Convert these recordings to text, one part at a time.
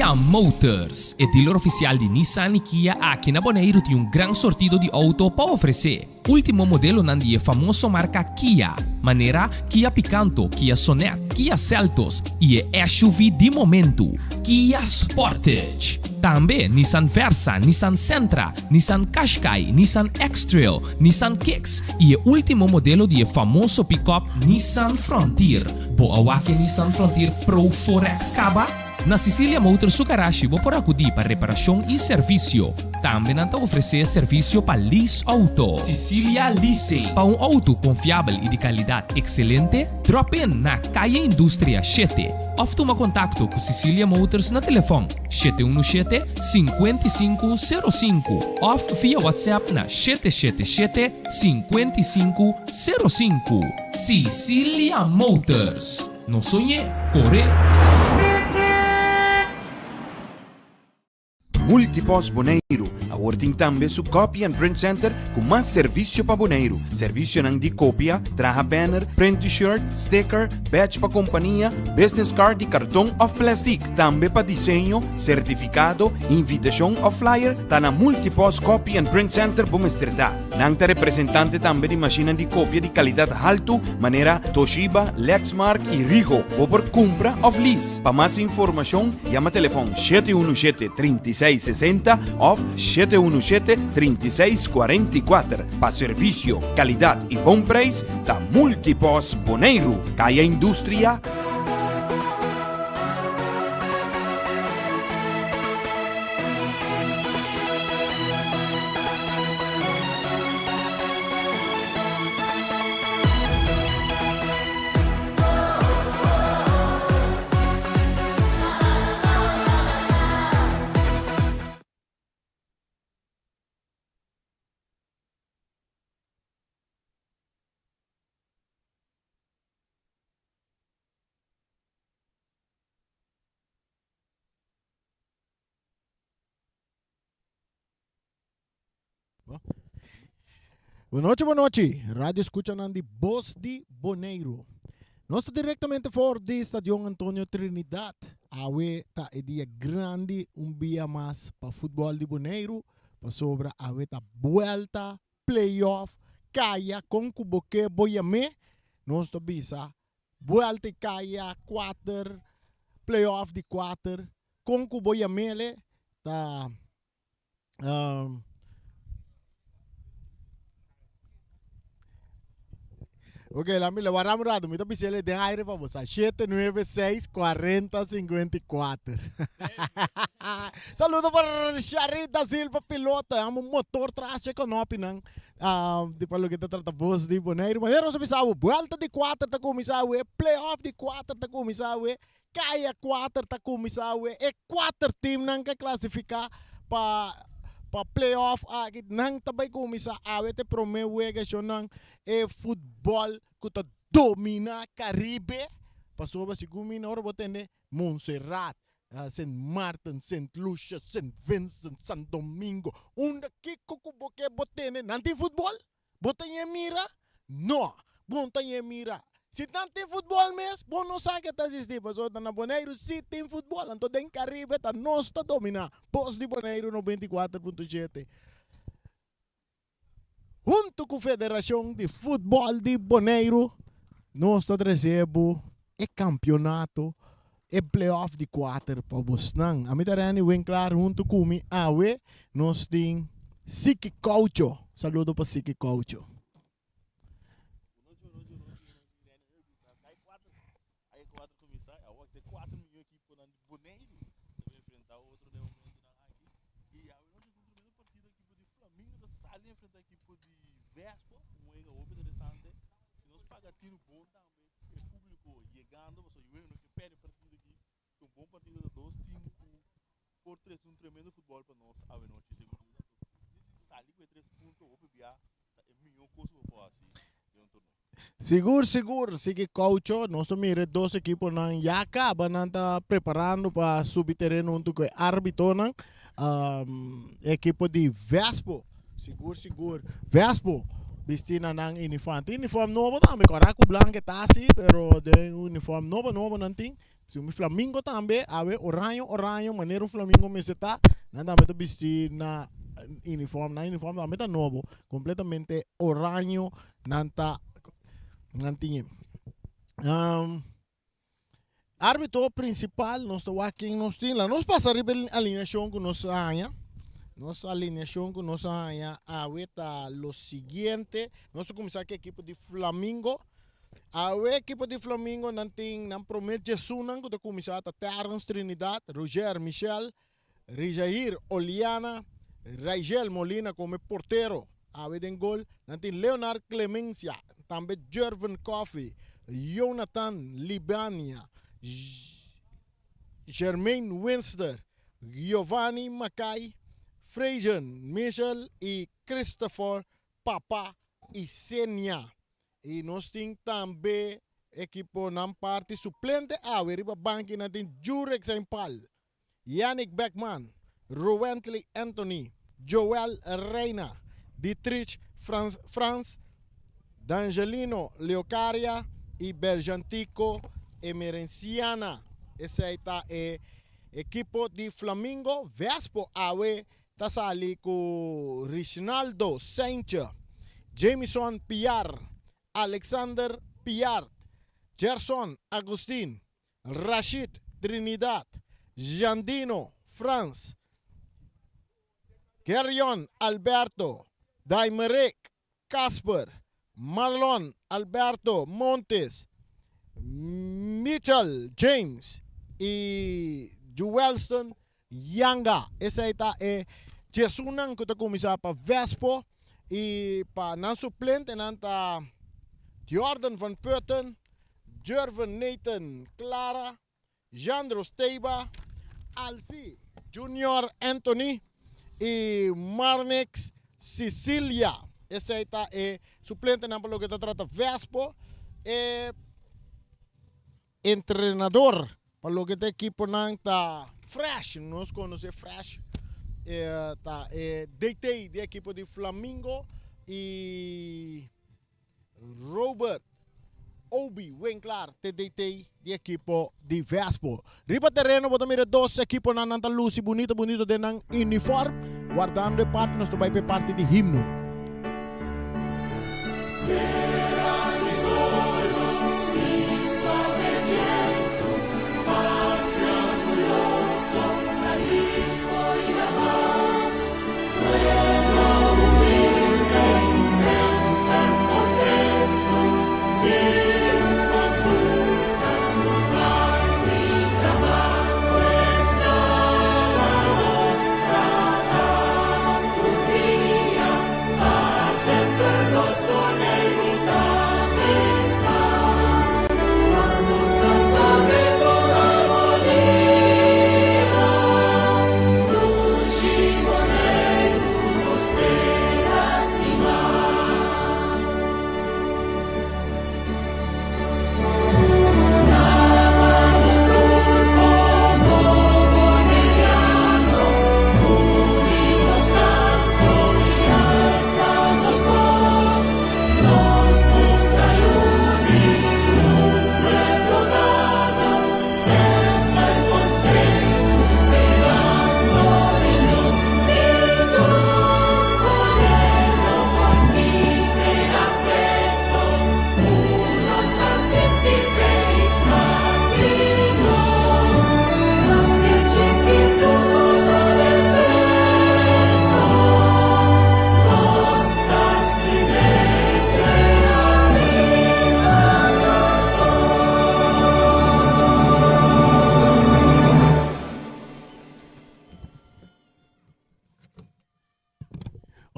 Cecilia Motors, é dealer oficial de Nissan e Kia aqui na Bonaire, tem um grande sortido de auto para oferecer. Último modelo é famoso marca Kia, maneira Kia Picanto, Kia Sonet, Kia Seltos e é SUV de momento, Kia Sportage. Também Nissan Versa, Nissan Sentra, Nissan Qashqai, Nissan X-Trail, Nissan Kicks e o último modelo de famoso pick-up Nissan Frontier. Boa que Nissan Frontier Pro 4X Caba? Na Cecilia Motors, su garagem vou por acudir para reparação e serviço. Também não oferecer serviço para lease auto. Cecilia Leasing. Para um auto confiável e de qualidade excelente, drop in na Calle Indústria 7. Ou toma contato com Cecilia Motors na telefone 717-5505 ou via WhatsApp na 777-5505. Cecilia Motors. Não sonhe, corre. Multipos Bonaire, awarting tambe su Copy and Print Center com mais serviço para Bonaire. Serviço nang di copia, traha banner, print t-shirt, sticker, badge pa companhia, business card e cartão of plastic. Tambe pa desenho, certificado, invitação of flyer, tá na Multipos Copy and Print Center Bumestrita. Nang ta representante tambe di macina di copia di qualidade alto, maneira Toshiba, Lexmark e Rigo. Ou por compra of lease. Pa mais informação, llama telefone 717-3660 ou 717-3644. Para serviço, qualidade e bom preço, da Multipos Bonaire. Caia Indústria. Boa noite. Rádio escucha de Voz de Bonaire. Nós estamos diretamente fora do Estádio Antônio Trinidad. Awe tá dia grande, dia mais para futebol de Bonaire. Para sobra awe tá volta, playoff, caia com cuboque boiame. Nós estamos bisa volta e caia, quarter, playoff de quarter, com cuboiame tá Ok, la mila waram rado, mito bisele de aire para você. 796-40-54. Saludo para Charita Silva, piloto. É um motor trash econômico, não? De palo que trata voz de Bonaire. Mas eu não sabia, volta de 4 tá começado, playoff de 4 tá começado, caia 4 tá começado, e 4 time não quer classificar para playoff nang tabay kumisa awete promewe gasyonan futebol kuta domina Caribe pasoba si gumina ora botende Montserrat, Saint Martin, Saint Lucia, Saint Vincent, San Domingo unda kiko kuboke botende nanti futebol botanye mira no botanye mira. Se não tem futebol mesmo, bom não sabe que está assistindo. Mas o na Bonaire, se tem futebol, então tem Caribe, tá nós está dominar. Post de Bonaire 94.7. Junto com a Federação de Futebol de Bonaire, nós está recebendo o campeonato, o playoff de 4 para Bosnan. A mim também vem claro, junto com o Awe, nós temos Siki Coucho. Saludo para Siki Coucho. Um tremendo futebol para nós, a noite sali com 3 pontos, o PBA é melhor coisa para assim, Seguro, sigue coach, nós também 2 equipos não já acaba não tá preparando para subir terreno junto com o árbitro não, equipe de Vespo, seguro, Vespo, Bistina ng uniform. Uniform novo também, coraco blanco tá assim, pero de uniform novo nanting. Se o Flamengo também, ave oranho, maneiro Flamengo me está, nada mais vestir na uniform também tá novo, completamente oranho, nanta nanting. Árbitro principal, nós estamos aqui, nós passaremos a alineação que nós ganha. Nossa alineação que nós ganha a lo seguinte. Nós começar com a equipe de Flamengo. A equipe de Flamengo não promete Jesus, que começar a Terence Trinidad, Roger Michel, Rijair Oliana, Raigel Molina como porteiro. A em gol, não tem Leonard Clemencia, também Jervin Coffey, Jonathan Libania, Jermaine Winster, Giovanni Macay, Fraser Michel e Christopher Papa e Senia. E nós temos também equipo na parte suplente a riba banki natin Jurek Sempal, Yannick Beckman, Rowentley Anthony, Joel Reina, Dietrich Franz, D'Angelino Leocaria e Berjantico Emerenciana. Esse aí tá equipo de Flamengo. Vespo awe tasali com Rinaldo Sanchez, Jameson Piar, Alexander Piar, Gerson Agustin, Rashid Trinidad, Jandino Franz, Gerion Alberto, Daimerek Casper, Marlon Alberto Montes, Mitchell James e Joelston Yanga. Esse aí tá Jesunan que tá começar para Vespo e para não suplente não tá Jordan Van Putten, Jervin Nathan Clara, Jandro Steiba, Alci Junior Anthony e Marnex Sicilia. Esse aí tá suplente não pelo que tá trata Vespo treinador para lo que tá equipo não tá Fresh, nós conhecemos Fresh, tá DT de equipo de Flamengo e Robert Obi Winkler TDT de equipo de Vespo. Riba terreno, bota mira dos equipos na nanta luz bonito de nang uniforme, guardando parte nós vai parte de himno.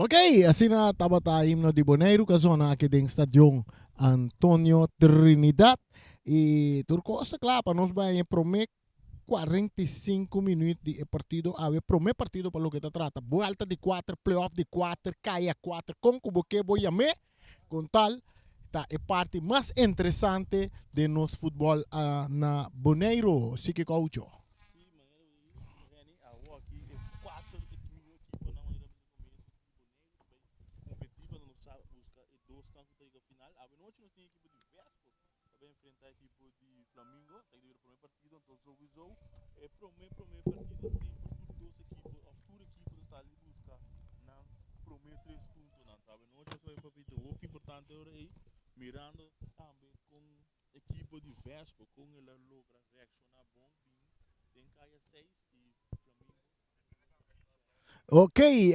Okay, assim na taba tayo himno de Bonaire, kazona aqui dentro Stadion Antonio Trinidad. E Turcosa, claro, para nós vai prometer 45 minutos de partido. Primeiro partido para o que está trata. Volta de 4, playoff de 4, caia 4. Com o que vou chamar, com tal, tá é parte mais interessante de nosso futebol na Bonaire. Sim que coach. primeiro partido assim, os equipos, a equipe está ali buscar não prometer 3 pontos não sabe não é só para pedir o que importante agora é mirando também com equipe de Vespa com ela logra reaccionar bom tem caia 6 e Flamengo Ok,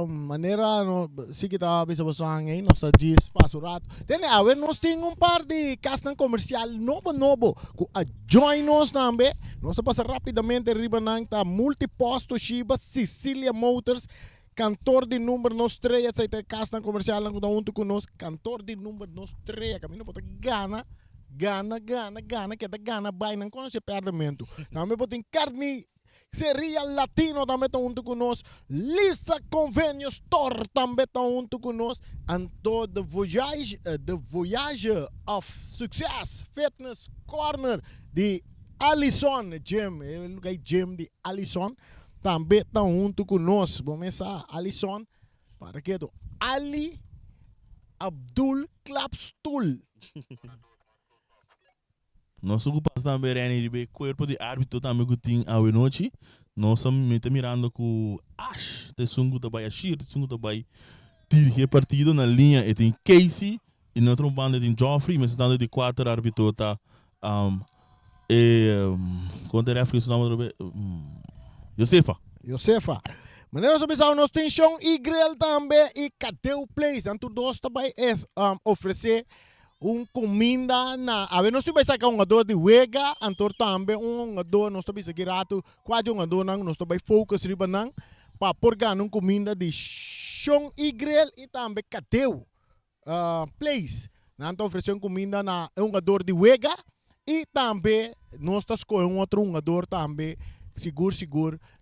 maneira no, se kita bisa basahan ngayon, nós dias passo rato. Then, nós temos par de castan comercial novo. Kung join nós também, nós passa rapidamente riba nang ta multiposto Shiba Sicilia Motors, cantor de número nos 3, sa ita castan comercial lang kung unto kunos, cantor de número nos 3, kami na po gana, kita gana bay nang kono si perdimento. Nami po ting carne seria latino também estão junto conosco. Lisa Convenio Store também estão junto conosco. Anto the Voyage of Success Fitness Corner de Alison Gym. O lugar gym de Alison também estão junto conosco. Vamos começar Alison. Para que do Ali Abdul Klapstool. nós ocupamos também o corpo de árbitro também que tem a noite. Nós estamos mirando com Ash, de sungo também a Shir, de sungo também dirigir partido na linha e tem Casey e na outra banda tem Joffrey, mas estando de 4 árbitros tá quando era referido o nome Josefa. Maneira sobre isso, nós temos Sean Igrel também e Cadeu Place. Tanto dois também oferecer comida na nós temos sacar jogador de Wega antor também jogador nós temos aqui rato quase jogador nós temos focus riba nang para porgar comida de Sean Igrel e também Cadeu Place nanto oferecer comida na jogador de Wega e também nós estamos com outro jogador também seguro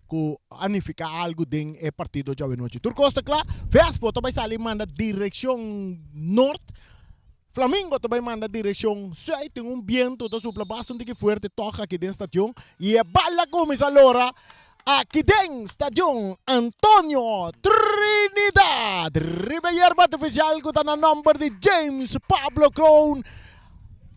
que anifica algo dentro do partido de hoje. Turco está claro, Vespo também sair manda direção norte. Flamengo também manda direção sul, tem viento da supla bastante forte toca aqui dentro do estação e a bala começa agora aqui dentro do estação Antonio Trinidad. Ribeiro bate oficial com o número de James Pablo Crown.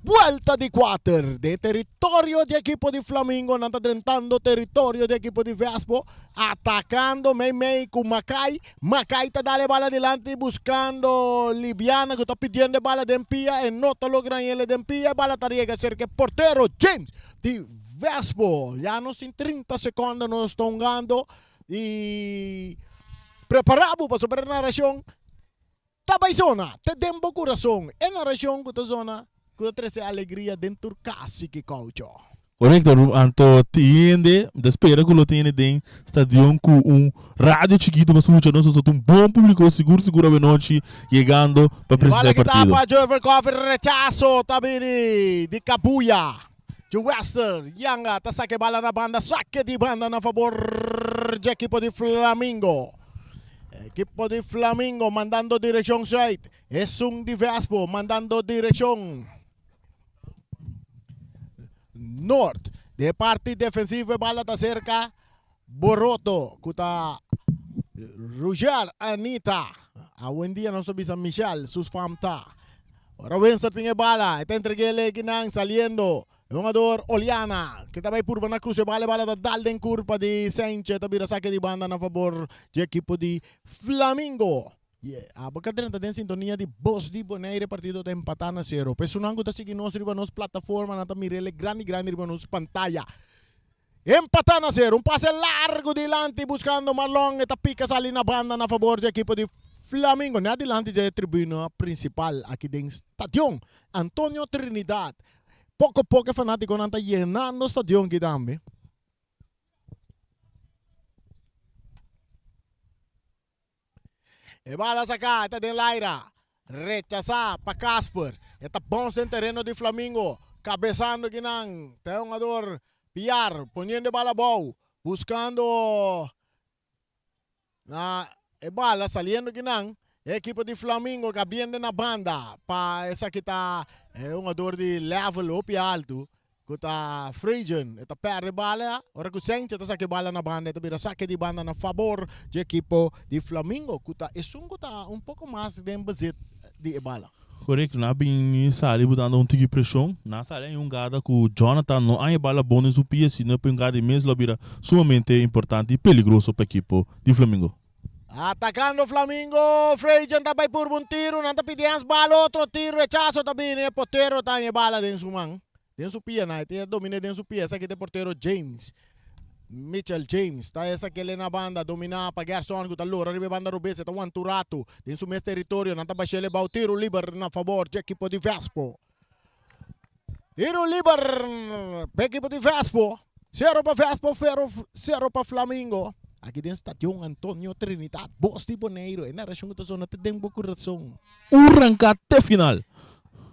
Vuelta de 4 de territorio de equipo de Flamengo, nanta tentando territorio de equipo de Vespo, atacando Mei con Macay. Macay está dale bala adelante buscando Liviana que está pidiendo bala de empía y no te logran el de empía, bala tariega cerca portero James de Vespo. Ya nos en 30 segundos nos están jugando y preparamos para su narración. Tabay zona, te dembo corazón, en narración que zona. Que trazer alegria dentro da casa que coach. Correcto, Anto tiene, espera que lo tiene dentro estadio com rádio chiquito, mas mucho nós somos bom público, seguro a noite, chegando para precisar partido. Vale que Jover Coffee rechazo também de Cabuya. De Western, Yanga, tá saque bala na banda, saque de banda na favor de equipo de Flamengo. Equipo de Flamengo mandando direção side. Es un de Vespo mandando direção norte. De parte defensiva, bala está cerca. Boroto, kuta Roger Anita. A buen dia nós sabemos Michel, sus famta. Robinson tem bala, está entreguele ginang saliendo. Jogador Oliana, que também por na cruz, bala da Dalden curva de Sanchez, também saque de banda na favor do equipo de Flamengo. A boca está em sintonia de Boss de Bonaire, partido de empatar na 0. Personango está seguindo nos plataforma, na mirele grande riba nos pantalla. Empatar na 0, passe largo delante buscando Marlon, eta pica sali na banda na favor do equipo de Flamengo. Na delante da tribuna principal aqui dentro estadio Antonio Trinidad. Pouco fanático não está llenando o estadio que também. E bala sacar, está de Laira. Rechazar para Casper. Está bom no terreno de Flamengo. Cabeçando que não. Tem um jogador Piar, poniendo bala bow. Buscando. E bala saliendo que não. Equipo de Flamengo cabiendo na banda para essa que está um jogador de level up e alto que está Frigen, está perde bala, ora que o Sanchez está saque bala na banda, está vira saque de banda na favor do equipo de Flamengo que está pouco mais de embazet de bala. Correto, na bem sali botando um tique pressão, na sali um gada com o Jonathan não há bala bônus o pia, se não um gada mesmo vira sumamente importante e perigoso para a equipe de Flamengo. Atacando Flamengo, Frejan também por um tiro, não tá pedindo bala, outro tiro, rechazo também, né? Porteiro tá em bala dentro do mão, dentro do pia, né? Tem domina dentro do pia, essa aqui é porteiro James. Mitchell James, tá essa que ele na banda, domina para Gerson, que tá loura, ribe banda Rubese, tá um turato, dentro do meu território, não tá baixando o tiro livre na favor do equipo de Vespo. Tiro livre para equipo de Vespo, 0 para Vespo, 0 para Flamengo. Aqui dentro está John Antonio Trinidad, boss de Boneiro, e na região que está tem um coração. Arrancate final.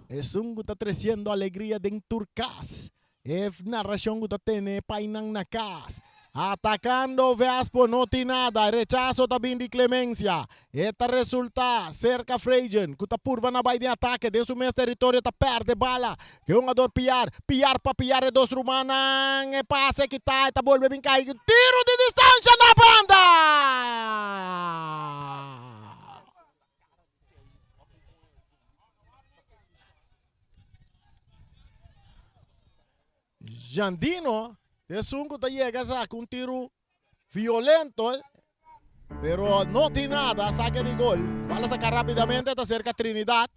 É um que está trazendo alegria dentro Turcas. É na região que está tendo painang na casa. Atacando Vespo, não tem nada. Rechazo também de Clemência. Eta resulta cerca Frejan. Que está purba na baia de ataque. Dentro do meu território está perde bala. Que um ador piar. Piar para piar é dos rumanang. É passe que está. Está volve bem cair. Tiro de distância na banda. Jandino, es un que llega con un tiro violento, pero no tiene nada, saque de gol. Va a sacar rápidamente, está cerca Trinidad.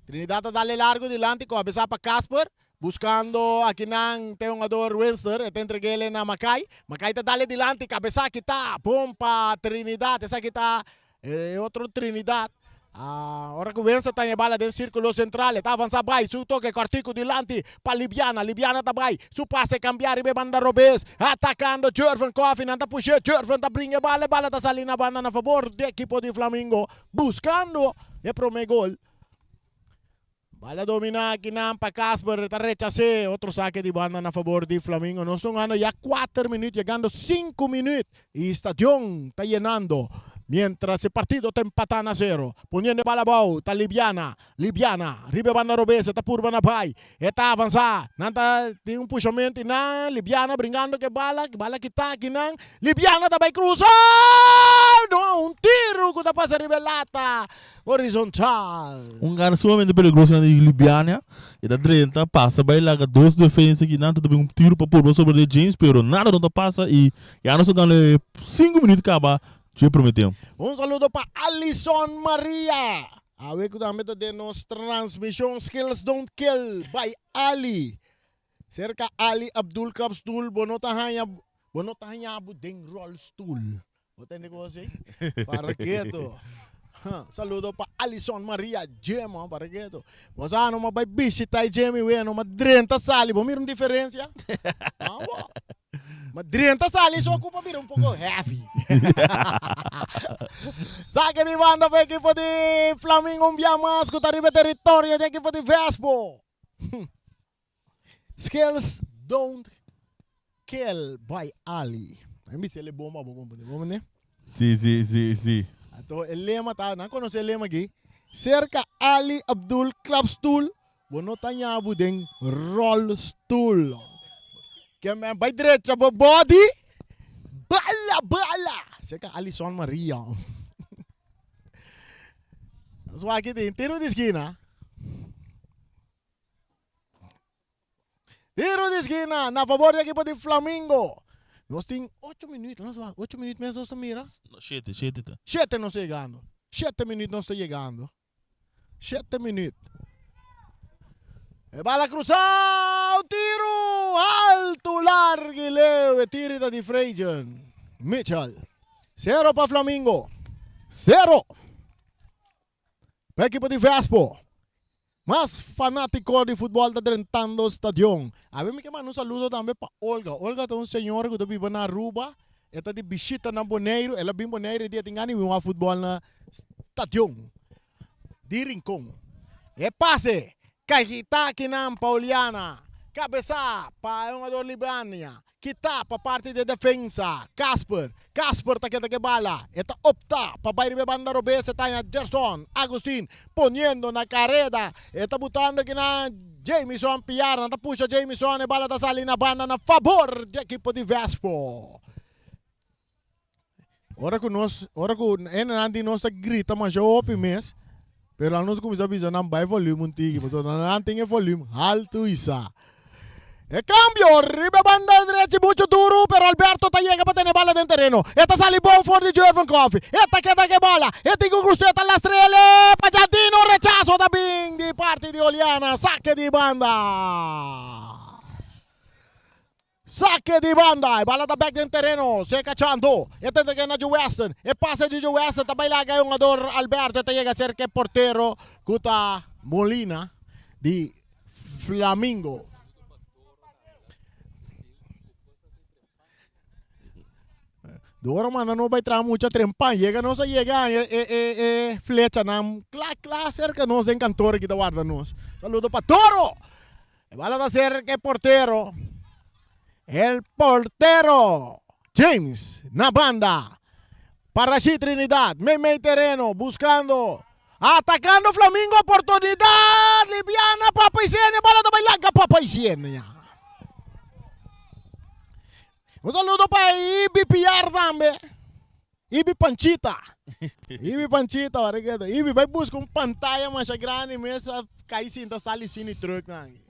Trinidad dale largo delante, con a para Casper, buscando aquí tem un ador Winster, está entreguele na Macay. Macay te dale delante, cabeza que está, pompa Trinidad, esa que está otro Trinidad. Ora que o Bença está em bala dentro do círculo central, está avançando bem, su toque cortico delante para Libiana está bem, su passe cambiar e banda Robes, atacando Jervan Coffin, anda puxando, Jervan está brinca bala está saindo na banda na favor do equipo de Flamengo, buscando e pro gol. Bala domina aqui para Casper, está rechazando, outro saque de banda na favor de Flamengo, nós estamos ganhando já 4 minutos, chegando 5 minutos, e o estadio está llenando. Mientras el partido está empatando a 0. Poniendo bala bau, está Libiana, ribe banda Robesa, está purba na pai. Está avançar, nanta tem um puxamento e na Libiana brincando que bala que está aqui não. Libiana também cruzou! Não, um tiro que está passando ribelata horizontal. Um cara sumamente perigoso na Libiana. E da direita passa, vai lá com 2 defesas que não também um tiro para purba sobre o James, pero nada não passa e já não se ganha 5 minutos acabar. Te prometemos. Um saludo para Alison Maria. A ver que também de nos transmissão Skills Don't Kill by Ali. Cerca Ali Abdul Club Stool, bonotahanya budeng roll stool. Botem negócio aí? Para quieto. Saludo para Alison Maria Gemma, para quieto. Você não vai visitar Gemma e não vai drenta sali, vamos ver uma diferença? Mas 30 sali só ocupa vir um pouco heavy. Saque de banda para a equipe de Flamengo, um dia mais que está arriba território da equipe de Vespo. Skills don't kill by Ali. A mim se ele bomba, vamos né? Sim. Então, o lema tá, não conhece o lema aqui. Cerca Ali Abdul Club Stool, não tá nhabo den roll stool. Que me vai direita para body, bala. Cerca Alison Maria. Só aqui tem tiro de esquina. Tiro de esquina na favor da equipe de Flamengo. Nós temos 8 minutos, 8 minutos mesmo nós estamos mirando. 7 nós chegando. 7 minutos nós estamos chegando. 7 minutos. E bala cruzar, tiro alto, largo e leve, tiro de Frejan. Mitchell. 0 para Flamengo. 0. Para a equipe de Vespo. Mas fanático de futebol está drentando o estadio. A mim que manda um saludo também para Olga. Olga é uma senhora que vive na Aruba. Ela está de visita na Boneiro. Ela vem Boneiro e dia tem ganho um futebol na estadio. De Rincón. E passe. Kahita aqui na Pauliana. Cabeça para um ador Libânia. Kita para parte de defesa. Casper tá que bala. Eta opta para baile de banda Robesa. Está em Gerson. Agustín poniendo na carrera. Eta botando aqui na Jameson Piar. Está puxa Jameson e bala da sali na banda na favor do equipe de Vespo. Ora que nós grita mas já ouve mesmo. Pero nós começamos a avisar, não vai volume antigo, mas não tem volume alto isa. E cambio, ribe banda derecha mucho duro, pero Alberto te llega para tener bala en terreno. Esta sale bom for the German Coffee. Esta queda que bala. Esta con cruzeta la estrella. Pachantino rechazo también de parte de Oliana. Saque de banda. Saque de banda. E bala da back en terreno. Se cachando. Esta entrega na Joe Weston. E passa de Joe Weston. Também lá ganha jogador Alberto. Te llega a ser que portero. Cuta Molina de Flamengo. Dora mano não vai trazer muita trempa, chega não se chega flecha nam clá cerca nós den cantor que guarda nós. Saludo para Toro. Vale a ser que portero. El portero James na banda. Para Trinidad, meio terreno buscando, atacando Flamengo, oportunidade. Liviana Papaisiene, bola da bailaga Papaisiene. Un saludo para Ibi Piar también. Ibi Panchita. Ibi Panchita, obrigado. Ibi vai buscar pantalla mais grande, mesa cai cinta está ali cine truck nangi.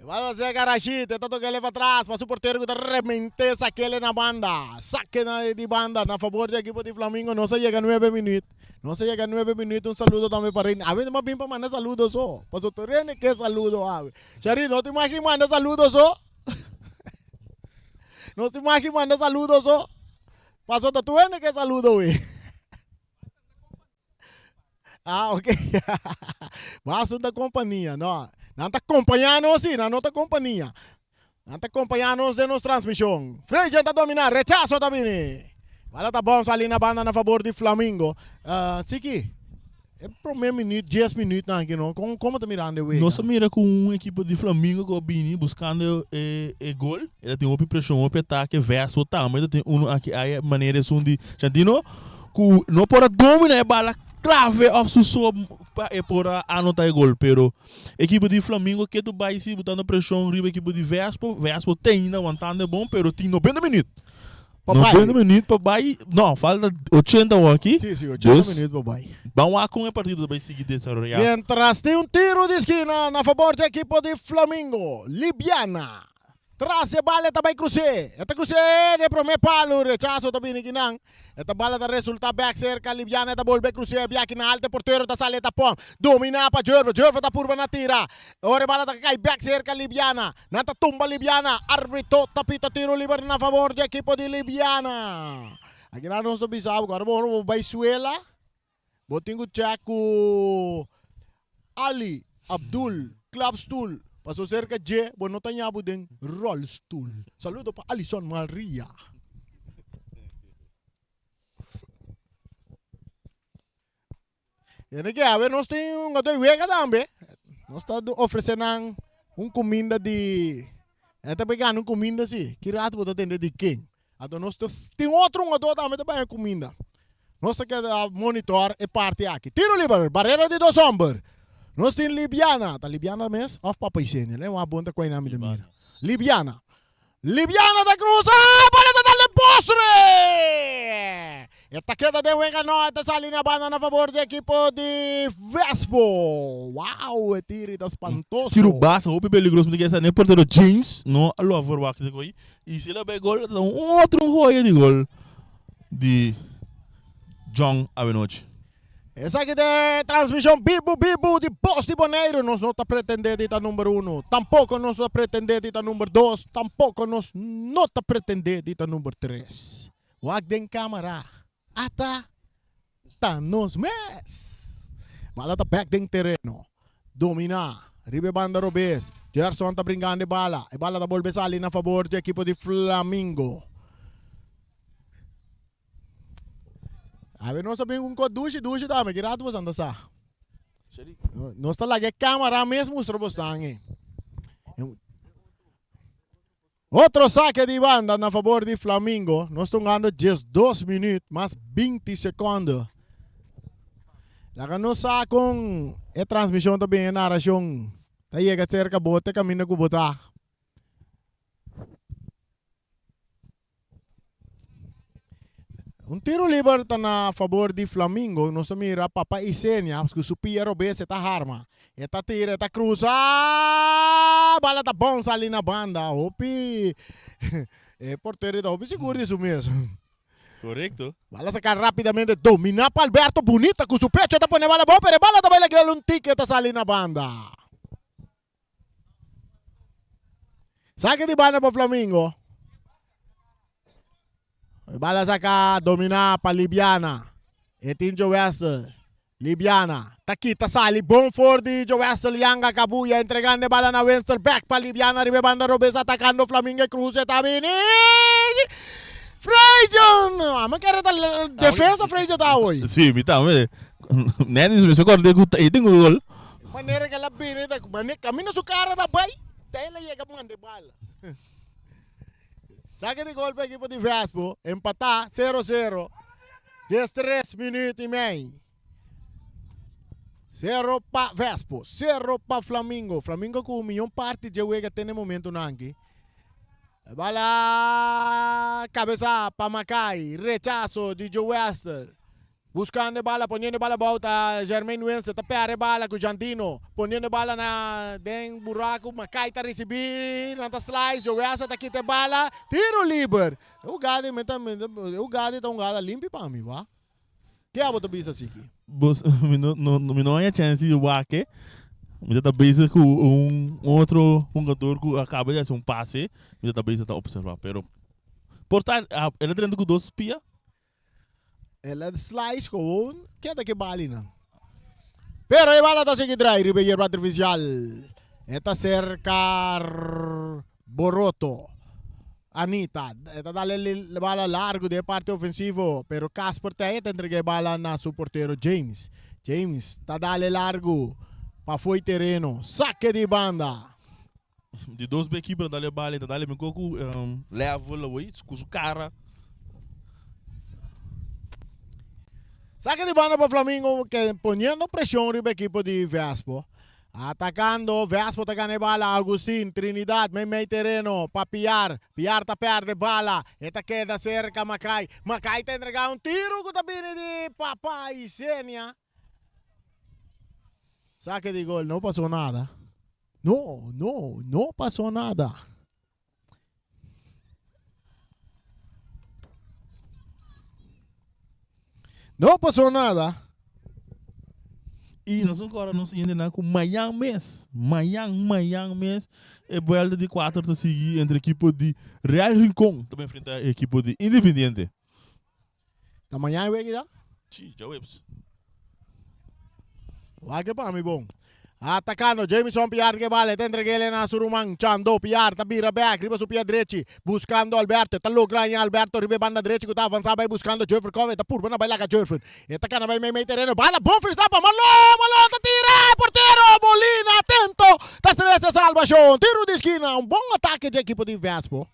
Vai fazer garagita, tá tocando ele para trás, para o porteiro que tá remente saque ele na banda. Saque de banda na favor do equipo de Flamengo, não se chega 9 minutos. Não se chega 9 minutos, um saludo também para ele. A ver, mas bem para mandar saludos só. Para o terreno que saludo, ave. Chari, não te imagina mandar saludos só? No te imaginas mandar saludos, ¿o? Pasó tú tienes que saludo, güey. Ah, ok. Vas a companhia, não. Não te acompanhando, sim, não te acompanhia. Não te acompanhando de nossa transmissão. Frente a dominar, rechazo também. Vale, tá bom, salir na banda a favor de Flamengo. Siki, é pro meio minuto, 10 minutos, não, como tá mirando, güey? Nós mira com uma equipe de Flamengo que vem buscando gol. Ele tem uma pressão, um ataque, verso, também tem aqui a maneira de Jantino, que não pode dominar a bola clave of su para anotar gol, pero equipe de Flamengo que tu vai se botando pressão, riba equipe de Vespo tem ainda aguantando bom, pero tem 90 minutos. 90 minutos para vai. Não, falta 80 aqui. Sim, 80 minutos para vai. Vamos lá com a partida vai seguir desarrollando. Mientras tem tiro de esquina na favor do equipo de Flamengo. Liviana. Tras a bala também cruze. Esta cruze de primeiro palo, rechazo também ni kinang. Esta bala da resulta back cerca Liviana da volve cruze biaki na alta portero da sale tapom. Domina pa Jerva da purba na tira. Ora bala da kay back cerca Liviana. Nata tumba Liviana. Arbitro tapita tiro libre na favor do equipo de Liviana. Aqui na nós do Bisao, agora vamos Baisuela. Botingo Chaco Ali Abdul Clubstool. Pasó cerca de, bueno, tanya budeng Rollstool. Saludo para Alison Maria. Yan que a ver, nós tem gato wega também. Nós está oferecendo comida de, até pegando comida assim. Que rato pode atender de quem? Então nós tem outro gato também comida. Nós tem que monitor e parte aqui. Tiro livre, barreira de 2 hombres. Nós temos Liviana. Tá Liviana mesmo? Of Papaisiene. Né? Uma bonta com a nome de mira. Liviana. Liviana da Cruz. Ah, bola da Dale Postre! Esta queda de Wenga Nota sali na banda na favor do equipo de Vespo. Uau, é tiro espantoso. Tiro baixo, o peligroso, porque essa nem porteiro James, não, a lua for aqui depois. E se ele pega gol, outro roia de gol de John Avenoche. Essa aqui é transmissão Bibu de Poste Boneiro. Nós não está pretendendo estar número 1. Tampouco nós está pretendendo estar número 2. Tampouco nós não está pretendendo estar número 3. Wag den câmera. Ata tá nos mes. Bala tá back den terreno. Domina. Ribe banda Robes. Gerson está brincando de bala. E bala tá volve salir na favor do equipo de Flamengo. A ver, nós sabemos com duche dame, que rato você anda sa. Nós está lá que câmera mesmo mostra bastante. Outro saque de banda na favor de Flamengo. Nós estamos ganhando 2 minutos, mais 20 segundos. Lá que nós com a transmissão também, a narração. Aí é cerca bote, caminho com botar. Un tiro libre está na favor de Flamengo. Nós mira Papa Isenia, que o Piero Besse está arma. Eta tira, eta cruza. Bala tá bom ali na banda. Opi. Porteiro da Opi seguro isso mesmo. Correcto. Bala sacar rapidamente, domina para Alberto, bonita com o pecho, tá ponendo bala boa, pero bala também legal um ticket tá ali na banda. Saque de banda para Flamengo. Bala sacar, domina para Libiana. Etinho Wester. Libiana. Takita sali, bom for de Joe Wester, Lianga, Kabuya, entregando bala na Wester, back para Libiana, ribe banda Robes, atacando Flamengo, Cruz, Tabini. Frejon! Ma che era la difesa Frejon da hoy? Sì, mi sta, Nenny se accorge che tengo un gol. Maneira que ela bine da camina su cara da bai, daí ela chega mande bala. Saque de gol para a equipe de Vespo, empatar 0-0. 13 minutos e meio. 0 para Vespo, 0 para Flamengo. Flamengo com milhão parte de jogo que tem no momento aqui. Bala cabeça para Macai, rechazo de Joe Wester. Buscando bala, poniendo bala volta, Germain Wences, tapar bala com Jandino, poniendo bala na den buraco, Macai tá recebendo, nanta slice, Joe Wester tá aqui, bala, tiro livre. O gado tá um gado limpo para mim, vá? Que é o que você aqui? Não é chance de waque. Mas está bem com outro jogador que acaba de fazer passe, mas está bem a observar. Pero, portanto, ele treina com 2 pia. Ela slice com que é daqui balina. Pero a bala está seguindo aí, Ribeiro artificial. Está cercar Boroto. Anita, está dando bala largo de parte ofensivo, pero Casper está entrega bala na su porteiro James. James está dando largo. Para foi terreno, saque de banda. De 2 equipes dá-lhe bala, dá-lhe um pouco level, com o cara. Saque de banda para Flamengo, que ponendo pressão na equipe de Vespo. Atacando, Vespo está ganhando bala, Agustín, Trinidad, meio terreno, para Piar. Piar está perde bala, eta queda cerca Macai. Macai está entregando um tiro com a tabina de Papa Isenia. Saque de gol, não passou nada. Não passou nada. Não passou nada. E nós agora não se entendemos com Miami mês. É boa de 4 a seguir entre a equipe de Real Rincón, também frente à equipe de Independiente. Amanhã é aqui, tá? Sim, já vemos. Wag pa mi bong. Atacando, Jameson Piar que vale, entrega ele na Surumang, Chando, Piar, tabira back, riba su pia direito, buscando Alberto, tá logrando Alberto, riba banda direita, que tá avançando, vai buscando Jeffer Cove, tá purba na baila com Jeffer. Atacando, vai meio terreno, bala, bom freestyle, Malo, tá tira, porteiro, Molina, atento, tá estressa salvação, tiro de esquina, bom ataque de equipe de Vespo.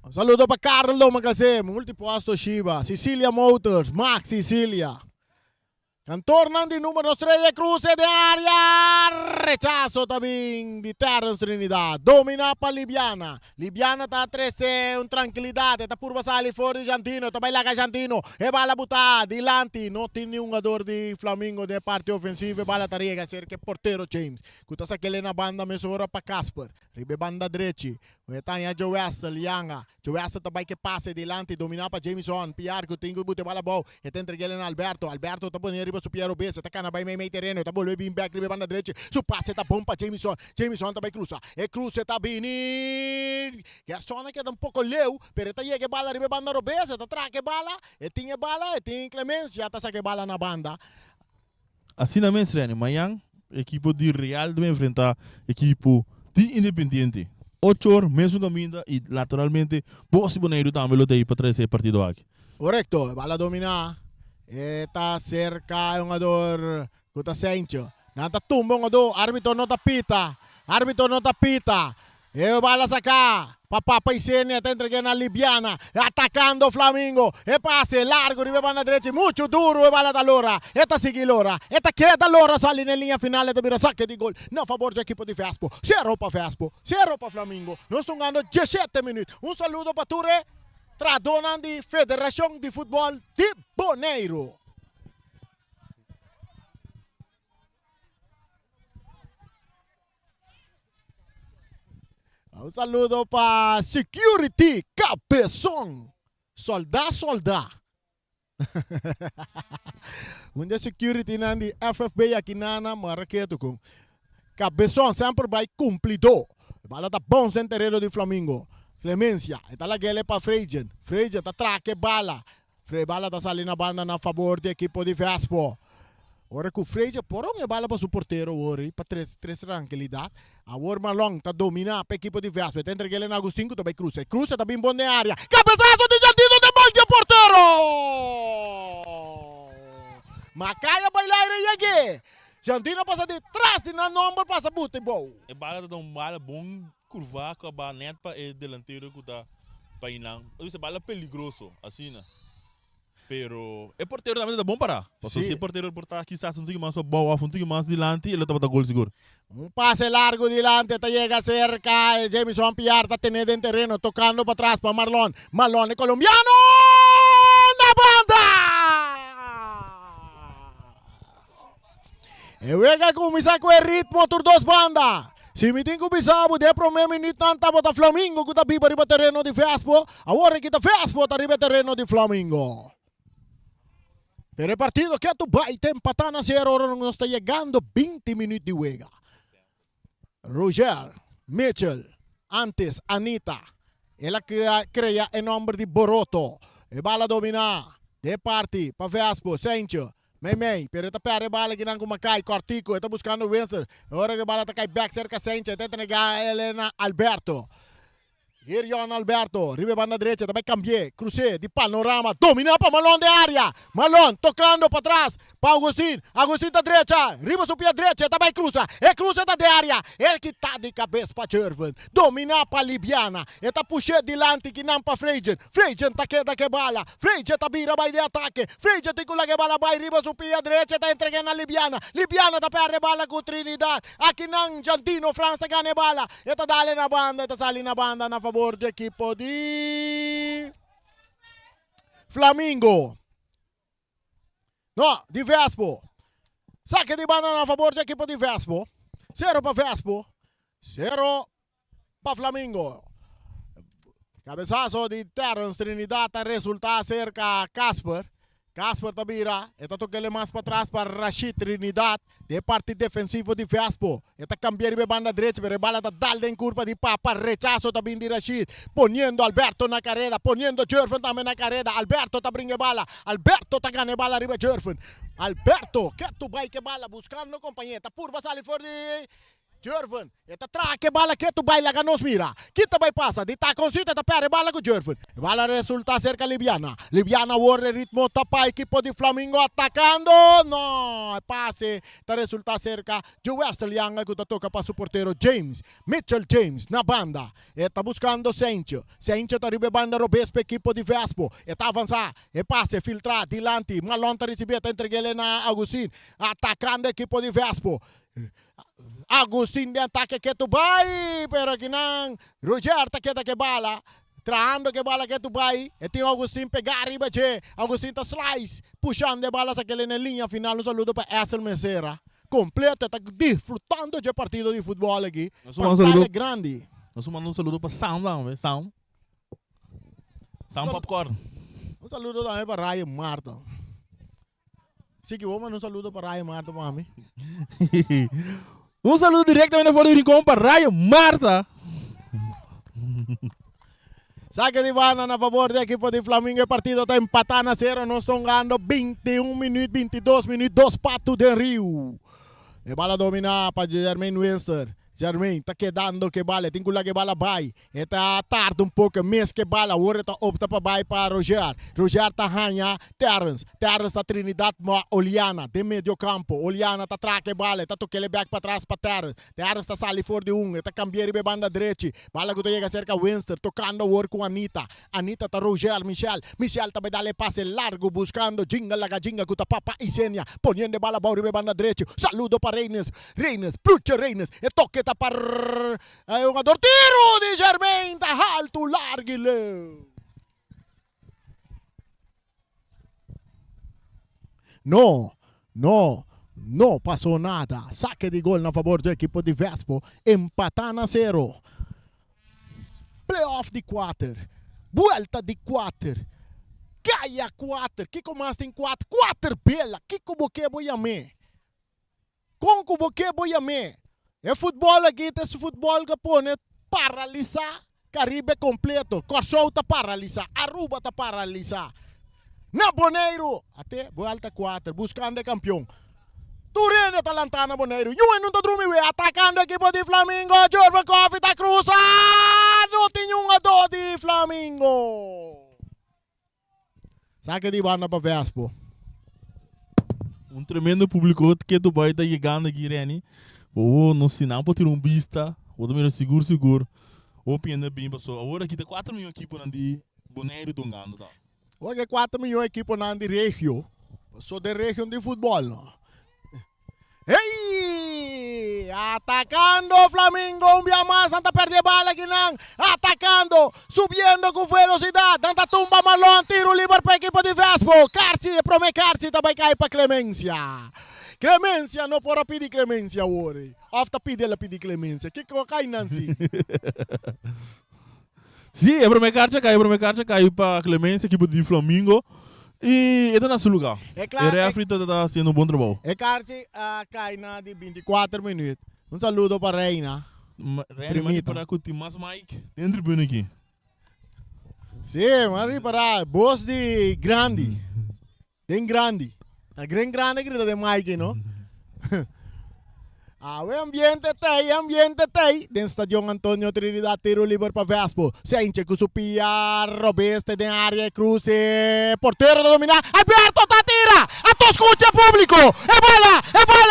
Un saluto para Carlo Magazé, multiposto Shiba, Sicilia Motors, Max Sicilia. Cantor de número 3, cruce de área, rechazo también de Terras Trinidad, domina para Libiana, Libiana está 13, un tranquilidad, está por pasar fora de Jantino, está bailando con Jantino, e bala butar, dilante, não tem nenhum jogador de Flamengo de parte ofensiva, e bala tariga, cerca porteiro James, que está aquele na banda, mesura para Casper, ribe banda direita, está em Joe Wester, Lianga, Joe Wester também que passe dilante, domina para Jameson, Piar, que tem que botar bala boa, e tem entregue ele na Alberto está ponendo su Piero Bessa, tá cana vai meio terreno, tá bom, bem back, ribe banda direita, su passe tá bom para Jameson, Jameson também cruza, e cruza tá bem, Gerson que tá um pouco leu, pero tá chega bala ribe banda Robesa, tá traque bala, e tinha clemência, tá saque bala na banda. Assim na mesma, amanhã, a equipe de Real vai enfrentar a equipe de Independiente. 8 horas, mesmo caminho, e lateralmente, Bossi Boneiro também lo tem para trazer esse partido aqui. Correcto, bala dominar. Está cerca un jogador que está Sencho. Nanta tumba un jogador, árbitro no tapita. E bala acá. Papá Isenia está entregando a Libiana. Atacando Flamengo. E pase largo. Arriba na derecha. Mucho duro. E bala da Lora. Esta sigue Lora. Esta queda Lora. Sale na linha final. Esta vira saque de gol. Na favor do equipo de Vespo. Zero para Vespo. Zero para Flamengo. Nós estamos ganhando 17 minutos. Saludo para Ture. Tradona de Federação de Futebol de Bonaire. Saludo para Security Cabeção. Soldá. Onde security nandi FFB aqui na Marraqueto com Cabeção sempre vai cumprido. Bala da bons dentro do terreno de Flamengo. Clemência, está lá guele para Freijen. Freijen está traque bala. Bala está salindo na banda na favor do equipo de Vespo. Ora que o Freijen porão é bala para o porteiro ora para três tranquilidade. Agora Malong está dominando para a equipe de Vespo. Está entregando na Agostinho que também cruza. Cruza está bem bom na área. Cabeçaço de Jandino de bal de porteiro. Macaia bailar e aqui. Jandino passa de trás e na número passa buta e bom. É bala da bala bom curvar com a baneta para o delanteiro que está para inang. Isso é bala peligroso assim, né? Pero o porteiro também está bom para. Se o porteiro portar quizás um pouquinho mais boa, um pouquinho mais dilante, ele está para gol seguro. Pase largo dilante, te llega cerca, Jameson Piar está teniendo en terreno, tocando para atrás para Marlon. Marlon es colombiano, na banda. E juega comienza con el ritmo por dos bandas. Se me tem que pensar, de primeiro minuto não estava o Flamengo que está vivo arriba terreno de Vespo, agora que está Vespo está arriba terreno de Flamengo. Pero el partido que tu vai está empatando a 0, ahora nos está llegando 20 minutos de juego. Roger, Mitchell, antes Anita, ela crea el nombre de Boroto, e bala domina, de parte para Vespo, Sencho. Mei, pero esta pera bala que não como cai, Cortico, está buscando o Windsor. Agora que bala está cai back cerca Sencho, está entregar Helena Alberto. Irion Alberto, riba na direita, também cambié, crucé, de panorama, domina para Malon de área. Malon tocando para trás, para Agustín da direita, riba subir a direita, também cruza da área. Ele que está de cabeça para Jervin, domina para Libiana, está puxando dilante que não para Freijen. Freijen está queda que bala, Freijen está vira vai de ataque, Freijen tem que bala vai riba subir a direita, está entregando a Libiana. Libiana está perde bala com Trinidad. Aqui não Jantino França ganha bala, está dale na banda, está salindo na banda na favor do equipo de Flamengo. No, de Vespo. Saque de banda a favor do equipo de Vespo. 0 para Vespo. 0 para Flamengo. Cabeçazo de Terence Trinidad a resultar cerca a Casper. Casper Tabira, está tocando mais para trás para Rashid Trinidad, de parte defensivo de Vespo. Está cambiando de banda direita, pero bala está dando en curva de papa, rechazo también de Rashid, poniendo Alberto na carrera, poniendo Jervin también na carrera. Alberto está brinque bala, Alberto está ganando bala arriba Jervin. Alberto, que tu vai que bala, buscando compañía, está purva sale fuera de Jervin, está atrás que bala que tu baila que nos mira. Kita vai passa, de taconcito está perde bala com Jervin. Bala resulta cerca Libiana. Libiana borra ritmo tapa equipo de Flamengo atacando. No, pase, está resulta cerca Joel Young que toca para su portero James. Mitchell James na banda. Está buscando Sencho. Sencho está arriba banda Robespe equipo de Vespo. Está avançar, e passe filtrar dilante. Malon está recebendo, está entregando na Agustín. Atacando equipo de Vespo. Agustín de ataque que tu vai, pero aqui não. Roger tá que bala, traando que bala que tu vai. E tem Agustín pegar arriba de. Agustín tá slice, puxando de balas aquele na linha final. Um saludo para Essel Mesera. Completo, tá disfrutando de partido de futebol aqui. Pantalla grande. Nós mandamos um saludo para Sound, Sound. Sound Popcorn. Um saludo também para Ryan Marta. Sigue, vamos um saludo para Ryan Marta, mami. Um saludo diretamente fora do rincão para Ryan Marta. Saque de banda a favor do equipo de Flamengo. O partido está empatando a 0. Nós estamos ganhando 21 minutos, 22 minutos, 2 patos de Rio. E bala dominar para Jermaine Winster. Jermaine, está quedando que bala, tem que bala vai. Está tarde um pouco, mês que bala, agora está opta para vai para Roger. Roger está ganha Terrence. Terrence está Trinidad, mas Oliana, de meio campo. Oliana está traque bala, está tocando back para trás para Terrence. Terrence está sali for de está cambiando de banda direita. Bala que chega cerca Winston, tocando o com Anita. Anita está Roger, Michel. Michel está dale passe largo, buscando jinga laga jinga, com papa e Senia. Poniendo bala bauri de banda direita. Saludo para Reines. Reines, Plucha Reines. E toque para un jogador tiro de Jermaine, está alto, largo. No pasó nada. Saque de gol a favor do equipo de Vespo. Empatando a 0. Playoff de 4. Vuelta de 4. Caia 4. Que mais tem 4? 4 bela. Que como que voy a me? Como que voy a me? É futebol aqui, esse futebol que põe paralisar Caribe completo. Corsou está paralisar, Aruba está paralisar. Na Boneiro, até volta 4, buscando campeão. Turene está lantando Boneiro. Yuen não está dormindo, atacando a equipe de Flamengo. Jorvan Coffee está cruzado. Tem um jogador de Flamengo. Saque de banda para Vespo. Tremendo público que Dubai está chegando aqui, Reni. No sinal para ter vista, ou também seguro, ou pena bem passou. Agora aqui tem 4 milhões aqui por de Boneiro tongando, tá? Hoje 4 milhões aqui por de região, sou de região de futebol, não? Ei! Atacando Flamengo, un día más, anda perder bala aqui não. Atacando, subindo com velocidade, anda tumba malón, tiro livre para equipo de Vespo. Carci, prome Carci, também cai para Clemência. Clemência, não pode pedir Clemência hoje. After pedir Clemência. Que cai, Nancy? Sim, é para cai para Clemência, equipe de Flamengo. E está no seu lugar. É claro. E o refri está fazendo um bom trabalho. É Carci, cai na de 24 minutos. Um saludo para Reina. Reina, para que o mais Mike dentro do aqui. Sim, mas para boss de grande. Tem grande. A grande grita de Mike, não? O ambiente tem. Den stadion Antonio Trinidad, tiro livre para Vespo. Sente que supia, Robeste de área, cruce. Porteiro domina. Alberto tá tira. A tu escucha público. É bola. Tá doido.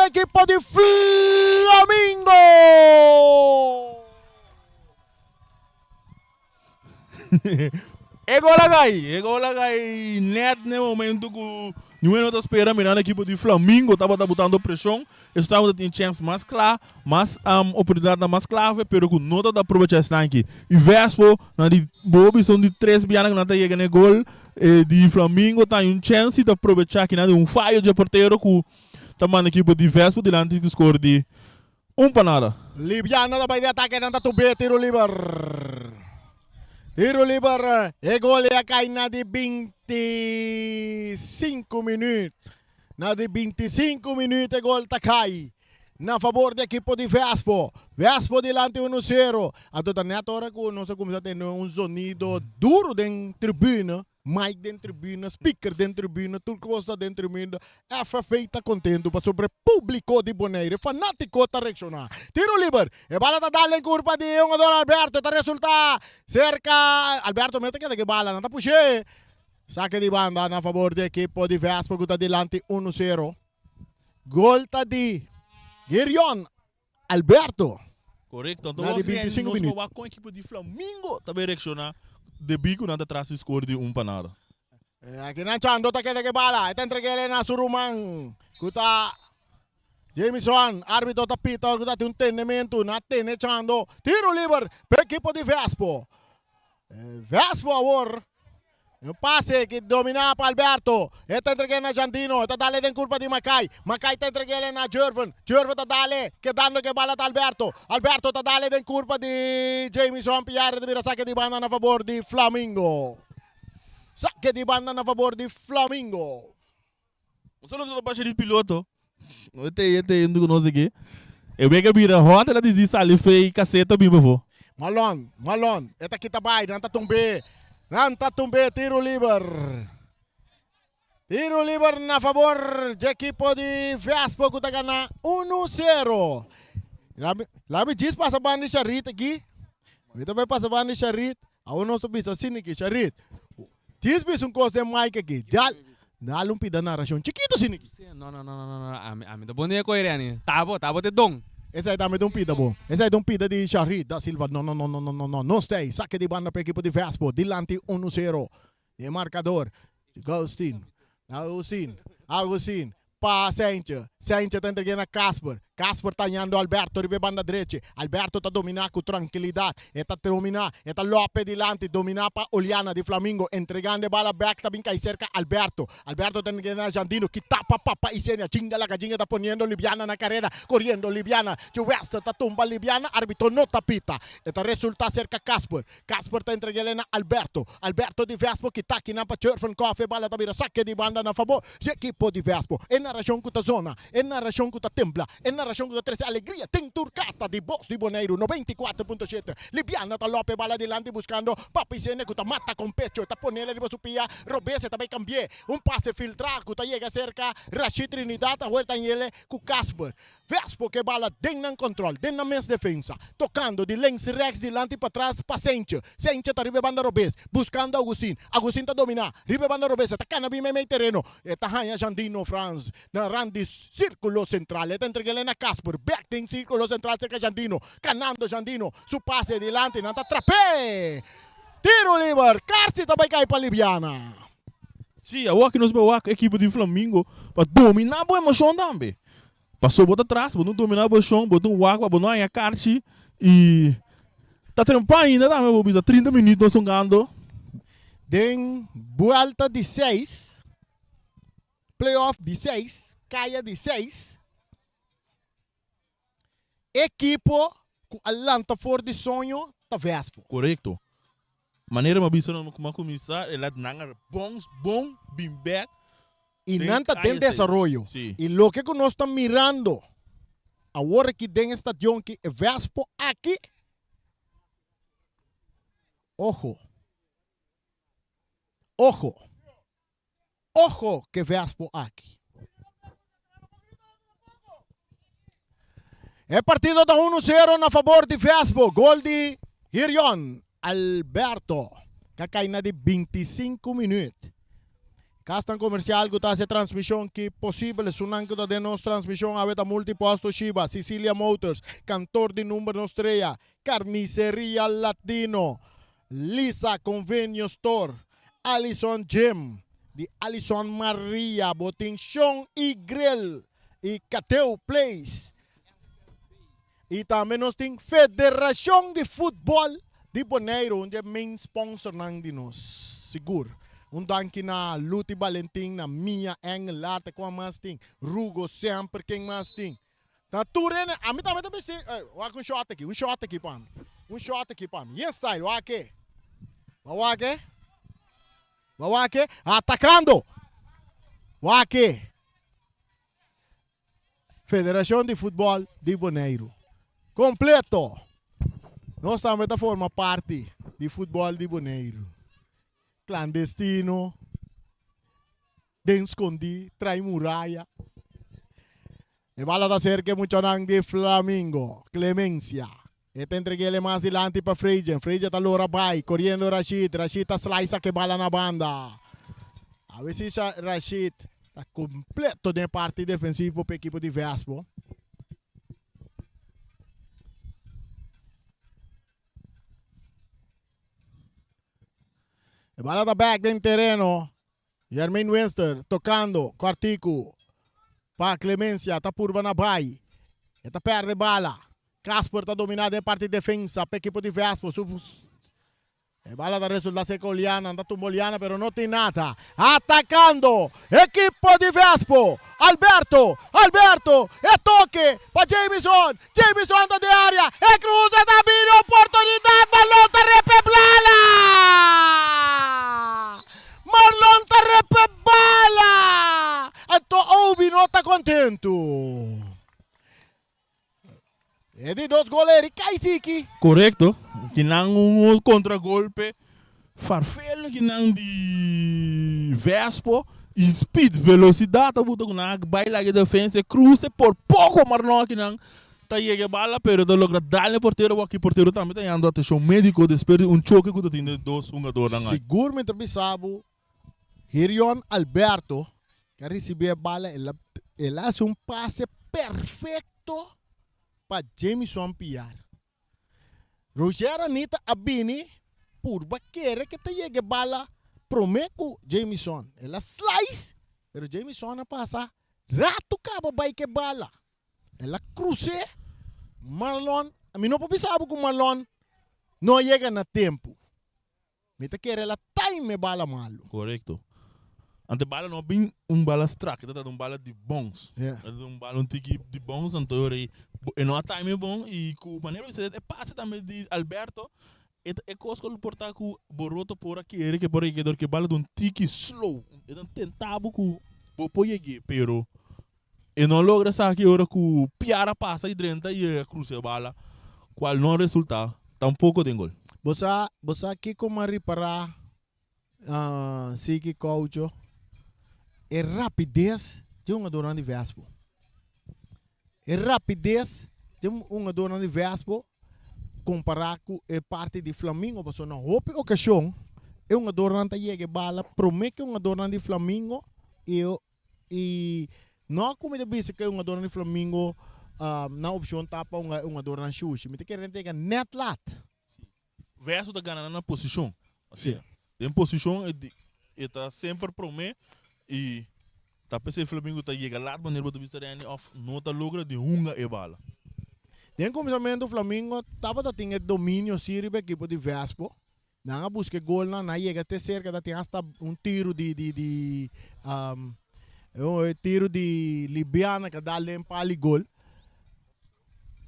Equipo de Flamengo. Agora gai net no momento que não está esperando mirando a equipe de Flamengo estava botando pressão, estava tendo chance mais clara, mais oportunidade mais clara, pero que não está aproveitar esse aqui. E Vespo na de Bobby são de 3 bianas que não está chegando gol de Flamengo tá em chance de aproveitar que não falho de porteiro que também a equipe de Vespo delante do score de 1-0. Liviano da de ataque nanda tube tiro livre. Tiro livre. E gol é cai na de 25 minutos. Na de 25 minutos gol tá cai. Na favor da equipe de Vespo. Vespo delante 1-0. A toda neta hora que nós começamos a ter um sonido duro dentro da tribuna. Mike dentro da tribuna, speaker dentro da tribuna, Turcosta dentro da tribuna. FFA está contento para sobre público de Boneiro. Fanático está reaccionar. Tiro livre. E bala está dando em curva de um jogador Alberto. Está resulta cerca. Alberto mete que bala. Não está puxando. Saque de banda na favor da equipe de Vespo que está delante 1-0. Gol está de Guirion Alberto. Correto. Então, na de 25 minutos. Com a equipe de Flamengo também reaccionar. De bico nada atrás de score de 1-0. Aqui na Chando tá que bala. Esta entrega na Surumang. Kuta Jameson, árbitro tá pita, kuta tem tenimento na tene Chando. Tiro livre para equipo de Vespo. Vespo agora. Um passe que domina para Alberto. Esta entrega na Jandino. Está dale em curva de Macai. Macai está entrega na Jervan. Jervan está dale. Quedando que bala está Alberto. Alberto está dale em curva de Jameson. Pierre de vira saque de banda na favor de Flamengo. Saque de banda na favor de Flamengo. Solo se lo baixa de piloto. Este não conosco aqui. Eu vejo que vira rota, ela diz ali fei caceta bem bom. Malon. Eta kita bay, nanta tumbe, tiro livre. Tiro livre na favor de equipo de Vespo, que tá ganhando 1-0. Labi diz passa banda de Charit aqui. Eu também passa banda de Charit. A uno so bisa sini aqui, Charit. Diz bis coisa de Mike aqui. Dá um pida narração. Chiquito sini aqui. Não. A mim tá bom nem coisa ali. Tá bom te dom. Esse aí também é um pida bom. Esse aí é um pida de Charit da Silva. Não stay. Saque de banda para a equipe de Vespo. Dilante 1-0. E marcador. Agustin. Pa Sainche tá entregando a Casper tá ganhando Alberto ribe banda direita. Alberto tá dominar com tranquilidade. Tá dominar, tá Lopes dilante, dominar pa Oliana de Flamengo, entregando a bola back tá bem cerca Alberto tá entregando a Jandino, que tapa papa Isenia, chinga la gallina tá poniendo Liviana na carrera, corriendo Liviana, West tá tumba Liviana, árbitro no tapita. Tá resulta cerca Casper tá entregando a Alberto de Vespo que tá aqui na pa Churfen Coffee, bola tá vira saque de banda na favor de equipo de Vespo. É narração que tá zona, é narração que tá tembla, é narração que tá 13 alegria, tem turcasta de Box de Boneiro, 94.7. Liviana tá Lopes, bala delante buscando Papi Sene que tá mata con pecho, tá ponendo riba su pia, Robese também cambié, un pase filtrado que tá llega cerca, Rashid Trinidad tá vuelta en ele com Casper. Vespo que bala dennan control, dennan mes defensa, tocando de lens rex delante para trás para Sainche tá riba banda Robes, buscando Agustin tá dominar, riba banda Robese, tá cana bem meio terreno, tá hanha Jandino France, na randi círculo central, tá entregando na Casper, back tem círculo central cerca Jandino, canando Jandino, su pase delante, não tá trapé. Tiro livre, Carci também cai para Liviana. Sim, a que nos a equipe de Flamengo para dominar a emoção também. Passou bota atrás, não dominar a emoção, botou um água, botou a Carci e tá trampando ainda, tá, meu bisa, 30 minutos nós jogando. Den volta de 6, playoff de 6, caia de 6. Equipo com Atlanta for de sonho tá Vespo. Correto. Maneira uma bisa não começar, ela nangar bom, bem back. Y nanta tem desarrollo. Sí. Y lo que nós estamos mirando, ahora que den estación que Vespo aquí, ojo que Vespo aqui. El partido da 1-0 na favor de Vespo. Gol de Hirion Alberto. Kakaina de 25 minutos. Castan comercial que está transmissão que possível sunan que de nos transmissão a beta multiposto Shiba, Sicilia Motors, cantor de número estrella, Carnicería Latino, Lisa Convenience Store, Allison Gym, de Allison Maria, Botinchon y Grill, y Cateu Place. E também nós temos Federação de Futebol de Boneiro, onde é main sponsor de nós, seguro. Danke na Luti Valentin, na Mia Engel, Lata, quem mais tem? Rugo sempre, quem mais tem? Na Turene, a mim também se, um shot aqui para mim. Yes style, Wake, atacando. Wake. Federação de Futebol de Boneiro. Completo. Nós também forma parte de futebol de Boneiro. Clandestino, den escondi, trai muralla. E bala da cerca mucho nang de Flamengo, Clemencia. E te entreguele mais adelante para Freiden. Freiden tá lora vai, correndo Rashid tá slice que bala na banda. A ver se Rashid tá completo de parte defensivo para a equipe de Vespo. E bala da back dentro terreno. Jermaine Winster tocando, Quartico. Pa Clemencia, tá purba na bai. E tá perde bala. Casper tá dominado em parte de defensa para a equipe de Vespo. E bala da resulta seca Oliana, anda tumba Oliana, pero não tem nada. Atacando, equipo de Vespo. Alberto, e toque para Jameson anda de área, e cruza da mira, oportunidade, balota repeblala. Siki. Correcto. Que não um contragolpe. Farfelo que não de Vespo. E speed, velocidade, tá botando na baila de defesa, cruza por pouco, mas não que não. Tá chega bala, pero tá logra dar porteiro, aqui porteiro também tá andando até show médico, despedir choque que tem dois jogadores lá. Seguramente bisabo, Hirion Alberto, que recebeu a bala, ele hace um passe perfeito para Jameson Piar. Roger Anita Abini, por querer que te llegue bala, prometo Jameson. Ela slice, pero Jameson não passa. Rato caba vai que bala. Ela cruze, Marlon, a mim não pensava que Marlon não chega na tempo. Me te quer ela time bala malo. Correcto. Ante bala não bem bala strack, tá bala de bons. Yeah. Bala tiki de bons, então e não time bom e com maneira você passa também de Alberto. É coisa que portar com boroto por aqui, que por aqui que bala de tiki slow. Então tentava com o poiegue, pero e não logra saber que hora que piara passa e drenta e cruza a bala. Qual não resulta, tampouco tem gol. Você aqui como reparar, Siki Coach, é rapidez de jogador de Vespo. É rapidez de jogador de Vespo comparar com a parte de Flamengo, porque na outra ocasião, é jogador que chega bala, promete que jogador de Flamengo e não como de vez que jogador de Flamengo na opção tapa jogador de Xuxa, mas tem que ter net lat. Verso da ganhando na posição. Sim. Em posição e tá sempre promete e tá pensando Flamengo tá chega lá, maneira de vista off, não tá logra de hunga e bala. No começamento, o Flamengo estava tendo domínio sobre o equipe de Vespo. Não busca gol, não chega até cerca, tem hasta tiro tiro de Libiana que dá lempar gol.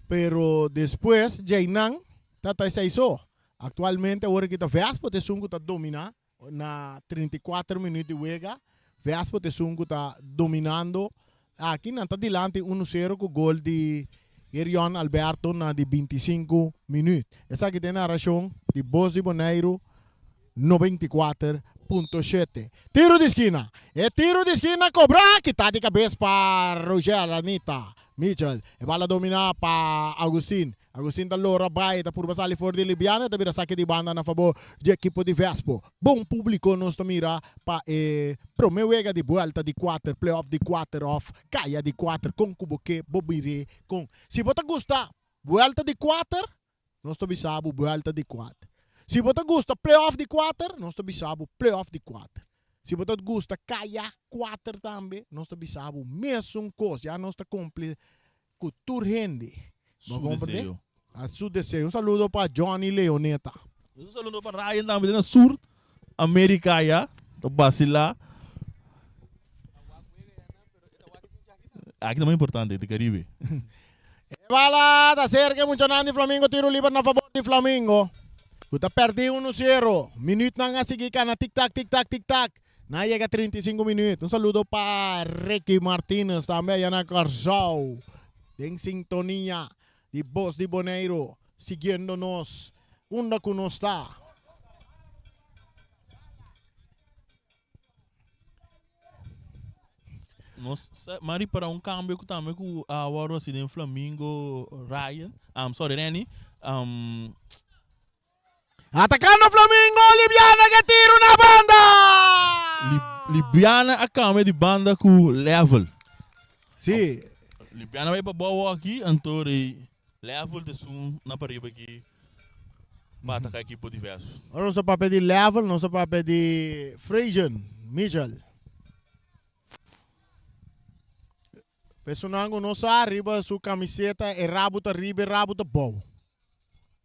Pero depois, já não está isso. Atualmente, agora que está Vespo, te sungo está dominar na 34 minutos de wega. Vespo te sungo está dominando. Aqui não está delante 1-0 com o gol de Hirion Alberto na de 25 minutos. Essa aqui tem a narração de Boss de Bonaire 94.7. Tiro de esquina. É tiro de esquina, cobra, que tá de cabeça para Roger Anita Mitchell. E bala dominar para Agustin. Agustin da Lora vai, da por basali for de Libiana, da vira saque de banda na favor de equipo de Vespo. Bom público nos mira para promeuega de volta de 4, playoff de 4 off, caia de 4 com cuboque, bobire com. Se você gosta, volta de 4, nós bisabo volta de 4. Se você gosta playoff de 4, nós bisabo playoff de 4. Se você gosta caia 4 também, nós bisabo mesmo coisa, já nós cumpre com turrende. Su deseo. A su deseo. Un saludo para Johnny Leoneta. Un saludo para Ryan também na Sur América ya, to Basila. Aqui também é importante, de Caribe. Bala, da cerca muito de Flamengo, tiro livre na favor de Flamengo. Kita perdi 1-0. Minuto na nga sige ka na tic-tac, tic-tac, tic-tac. Na llega 35 minutos. Un saludo para Ricky Martinez também, ya na Carzao. En sintonía de Voz de Bonaire, siguiéndonos, onde que nos está. Mari para câmbio que também com a hora assim em Flamengo, Ryan, Reni, Atacando Flamengo, Libiana que tiro na banda! Libiana a câmbio de banda com level. Sim. Libiana vai para boa aqui, então level de som na pariba aqui para atacar a equipe diverso. Agora nosso papel de level, nosso papel de Frisian, Mitchell. Personango nossa arriba sua camiseta é rabuta ribe rabuta bom.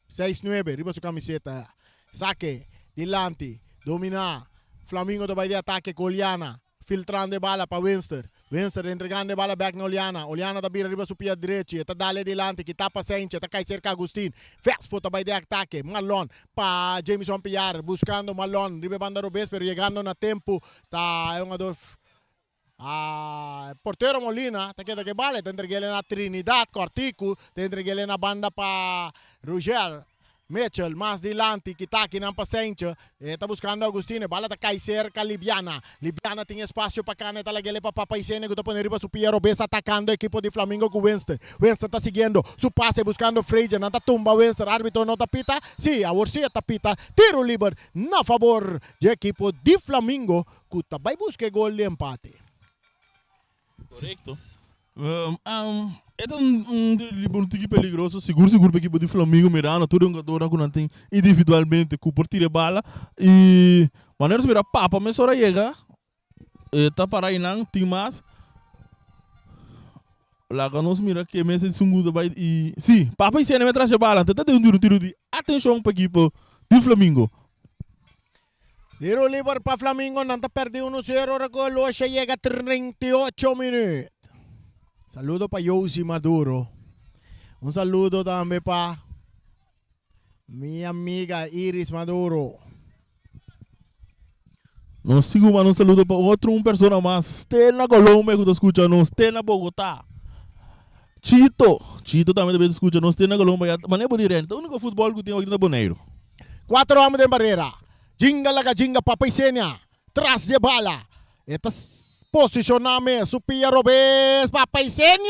6-9 riba sua camiseta. Saque, dilante, dominar. Flamengo vai de ataque com Oliana. Filtrando de bala para Winster. Winster entregando de bala back na Oliana. Oliana da bira riba su pia direita. Está dale dilante, que tá paciente, está cai cerca Agustin. Vespo vai de ataque. Malon para Jameson Piar. Buscando Malon. Riba banda Robes, pero llegando na tempo. Tá é jogador. Porteiro Molina. Tá que bala. Tá entregue na Trinidad Cortico. Tá entregue na banda para Roger. Mitchell, más adelante, Kitaki ng pasensya. Está buscando Agustino. Bala ta kay cerca Libiana. Libiana tem espaço para cá, talaga ele para Papaisene. Gusto poner riba su Piero Besa atacando o equipo de Flamengo com Winston. Winston está seguindo. Su pase buscando Frazier. Não tá tumba Winston. Árbitro não tapita. Sim, a Ursia tapita. Tiro livre na favor do equipo de Flamengo. Kuta vai buscar gol de empate. Correcto. É um livro muito peligroso, seguro para a equipe de Flamengo, mirando todo jogador que não tem individualmente que por tirar bala e maneira de papa, mas hora chega, está para aí não tem mais. Lá que nós mira que mês de segundo vai e sim, papa e cena me traz a bala, então tem um tiro de atenção para a equipe de Flamengo. Tiro livre para Flamengo, não está perdendo 1-0, gol, chega 38 minutos. Saludo para Josi Maduro. Un saludo también para mi amiga Iris Maduro. Nós sigo mandando um saludo para outro pessoa mais. Tem na Colômbia que está escutando, tem na Bogotá. Chito também deve escutar, nós tem na Colômbia. Mas não é bom direito. O único futebol que tem aqui na Boneiro. 4 homens de barreira. Jinga laga jinga Papaisenia. Tras de bala. Esta posicioname su Piero Bes Papaisenia.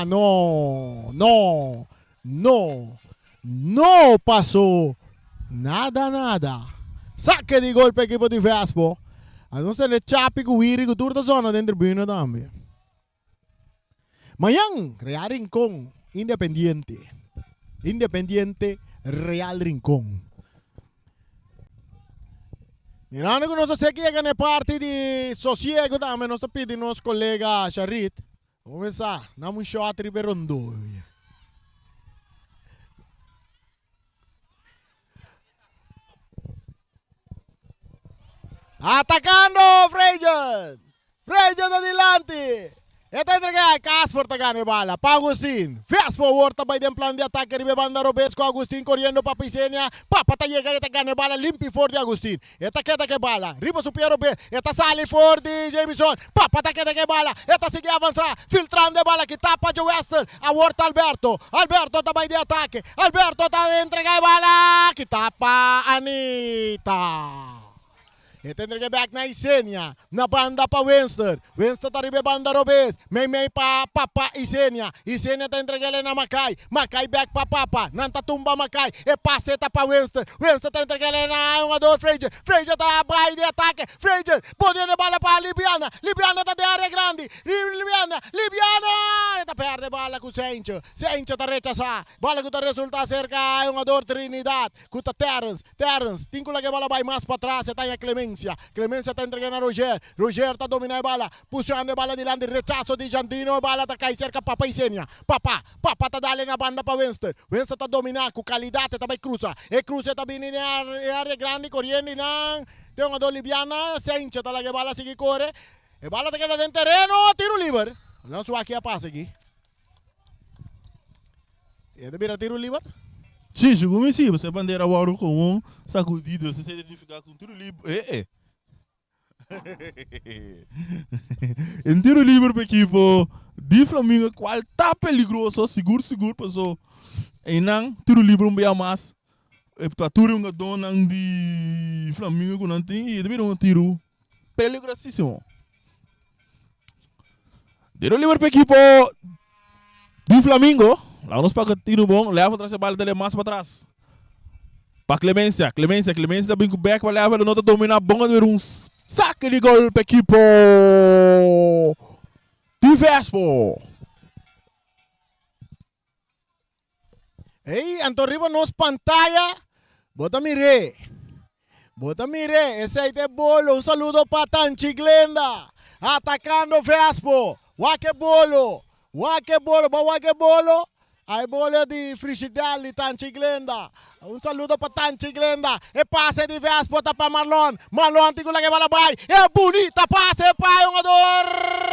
No pasó nada. Saque de golpe equipo de Vespo. A nós temos chapi com Wiri com toda a zona dentro do tribuna também. Mayang Real Rincón Independiente Real Rincón. Mirando que nós aqui é na parte de sossego também, nós pedimos nosso colega Charit. Vamos começar, dá um shot Riberondo. Atacando Frazier adelante. Esta entrega Casper tagane bala para Agustín. Vespo Horta by den plan de ataque ribe banda Robesco Agustín corriendo para Pisenia. Papa ta llega esta gane bala limpi for de Agustín. Esta queda que bala. Riba su Piero B. Esta sale for de Jameson. Papa ta queda que bala. Esta sigue avanzar. Filtrando bala que tapa de Western. A Horta Alberto. Alberto ta by de ataque. Alberto ta entrega bala que tapa Anita. Ito yung back na Isenia. Na banda pa Winston. Winston taribe banda Robes. May pa Papa Isenia. Isenia ta entregale na Makay. Makay back pa Papa. Nantatumba Makay. E passe ta pa Winston. Winston ta entregale na yung ador Frazier. Frazier ta bay de ataque. Frazier. Pone na bala pa Libiana. Libiana ta de área grande. Libiana. Ita perde bala ku Sencho. Sencho ta rechaza. Bala ku ta resulta cerca yung ador Trinidad. Kuta Terrence. Tinko lagi bala bay mas pa atrás. Ita yung Clemencia está entregando a Roger está dominando a bala, puxando a bala delante, rechazo de Jandino, a bala está cai cerca Papa Isenia. Papa está dando na banda para Winston está dominando com qualidade, também cruza está vindo na área grande, correndo não, tem uma dor libiana, Sencha está lá que a bala sigue corre, a bala está queda dentro terreno, tiro livre, não só aqui a passe aqui, e deve tiro livre. Sim, chegou assim, você bandeira o ouro com um sacudido, você se identificar com tiro livre. Em tiro livre para a equipe de Flamengo, qual está peligroso, seguro, passou. E não, tiro livre bem mais. Para tiro dona de Flamengo que não tem, e deve um tiro perigosíssimo. Tiro livre para a equipe de Flamengo. Lá nos para tiro bom, leva atrás a bala dele mais para trás. Para Clemência também com o back para levar, ele não está dominando bom, de ver um saque de gol para a equipe de Vespo. Ei, Antorriba nos pantalla. Bota mire, esse aí é bolo. Um saludo para Tanchi Glenda. Atacando Vespo. Wake bolo. Aí bola de Frigidalle, Tanchi Glenda. Um saludo para Tanchi Glenda. E passe de Vespo para Marlon. Marlon tem que levar a bola. É bonita passe para o jogador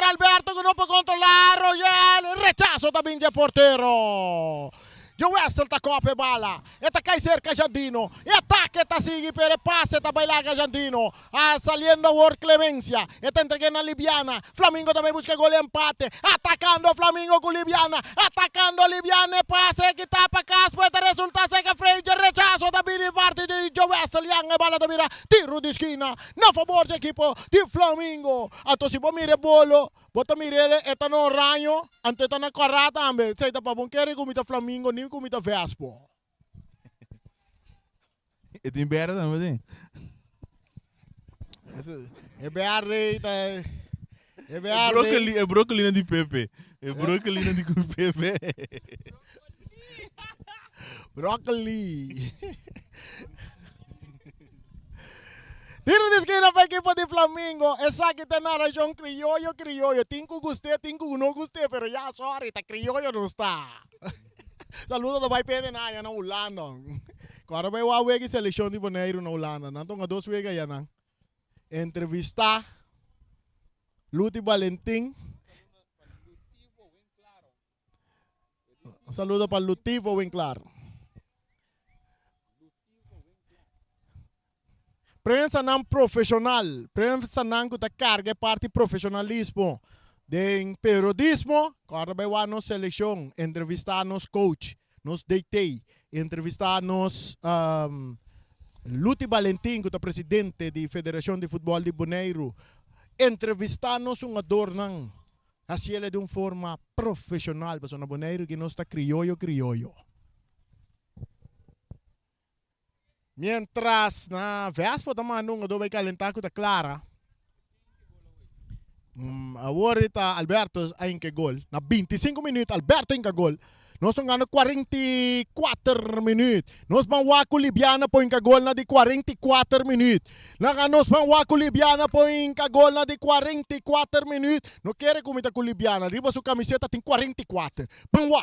Alberto que não pode controlar. Roger. Rechazo também de porteiro. Joessel ta copia bala. Eta cai cerca Jandino. E ataque ta sigue pere passe ta bailaga Jandino. Saliendo por Clemencia. Eta entregando a Liviana. Flamengo también busca gol de empate. Atacando Flamengo con Liviana. Atacando Liviana. Pase que tapa Caspo. Eta resulta que Fraser rechazo también de parte de Joessel. Yang bala también. Tiro de esquina. No favor del equipo de Flamengo. Entonces si vos mire bolo. Bota mirele eta no ranho, ante eta na corrata ambe, seita pa bon kere kumita Flamengo, ni kumita Vespo. E tem beira também. É beare, é É brocolina de Pepe. É brocolina de Pepe. Broccoli. Tiro de esquina para a equipe de Flamengo. Essa aqui tem na região criollo. Tinco gostei, tinco não gostei, pero já, sorry, tá criollo não está. Saludos do vai pede na ya na Holanda. Agora vai o wegi seleção de Bonaire na Holanda. Não tô 2 wega ya na. Entrevista Luti Valentim. Saludo para Lutivo Winklar. Prensa não profissional, prensa não que carga parte profissionalismo, de periodismo, agora vai lá nos seleção, entrevistar nos coach, nos DT, entrevistar nos Luti Valentim, que é presidente da Federação de Futebol de Bonaire, entrevistar nos adornan, assim ele de uma forma profissional, para na Bonaire que não está criollo. Mientras na Vespo também não vai calentar com a Clara. Agora está Alberto em que gol. Na 25 minutos Alberto em que gol. Nós estamos ganhando 44 minutos. Nós vamos com Libiana por em que gol na de 44 minutos. Nós vamos com Libiana por em que gol na de 44 minutos. Não quer comitar com Libiana. Arriba sua camiseta tem 44. Vamos.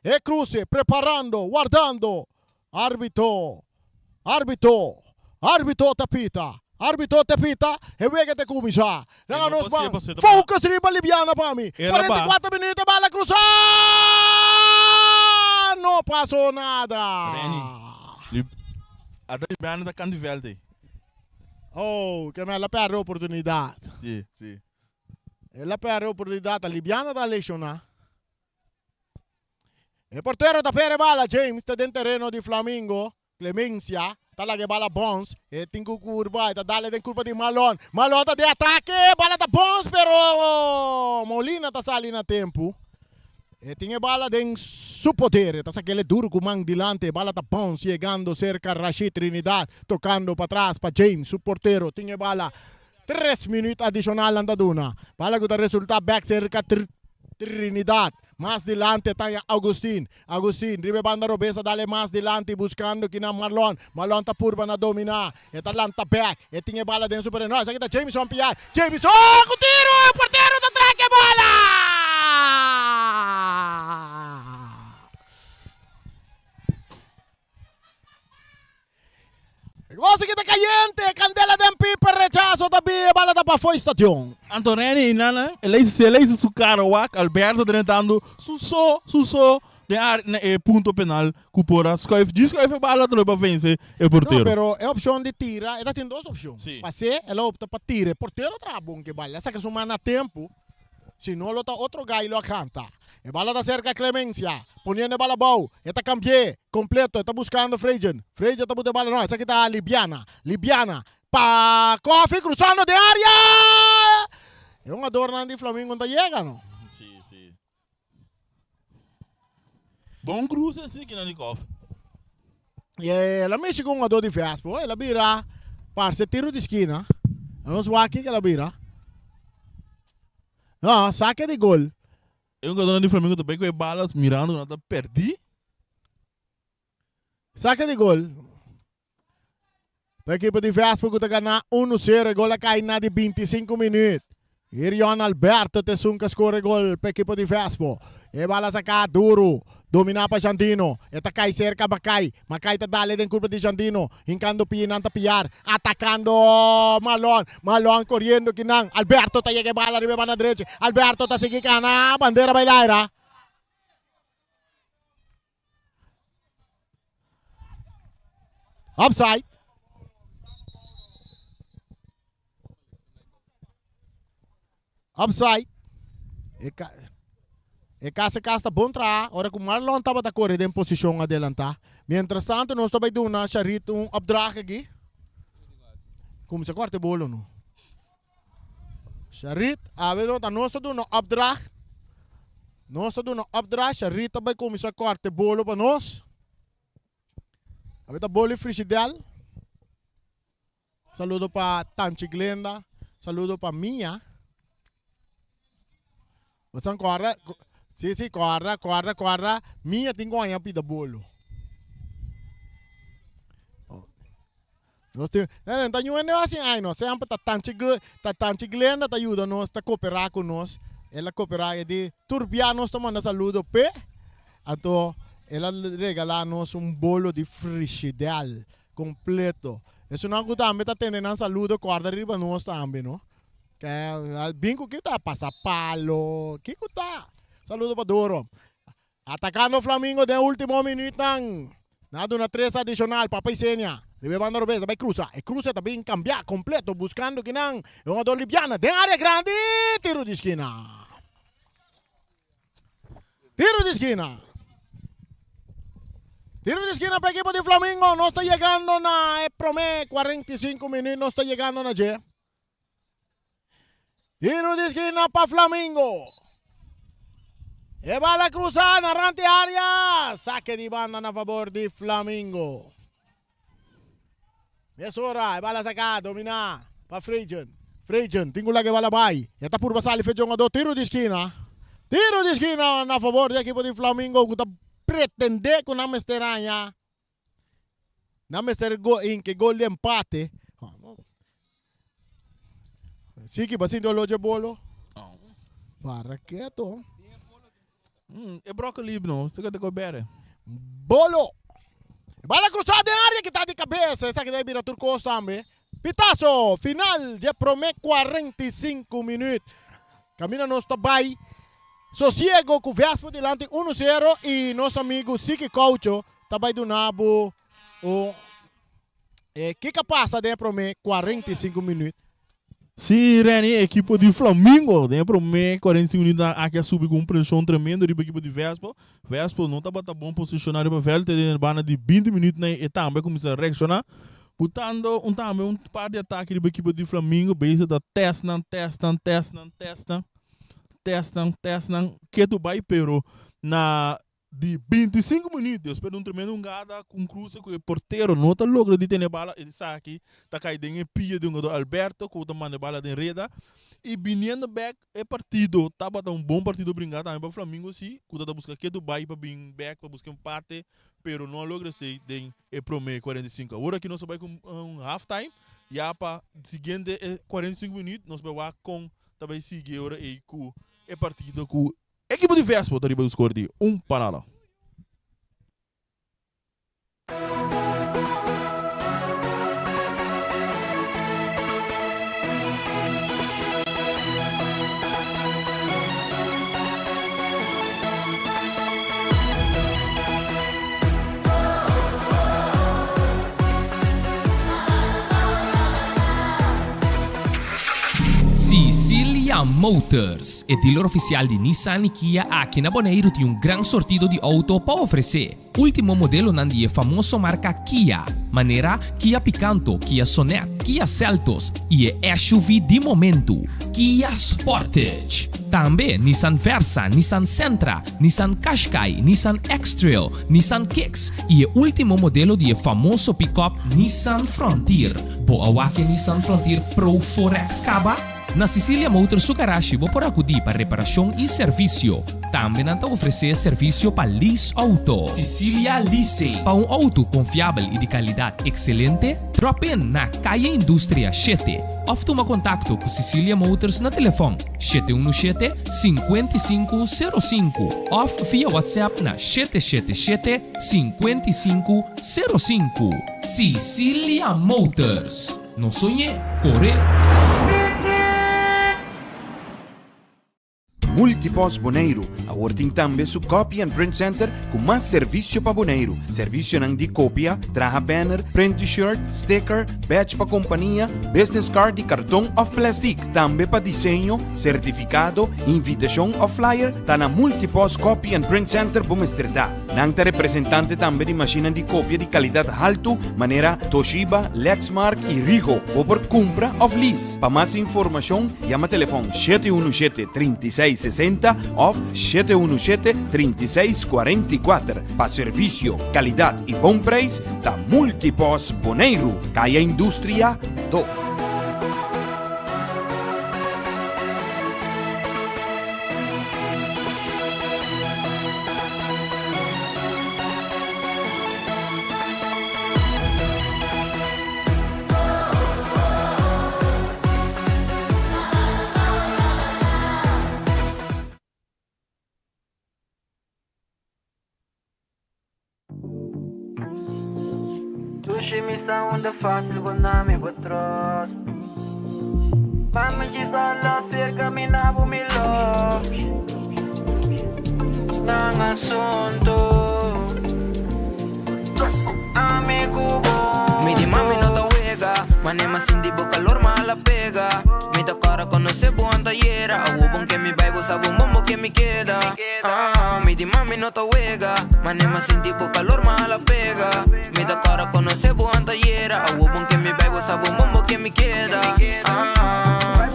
É cruze, preparando, guardando. Árbitro tapita, e vega te começar. Focus riba Libiana para mim. 44 minutos, bala cruzar. Não passou nada. A Libiana da Candivelde. Oh, que ela perde a oportunidade. Sim. Ela perde a oportunidade. A Libiana da lesionar. O porteiro da perde bala, James, está dentro do terreno de Flamengo. Clemencia, talaga bala Bones, tem curva, tá dale den curva de Malon tá de ataque, bala da Bones, pero Molina tá salindo a tempo. Tem bala den su poder, tá aquele duro com mão dilante, bala da Bones, chegando cerca Rashid Trinidad, tocando para trás para James, su porteiro, tem bala 3 minutos adicional andaduna, bala que dá resultado back cerca Trinidad. Más delante está Agustín, ribe banda robesa, dale más delante buscando que na Marlon tá purba na dominar, Lanta back, tinha bala dentro super nós, aqui tá Jameson Piar, Jameson, com tiro, o porteiro da traque bola! Cosa que tá caliente, candela de pipa, rechazo também, bala da para fora estação. Antonelli e Nana, ele é su cara, Alberto tentando suso de ponto penal, cupora, discoif bala para vencer o porteiro. Não, pero é opção de tira, ela tem 2 opções. Sim. Passe, ela opta para tira, porteiro tá bom que bala, essa que suma na tempo, se não lota outro gailo a canta. E bala da cerca Clemencia, poniendo bala bau, está cambié, completo, está buscando Fraser está buscando bala, não, essa aqui tá Libiana, pa Coffee cruzando de área! É uma adorna de Flamengo não chega, não? Sim. Bom cruze assim que não de Coffee. E ela mexe com uma dor de Vespo, ela vira, parce, tiro de esquina, vamos ver aqui que ela vira. Não, saque de gol. Eu que de Flamengo também com balas mirando, não tá perdi. Saque de gol. Para a equipe de Vespo que está ganhando 1-0, gol cai na de 25 minutos. Irion Alberto te sunca score gol para a equipe de Vespo. E bala saca duro. Domina para Jandino. Eta cai cerca Macai tá dale den curva de Jandino. Hincando pinanta piar. Atacando Malon corriendo kinang. Alberto ta llega bala ribe banda derecha. Alberto ta sigue cana. Bandera bailaira. Upside. Upside. Casa bom tra. Ora que o Marlon estava a correr em posição adelantar. Mientras tanto, nós estamos doing na Charit opdracht aqui. Como se corta o bolo, não? Charit, a ver, nós estamos doing opdracht. Nós estamos doing opdracht. Charit também como se corta o bolo para nós. A ver, bolo frigideiro. Saludo para Tanti Glenda. Saludo para Mia. Você corre. Sim, corre. Mia tem que pida bolo. Nós temos assim, ai, nós sempre Tanti Glenda te ajuda nós, te cooperar com nós. Ela coopera de turbiar nós tomando saludo pe. Então, ela regala-nos bolo de frigideiro completo. Isso não é também está tendo saludo corda riba nós também, não? Que bingo kita passa palo. Que tá? Saludo para Doro. Atacando o Flamengo de último minuto nada na 3 adicional para Paisenia. Ribebando Robesa vai cruza. E cruza também cambiar completo buscando que não é uma Libiana de área grande. Tiro de esquina. Tiro de esquina para o equipo de Flamengo. No está llegando na Promé 45 minutos. No está llegando na G. Tiro de esquina para Flamengo. E bala cruzada, arrante área. Saque de banda a favor de Flamengo. Mesura, e bala sacada, domina para Frejan. Frejan, tengo lá que bala vai. E está por passar ali, Frejan, tiro de esquina. Tiro de esquina a favor do equipo de Flamengo. Que está pretender que não me esteranha. Não me esteranha que gol de empate. Sim, que vai o loja bolo. Para quieto. É brócolis, não. Você quer comer? Bolo. Bala cruzada em área que está de cabeça. Essa que deve vir a Turcos também. Pitaço. Final de Promé 45 minutos. Camina nosso trabalho. Sossego com o Vespo delante 1-0. E nosso amigo Siki Coucho trabalho do Nabo. O que passa de Promé 45 minutos. Sim, Reni, equipe de Flamengo, dentro do meio, 45 minutos, aqui a subir com pressão tremenda de equipe de Vespo. Vespo não estava bom posicionado para o velho, tem bana de 20 minutos e também começa a reaccionar. Portanto, também um par de ataque da equipe de Flamengo, base da testam, que tu vai, pero na de 25 minutos, espero um tremendo gada com cruza com o porteiro, não está logo de ter bala, ele sabe que está caindo em pia de Alberto, que está mandando bala de reda, e vindo back é partido, estava um bom partido brincado também para o Flamengo, sim, que está buscando que tu vai para vir back, para buscar empate, pero não logra ser de Promé 45. Agora que nós vai com half time, já para seguinte 45 minutos, nós vai com também seguir agora e com é partido com equipe de Vespo, tá riba do score de 1-0. Sicilia Motors, é dealer oficial de Nissan e Kia aqui na Bonaire tem gran sortido de auto para oferecer. Último modelo nandi é famoso marca Kia, maneira Kia Picanto, Kia Sonet, Kia Seltos e é SUV de momento, Kia Sportage. Também Nissan Versa, Nissan Sentra, Nissan Qashqai, Nissan X-Trail, Nissan Kicks e o último modelo de famoso pick-up Nissan Frontier. Boa que Nissan Frontier Pro 4X Caba? Na Sicilia Motors Sukarashi vou por acudir para reparação e serviço. Também não oferecer serviço para lease auto. Sicilia Lease. Para um auto confiável e de qualidade excelente, drop in na Calle Indústria 7. Ou toma contato com Sicilia Motors na telefone 717-5505 ou via WhatsApp na 777-5505. Sicilia Motors. Não sonhe, corre. Multipos Boneiro. Agora também su Copy and Print Center com mais serviço para boneiro. Serviço nang di cópia, traha banner, print t-shirt, sticker, badge para companhia, business card de cartão ou plástico. Também para desenho, certificado, invitação ou flyer, tá na Multipos Copy and Print Center Bumestredá. Nang ta representante também de máquina de cópia de qualidade alto, maneira Toshiba, Lexmark e Rigo, ou por compra ou lease. Para mais informação, chama telefone 717-3660 ou 717-3644. Para serviço, qualidade e bom preço, da Multipos Boneiro, Caia Indústria 2. Sushi misa onda fácil con nami botros. Mama gisala cerca mi nabo mi love. Nang asunto amigo bo. Mi di mami no te juega, manema sin tipo calor mala pega. Mi te cara conoce buon tallera, hubo que mi baby sabe un bombo que me queda. Mi di mami no te juega, manema sin tipo calor mala pega. Mi te cara conoce buon tallera, hubo que mi baby sabe un bombo que me queda.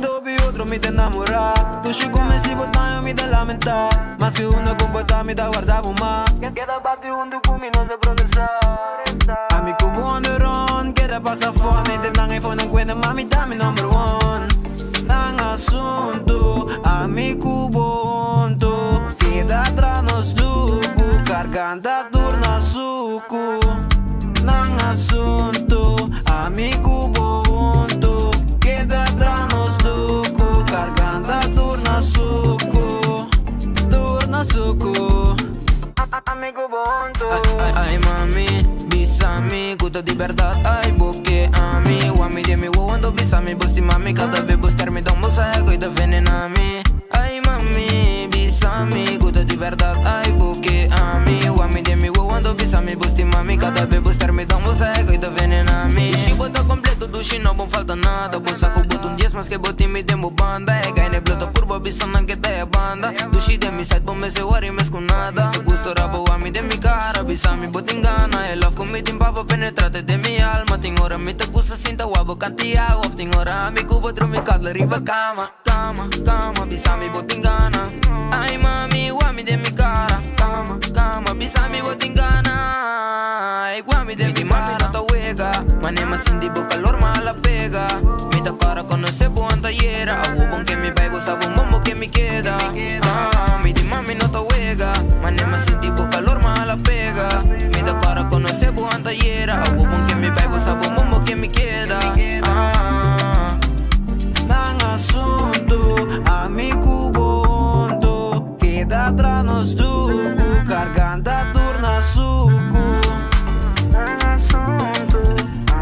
Dobi outro mi te enamorar. Tu ci come si botar mi te lamentar. Más que una compuesta mi te guardaba más. Queda bate un documento no se procesar. Ami kubo on the run, queda passa fome. Te nang iPhone ang kwenta mami dami number one. Nang asunto, ami kubo onto. Queda atrás nos duku, cargando turna suku. Nang asunto, ami kubo onto. Queda atrás nos duku, cargando turna suku. Turna suku. Amigo bonto. Ay mami, bisami, gusto di verdad, ay porque a mí. Wami de mi wando bisami, busti mami, cada vez buscarme da un bosago y te venenami. Ay mami, bisami, gusto di verdad, ay porque a mí. Wami de mi wando bisami, busti mami, cada vez buscarme da un bosago y te venenami. Dushi bota completo, dushi no bon falta nada. Bon saco boto 10 más que boti mi demo banda. Gaine blota purba bisana que te banda. Dushi de mi side, bon me se worry mes con nada. Gusto rabo a mí de mi cara, bisami botin gana. El love con mi timpapa penetrate de mi alma. Ting ora mi te gusta cinta wabo cantia. Of ting ora mi cubo drum mi cadla riva cama. Cama, cama, bisami botin gana. Ay mami, wami de mi cara. Cama, cama, bisami botin gana. Ay wami de mi mami no te juega. Manema sin tipo calor mala pega. Mi te cara conoce buon tallera. Hubo que mi baby sabe un bombo que me queda. Mi di mami no te juega. Manema sin tipo calor mala pega. Mi te cara conoce buon tallera. Hubo que mi baby sabe un bombo que me queda. Nang asunto, ami kubo onto. Queda atrás nos duku, cargando turna suku. Nang asunto,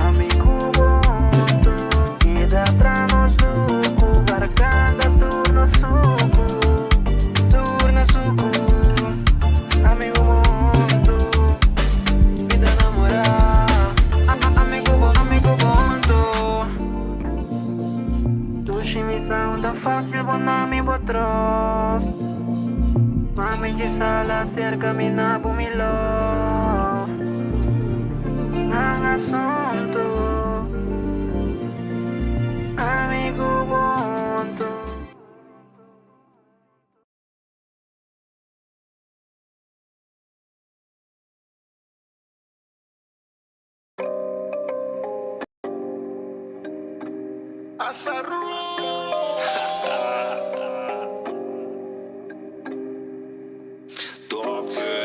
ami kubo onto. Queda atrás nos duku, cargando turna suku. Turna suku, ami kubo onto. Mi te enamorar, ami kubo onto. Sushi mi sound fácil, bon nami botros. Mami de sala cerca mi nabo mi love. Nang asunto, amigo bonto.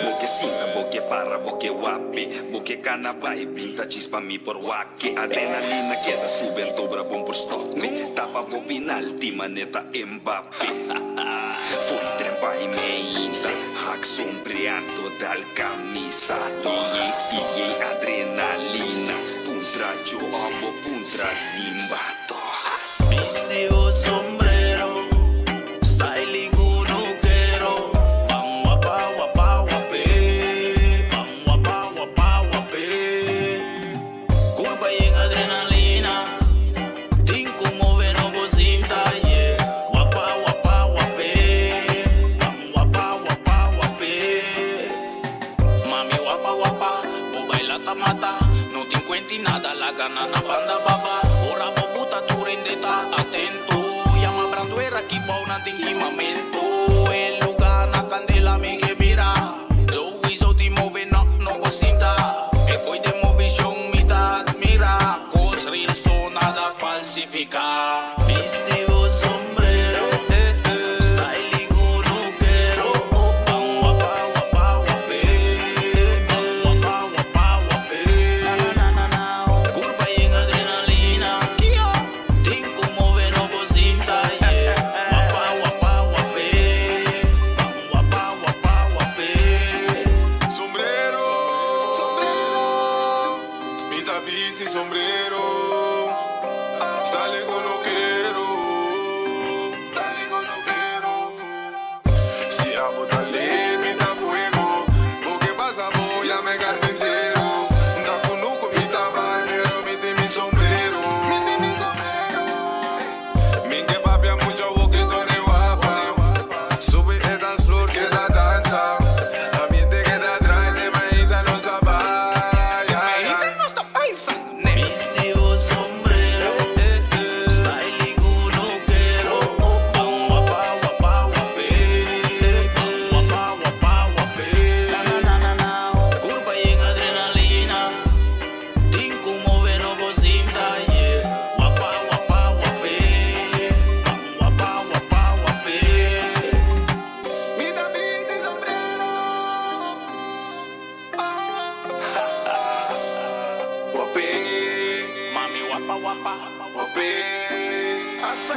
Boke sinta, boke para, boke wapi. Boke kana vai, pinta chispa mi por waki. Adrenalina queda sube el dobra bom por stop me. Tapa po penalti maneta Mbappé. Foi trempa e meinta, hack sombreando dal camisa. DJ spighi adrenalina, puntra joabo, puntra zimba. Viste o sombrero, style guru ti nada la gana na banda baba. Ora bobuta tu rendeta atento. Llama branduera ki pa una tingimamento. El lugar na candela me que mira. Zo hizo ti move no cosinda. E coi de movision mi da admira. Cos real so nada falsifica. Viste o sombrero. Style iguno quiero. Wapa wapa wape. Wapa wapa wape. Curva y en adrenalina. Tinko move no cosinda. Wapa wapa wape. Wapa wapa wape. Sombrero, mi tapiz y sombrero. Style con lo quiero, style con lo quiero. Si amo dale, mi da fuego. Porque pasa voy a me carpintero. Da cunuco mi tabanero, mi sombrero. Mi que papi a mucho boquito de guapa. Sube el dance floor que la danza. Ambiente que te atrae, te medita no zapaya. Viste o sombrero. Style iguno quiero. Wapa wapa wape. Wapa wapa wape. Curva y en adrenalina. Tinko move no cosinda. Wapa wapa wape. Wapa wapa wape. Mi tapiz y sombrero. Guapé, Mami wapa wapa. guapé. Hasta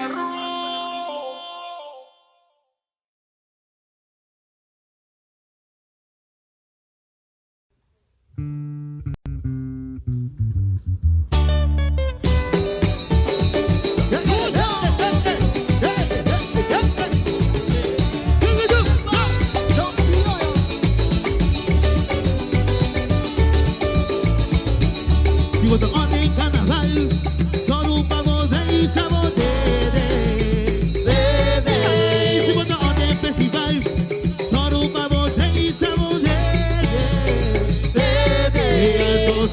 Si voto en carnaval, solo un pavo de sabotete. Si voto en festival, solo un pavo de sabotete.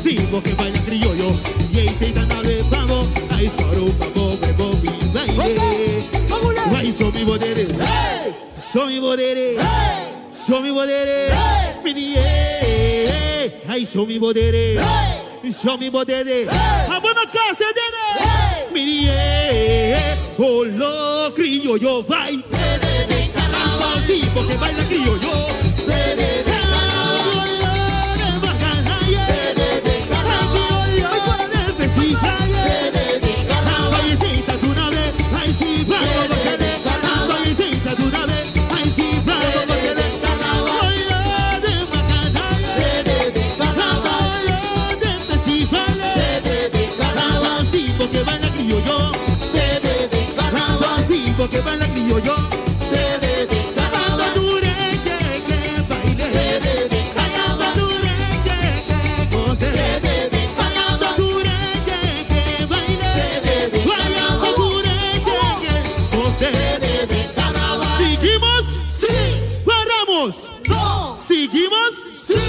Sí, porque baila criollo y ahí se dan a ver pavo. Ay, solo un pavo de bobi baile. Ay, son mi bodere, son mi bodere, son mi bodere. Ay, son mi bodere. Show me bodede, abona casa dede. Mirie, oh lo criollo vai. Carnaval sí, porque baila criollo. Porque baila criollo. Caramba dure que baile. Caramba dure que goce. Caramba dure que baile. Caramba dure que goce. Seguimos, sí. Paramos, no. Seguimos, sí.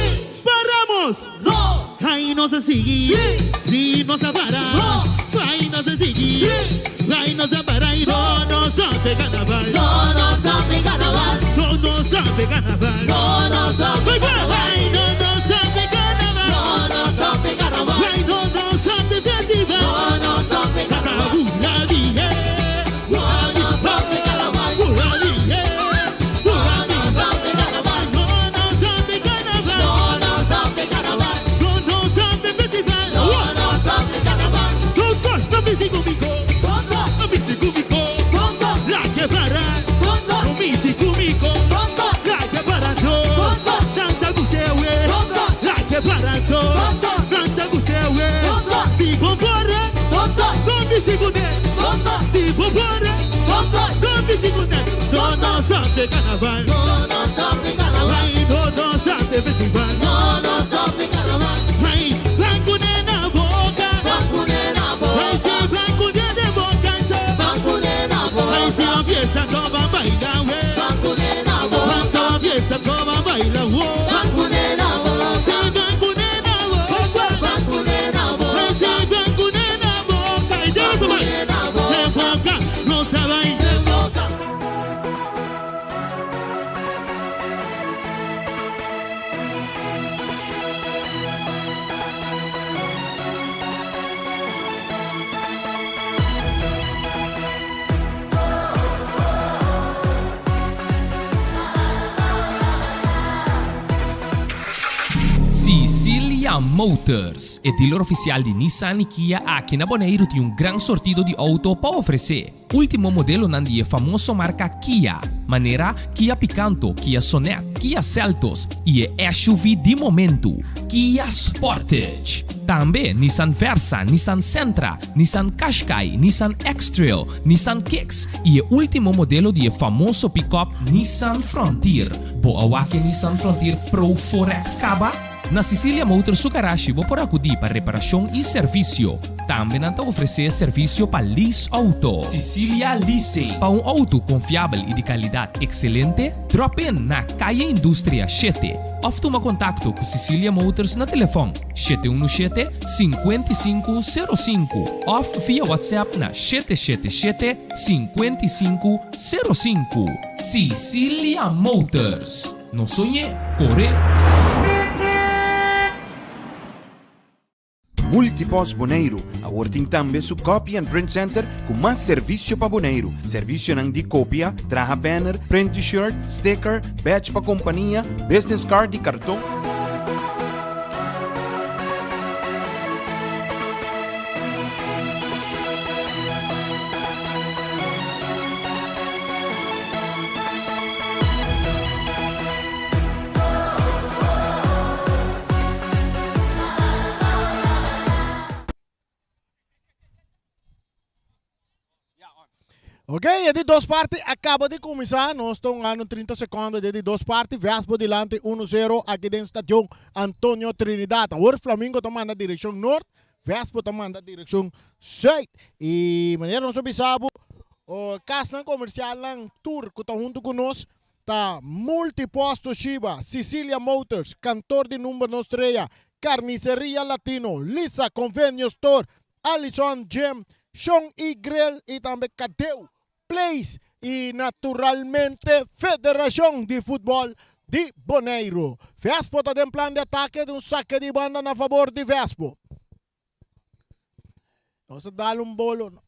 Paramos, no. Ahí no se sigue, sí. Ni no se para, no. Ahí no se sigue, sí. Ahí no se para y no nos sabe carnaval. No nos sabe carnaval. No nos sabe carnaval. No nos sabe carnaval. Ay, no nos sabe carnaval. No nos sabe carnaval. Ay, no nos sabe festival. No nos sabe carnaval. Una vie. No nos sabe carnaval. Una vie. No nos sabe carnaval. No nos sabe carnaval. No nos sabe carnaval. No nos sabe festival. No nos sabe carnaval. Todos no me sigo mi go. La que para, no me sigo mi go. La que para yo, Santa Gutewe. La que para yo, Santa Gutewe. Si bombore, don't be sigune. Si bombore, don't be sigune. No nos sabe carnaval. No nos sabe carnaval. Ay, no nos sabe festival. No nos sabe carnaval. Ay, blanco de la boca. Blanco de la boca. Ay, sí, blanco de la boca. Blanco de la boca. Ay, sí, la fiesta como baila, güey. Blanco de la boca. La fiesta como baila, güey. Blanco de la boca. Sí, blanco de la boca. Blanco de la boca. Cecilia Motors, é dealer oficial de Nissan e Kia aqui na Bonaire tem um grande sortido de auto para oferecer. Último modelo nandi é famoso marca Kia, maneira Kia Picanto, Kia Sonet, Kia Seltos e é SUV de momento, Kia Sportage. Também Nissan Versa, Nissan Sentra, Nissan Qashqai, Nissan X-Trail, Nissan Kicks e o último modelo de famoso pick-up Nissan Frontier. Boa que Nissan Frontier Pro 4X Kaba? Na Cecilia Motors Sugarashi vou por acudir para reparação e serviço. Também não oferecer serviço para lease auto. Cecilia Leasing. Para um auto confiável e de qualidade excelente, drop in na Calle Indústria 7. Ou toma contato com Cecilia Motors na telefone 717-5505 ou via WhatsApp na 777-5505. Cecilia Motors. Não sonhe, corre. Multipos Bonaire, agora também su Copy and Print Center com mais serviço para Bonaire. Serviço de cópia, traja banner, print t-shirt, sticker, badge para companhia, business card e cartão. Ok, e de duas partes acaba de começar. Nós estamos no 30 segundos de duas partes. Vespo delante 1-0 aqui dentro do estádio Antônio Trinidad. Agora o Flamengo está na direção norte, Vespo está na direção sul. E maneira não sabe o casa comercial tour que está junto conosco. Está multiposto Shiba, Cecilia Motors, cantor de número nos estreia, Carniceria Latino, Lisa Convenio Store, Allison Gem, Sean e Grill e também Cadeu Place e naturalmente Federação de Futebol de Bonaire. Vespo está em plano de ataque de saque de banda na favor de Vespo. Vamos dar bolo.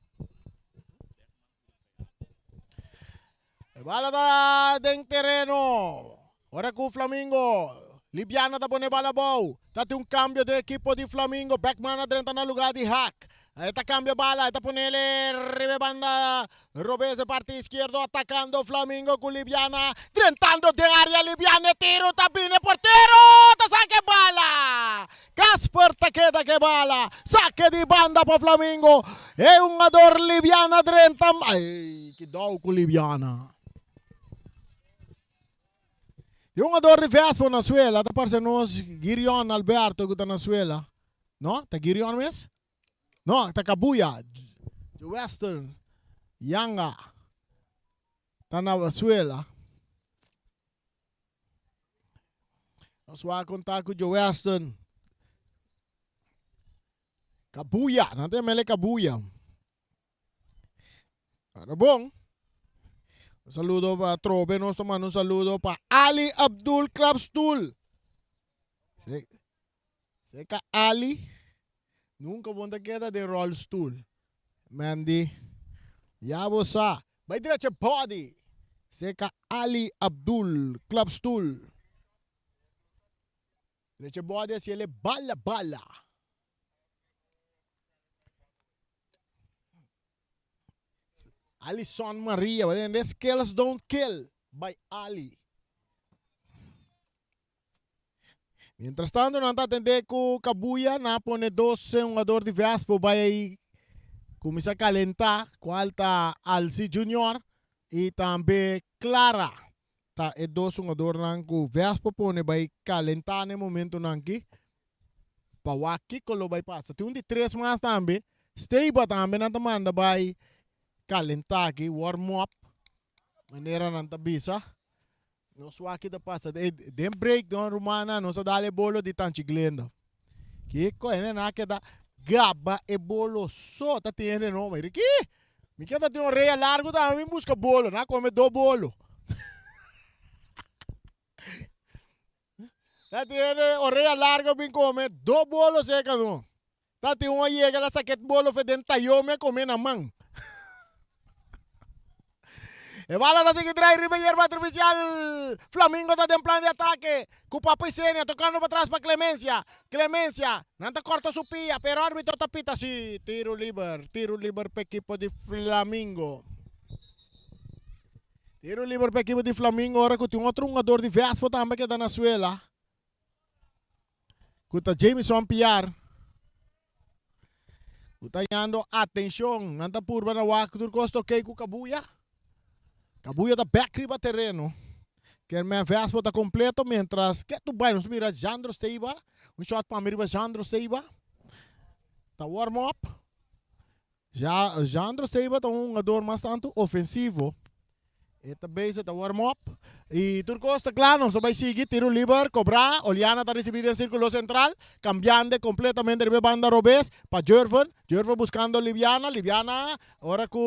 Bala da dentro terreno. Ora com o Flamengo. Libiana da pone bala bow. Dati cambio de equipo de Flamengo. Backman adrenta na lugar de Hack. Esta cambio bala, esta ponele ribe banda, Robese parte izquierdo atacando Flamengo con Libiana, drentando de área Libiana, tiro, tapine, portero, te saque bala, Casper te queda que bala, saque de banda para Flamengo, es un ador Libiana, drenta, ay, que dou con Libiana. E un ador de Vespo na suela, ta parece nos Girion Alberto que está na suela, no? Ta Girion mes? No, está Kabuya, The Western, Yanga, está na Venezuela. Nós vamos contar com o Western. Kabuya, não tem mele Kabuya. Tá bom? Um saludo para Trobe, nós tomamos um saludo para Ali Abdul Krabstool. Seca Ali. Nunca bom queda de roll stool. Mandy. Yabo sa. By diretso body. Seka Ali Abdul Club Stool. Diretso body si ele bala bala. Alison Maria. But then skills don't kill. By Ali. Mientras tanto, não está atendendo com Kabuya, na pone 12 um jogador de Vespo, vai começar a calentar, qual está Alci Junior e também Clara. Tá, é 2 um jogador que Vespo pone, vai calentar no momento aqui, para o aqui que vai passar. Tem de 3 mais também, Steiba também, não manda, vai calentar aqui, warm up, maneira não está bisa. Nós aqui da passa de break don rumana nós dale bolo de tanti glenda que coisa na que da gaba e bolo só tá tendo não mas que me quer ter um rei largo da me busca bolo na come do bolo tá tendo o rei largo bem come do bolo seca não tá tendo uma chega lá saquet bolo fe dentro yo me come na mão E bala da seguir drive Ribeiro bate oficial. Flamengo está en plan de ataque. Cupa Pisenia tocando para atrás para Clemencia. Clemencia, nanta corta su pia, pero árbitro tapita sí. Tiro liber para equipo de Flamengo. Tiro liber para equipo de Flamengo. Ora que tem outro jogador de Vespa também que está na suela. Kuta Jameson Piar. Kuta yando atenção. Nanta purba na wak turcosto kei ku Kabuya. Kabuya da back riba terreno. Que minha Vespa está completo, mientras que tu vai nos mira Jandro Steiva. Shot para mira Jandro Steiva. Tá warm up. Já Jandro Steiva tá jogador bastante ofensivo. Esta base está warm up. E Turco está claro, só vai seguir, tiro livre, cobrar. Oliana está recebida em círculo central, cambiando completamente de banda Robes para Jervan. Jervan buscando Liviana. Liviana, agora com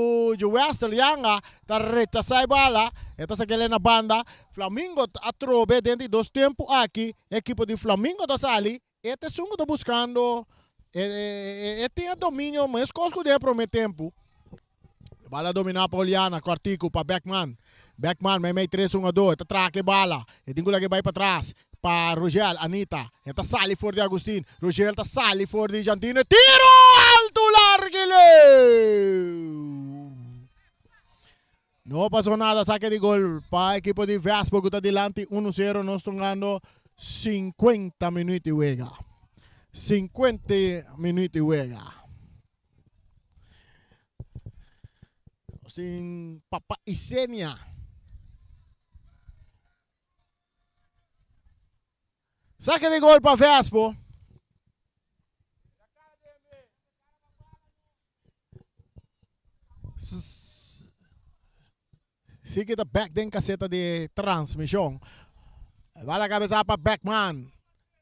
o West, Lianga, está rechazando a bala. Esta se quer na banda. Flamengo a trobe dentro de 2 tempos aqui. Equipo de Flamengo está sali. Este sungo está buscando. Tem domínio, mas coisa que para o tempo. Bala dominar para Oliana, Cortico para Beckman. Beckman, may 3-1-2. Ito traque bala. Ito ko lagi bay para trás. Para Rogel, Anita. Ito sali for de Agustin. Rogel, ito sali for de Jantino. Tiro! Alto largile! No pasó nada. Saque de gol para equipo de Vespa. Que está delante 1-0. Nos tongando 50 minutos y juega. 50 minutos y juega. Sin Papa Isenia. Saque de gol para Vespo. Sigue da back den caseta de transmissão. Vai lá cabeça para Beckman.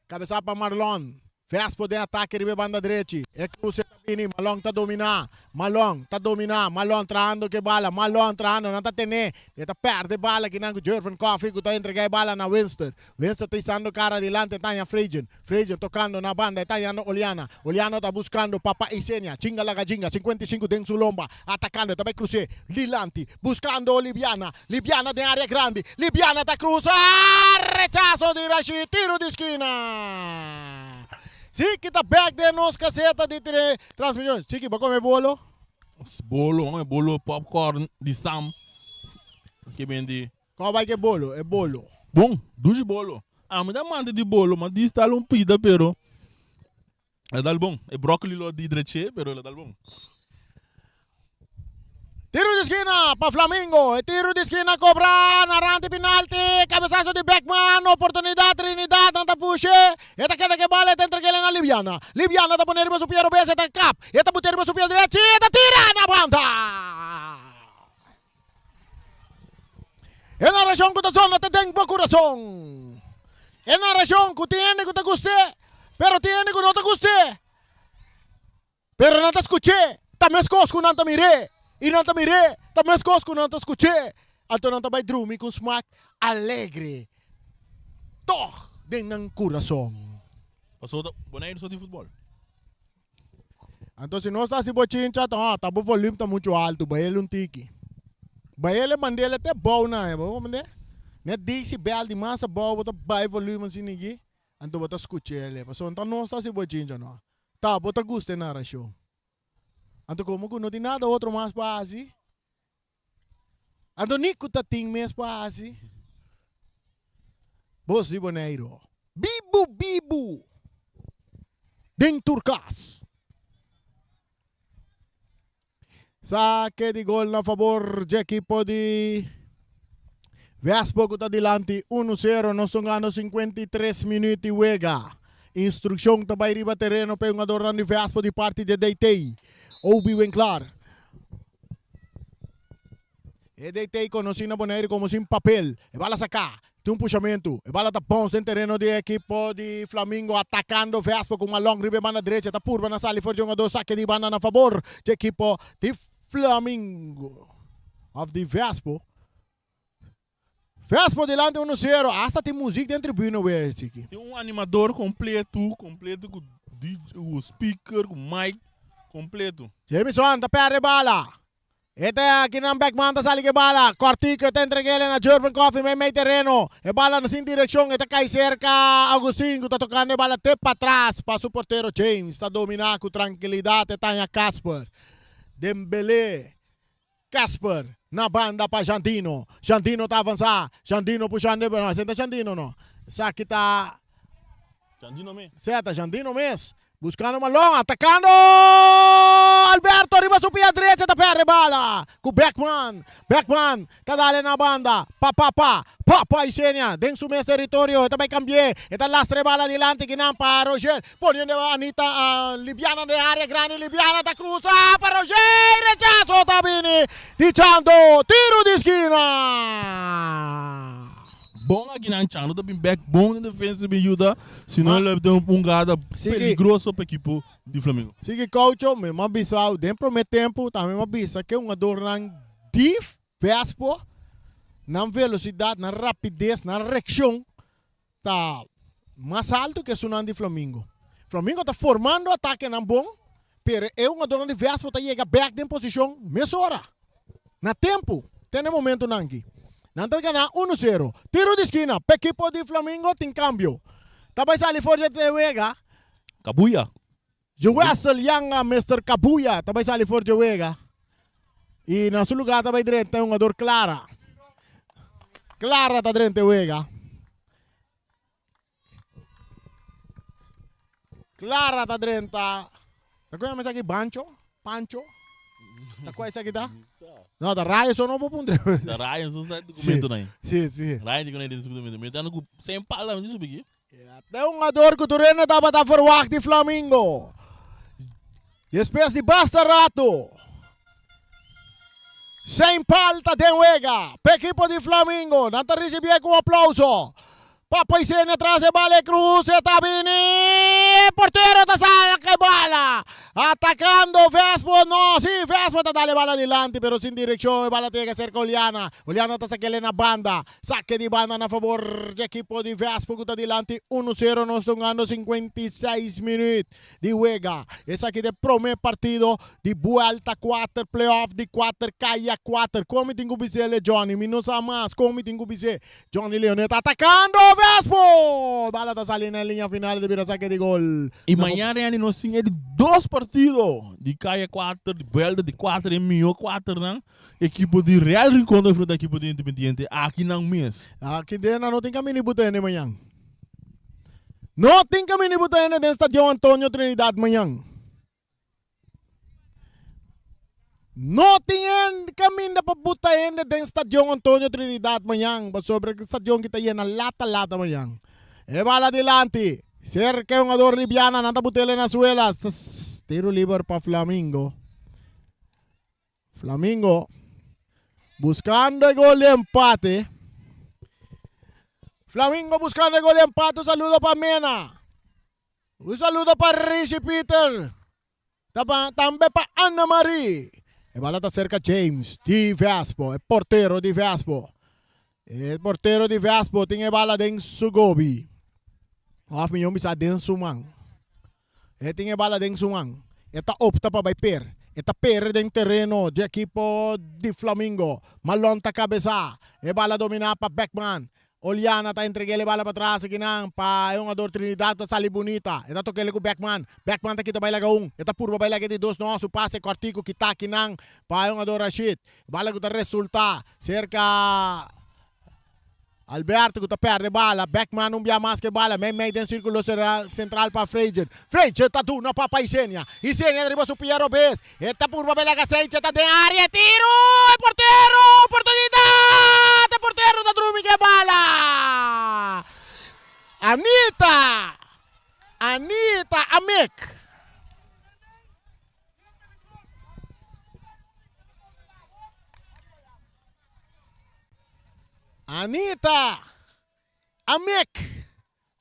Cabeça para Marlon. Vespo de ataque de banda direita. É cruze Tabini. Malong tá dominar. Malong tá dominar. Malong traindo que bala. Malong traindo. Não tá tendo. Ele tá perde bala. Que não o Jervan Coffee. Que tá entregar bala na Winston. Winston tá isando cara adelante. Tá em Frejen. Frejen tocando na banda. Tá em Oliana. Oliana tá buscando Papa Isenia. Chinga la gajinga. 55 dentro su lomba. Atacando. Tá vai cruze. Lilanti. Buscando Liviana. Liviana de área grande. Liviana tá cruzar. Rechazo de Rashid. Tiro de esquina. Sim, que tá back de nos caseta de transmissão. Sim, que vai comer bolo? Bolo popcorn de Sam. Que vem de... Qual vai que bolo? É bolo. Bom, dois bolo. Me dá manda de bolo, mas diz tal pida, pero... É dal bom. É brócolis lo de dreche, pero é dal bom. Tiro de esquina para Flamengo. Tiro de esquina cobrar. Narante penalti. Cabezazo de Beckman. Oportunidad Trinidad. Anta puxe. Esta queda que vale. Esta entrega na Liviana. Liviana está poner su pie Robes. Esta cap. Esta puter su pie derecha. Esta tira na banda. É na região que está zona. Te tem bom coração. É na região que tiene que te guste. Pero tiene que não te guste. Pero não te escuché. Também escoço não te miré. E não te miré, também escoço não te escutei. Então não te vai dormir com smack alegre. Toch, dentro do coração. Passou, boneiro só de futebol. Então se nós estamos bochincha, tá o volume tá muito alto, vai ele tiki. Vai ele mandar ele até bom, né? Vamos mandar? Né, disse bel de massa bom, bota vai volume assim ninguém. Então bota escutar ele. Passou, então nós estamos bochincha, não. Tá, bota gosto na ração. Então como que não tem nada outro mais para assim? Então Nico tá tem mais para assim? Bosi boneiro. Bibu. Den Turcas. Saque de gol na favor do equipo de Vespa que está delante 1-0. Nós estamos ganhando 53 minutos e juega. Instrução tá vai riba terreno para um jogador de Vespa de parte de DT. Ouvi bem claro. E DT conhecido boneiro como sem papel. E bala sacar. Tem puxamento. E bala tá bom no terreno de equipo de Flamengo atacando Vespa com uma long riba banda direita. Tá purba na sala e for jogador saque de banda na favor de equipo de Flamengo. Of the Vespa. Vespa delante 1-0. Hasta tem música dentro do tribuna, velho. Tem animador completo com o speaker, com o mic. Completo. Jameson, tá perde bala. Aqui ng Beckman, sa que bala. Cortico, ito entregele na Jervin Coffee, may terreno. E bala na sin direksyon, ito kay cerca Agustin, ito tocando e bala tip para trás, para su portero James. Está dominando com tranquilidade, Tanya Casper. Dembele. Casper, na banda para Jandino. Jandino tá avançar. Jandino puxando, não, senta Jandino, não. Sa kita... Jandino me. Certo, Jandino mes. Buscando uma longa, atacando! Alberto, arriba su pia direita, da perde bala. Com Beckman. Beckman, kadali na banda. Pa, Isenia. Dentro su mes territorio, ito may cambie. Ito lastre bala dilante, ginampa, Roger. Poniendo Anita, Libiana de área grande, Libiana da Cruz. Para Roger, rechazo, Tabini. Dicendo, tiro di esquina. Bom aqui na Chano, também backbone de defesa me ajuda, senão ele tem um gada peligroso para a equipe de Flamengo. Sige coach, me mabisao, dentro do tempo, também mabisa que um jogador ng deep, vespo, na velocidade, na rapidez, na reação, tá mais alto que o de Flamengo. Flamengo está formando ataque na bom, pero é um jogador de vespo, tá chega back em posição, mesora. Na tempo, tem momento nangi. Nanti na 1-0. Tiro de esquina. Equipo de Flamengo tem cambio. Tabay sa Aliforja Wega. Kabuya. Juwasel yang Mr. Kabuya. Tabay sa Aliforja Wega. E na seu lugar tabay direito um jogador Clara. Clara tá direito Wega. Clara tá direito. Tá com mais aqui Pancho. Tá com isso aqui tá? Não, da Ryan só não vou pôr. Da Ryan só sai documento não. Sim. Ryan digo não tem documento. Me dando sem palavra disso aqui. Até um jogador que o Turena estava da forward de Flamengo. Espécie de Bastarato. Sem falta de Wega. Equipo de Flamengo. Não está recebendo com aplauso. Papai Sene atrás de Bale Cruz, Tabini, porteiro da sala que bala, atacando Vespo, no, sí, Vespo está dando bala adelante, pero sin dirección, bala tiene que ser con Oliana está sacando na banda, saque de banda a favor del equipo de Vespo que está adelante, 1-0, nos están ganando 56 minutos de Wega, esse aqui de primeiro partido, de vuelta 4, playoff de 4, caia 4, como tem que dizer Johnny, minutos a mais, como tem que dizer, Johnny Leoneta atacando Vespo! Bala está saliendo en línea final de virar saque de gol. E mañana nós temos dois partidos de Caia 4, de Belda de 4 e Mio 4, né? Equipe de Real Rincón da frente da equipe de Independiente aqui não mês. Aqui dentro não tem caminho de botene amanhã. Não tem caminho de botene dentro do estádio Antônio Trinidad amanhã. Não tem caminho para botar dentro do estádio Antônio Trinidad amanhã. Sobre o estádio que está aí na lata amanhã. E bala adelante. Cerca um jogador libiana. Nanta botele na suela. Tiro livre para Flamengo. Flamengo. Buscando el gol de empate. Flamengo buscando el gol de empate. Un saludo para Mena. Un saludo para Richie Peter. También para Ana Marie. E bala está cerca James de Vespo, é porteiro de Vespo. É porteiro de Vespo, tem a bala dentro Sugobi. Of milhão bisa dentro Sumang. É tem a bala dentro Sumang. Eta opta para vai per. Eta per dentro terreno de equipo de Flamengo. Malonta cabeça. E bala dominar para Beckman. Oliana está entregando a bala para trás aqui não, para um jogador Trinidad está ali bonita. Está tocando com Beckman. Beckman está aqui também laga Está purba vai laga de dois nosso passe cortico que está aqui não, para um jogador Rashid. Bala que está resulta cerca Alberto que está perde bala. Beckman não via mais que bala. Meio dentro círculo central para Fraser. Fraser está tu na papa Isenia. Isenia arriba su Piero Bez. Está purba vai laga Sainz está de área. Tiro! Portero! Oportunidade! Portero da Drumi que bala! Anita Amick. Anita Amick.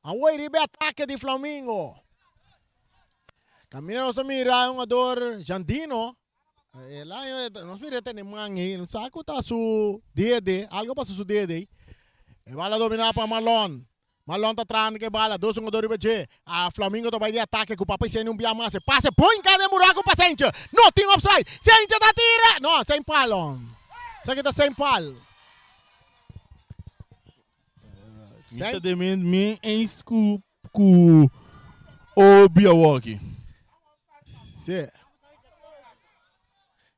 Away ribe ataque de Flamengo. Camina nos mira un jogador Jandino. Lá nós miramos tem mangi, não sabe que tá su dedo, algo passa su dedo. E bala dominar para Marlon. Malon tá trando que bala, 2 jogadores para G. A Flamengo tá vai de ataque com o papai sem um biamase. Passe, põe cada buraco para Sencha. Não tem offside. Sencha tá tira. Não, sem palo. Isso aqui tá sem palo. Mita de mim em school com o Biawaki. Sim.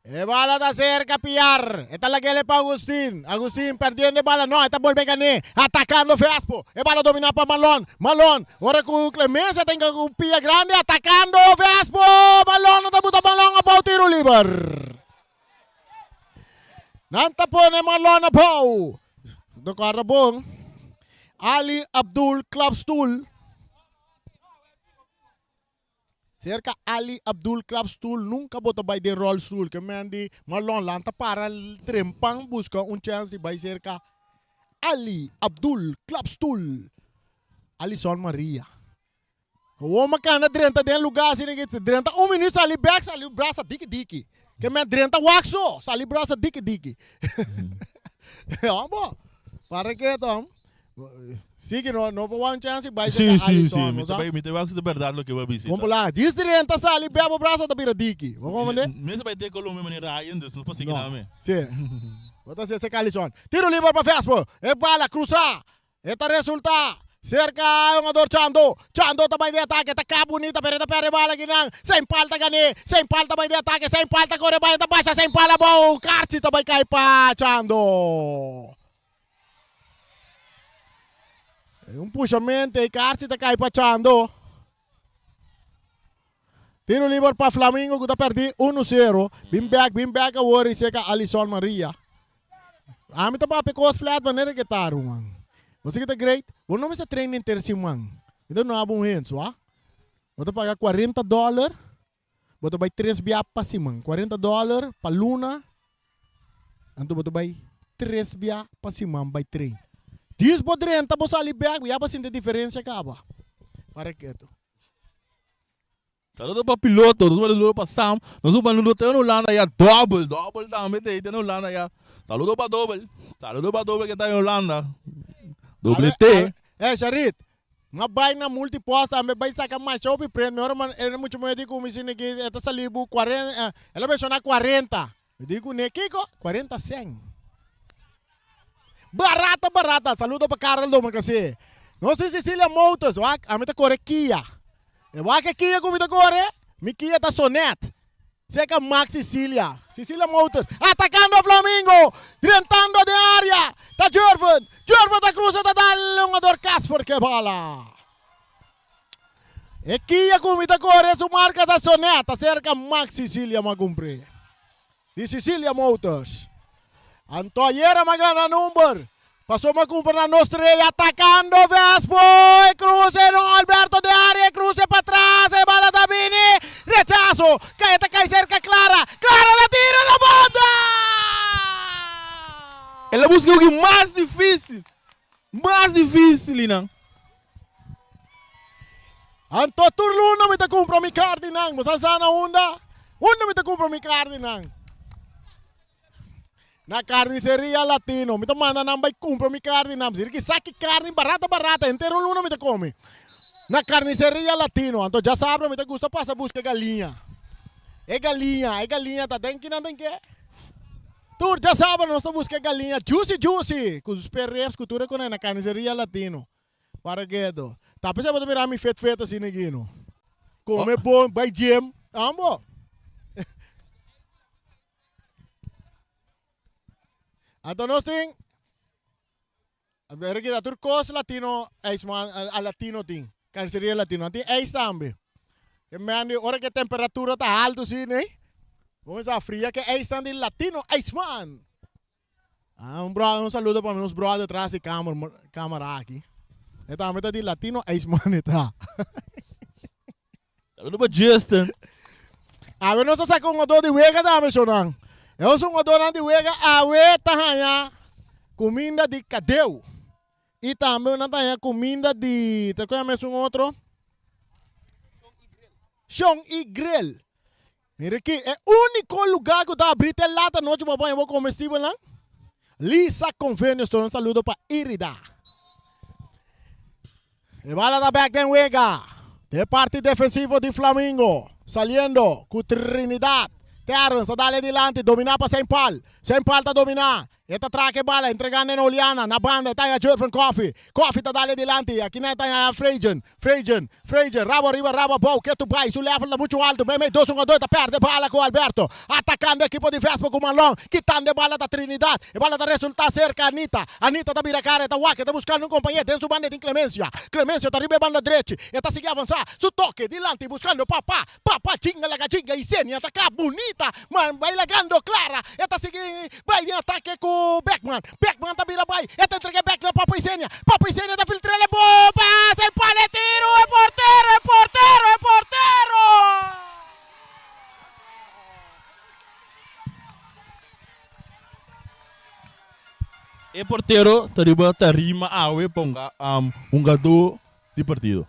E bala tá cerca piar. Esta la que le para Agustín. Agustín perdiendo bala. No, esta vuelve a ganar. Atacando Vespo. E bala domina para Malon. Malon. Ahora con Clemencia tenga un pia grande. Atacando Vespo. Malon. No te puta Malon a pau tiro liber. Nanta pone Malon a pau. Do Carabong. Ali Abdul Clubstool. Cerca Ali Abdul Clubstool nunca bota by de roll stool que mandi Malon lanta para trempang busca un chance de by cerca Ali Abdul Clubstool. Alison Maria. O makana drenta den lugar assim que drenta 1 minuto ali back ali braça diki que me drenta waxo ali braça diki. Ambo. Para que então? Sí, que no puedo un chance by Sim. Me te vai de verdade lo que vai visitar. Vamos lá, diz drenta ali bebo braça da diki. Vamos ver? Mesmo vai ter Colômbia maneira aí, então não pode seguir nada. Sim. Bota se Calison. Tiro livre para Vespo. E bala cruzar. Eta resulta. Cerca jogador Chando. Chando também de ataque. Tá bonita, pero tá pere bala ginang. Sem palta gani. Sem palta vai de ataque. Sem palta corre vai da baixa. Sem pala bom. Carci também cai pa Chando. Um puxamento e Carci tá cai pa Chando. Tiro livre para Flamengo que tá perdi 1-0. Bim back a worry seca Alison Maria. Ami tá para pecos flat maneira que tá man. Você que tá great. Você não vai se treinar inteiro sim man. Então não há bom henso, ah? Você pagar $40. Você vai 3 biap pa si man. $40 pa luna. Então você vai 3 biap pa si man by train. 10 po 30 po sa libag. Ya pa sinta diferença acaba. Para que ito. Saludo para piloto, nós vamos para Sam, nós vamos no Holanda ya double também tem no Holanda ya. Saludo para double que está em Holanda. Double T. Charit, nga bay na multiposta, may bay sa kamay, siya upi prend, meron man, mucho mo di ko umisinigit, ito sa libo, 40, ela ba siya na 40. Hindi ko nekiko, 40 seng. Barata, saludo para Carol Doman kasi. No si Cecilia Motors, wak, amita kore Kia. E wak Kia kumita kore, mi Kia ta Sonet. Seca Max Cecilia Motors, atacando Flamengo, driantando de área, tá Jervan da Cruz, tá dando um ador Casper que bala. E Kia kumita kore, su marca da Sonet, cerca Max Cecilia magumpre. Di Cecilia Motors. Antoyera magana number. Passou uma compra na nostra atacando Vespo. Cruze no Alberto de área. Cruze para trás. E bala da Vini. Rechazo. Cai cerca Clara. Clara la tira na banda. Ela busca o que mais difícil, Linang. Anto turluna mi ta compra mi Cardinang. Masasana Unda mi ta compra mi Cardinang. Na carniceria latino, me manda nambay compra mi carne nam, sir que saque carne barata, entero luna me te come. Na carniceria latino, então já sabe, me te gusta passa busca galinha. É galinha, tá tem que não tem que. Tu já sabe, nós busca galinha, juicy, com os perreps, cultura com na carniceria latino. Para que do. Tá pensando para mirar mi feta assim neguino. Come bom, vai gym, ambo. Então nós temos a turcos latino, a latino tem, carniceria latino, tem também. Que me hora que a temperatura está alta assim, né? Vamos a fria que também latino, man. Um saludo para meus brothers atrás de câmera aqui. Então a de latino, man tá. Saludo para Justin. A ver nós sacamos um odor de wega da mencionando. Eu sou um adorante de wega, a tahanya comida de cadeu. E também na tahanya comida de, te conhece um outro? Chão e grill. Mira aqui, é o único lugar que eu abri até lata noite para eu vou comestível lá. Lisa Convênios, um saludo para Irida. E bola da back den Wega. De parte defensivo de Flamengo. Saliendo com Trinidad. Terrence, dale adelante, dominar para Saint Paul. Saint Paul tá dominar. Eta traque bala, entregando em Oliana. Na banda, tá a Jordan Coffee. Coffee tá dale adelante. Aqui não tá a Frejen. Rabo arriba, rabo bom. Que tu vai, su level tá muito alto. Bem, 2-1-2, tá perde bala com Alberto. Atacando a equipe de Vespa com Manlon. Quitando a bala da Trinidad. E bala tá resultado cerca Anita. Anita tá vira cara, tá Waka, tá buscando um companheiro. Tem su banda de Clemência. Clemência tá arriba banda direita. E tá seguindo avançar. Su toque, delante, buscando Papá. Papá, chinga, e Senia. Atacar bonita. Man, vai legando Clara. E tá seguindo. Vai em ataque com Beckman tá vira vai. E tá entrega Beckman para Paisenia. Paisenia tá filtrando a bola. Passa el paletiro. É porteiro. E porteiro tá rima awe para um gado de partido.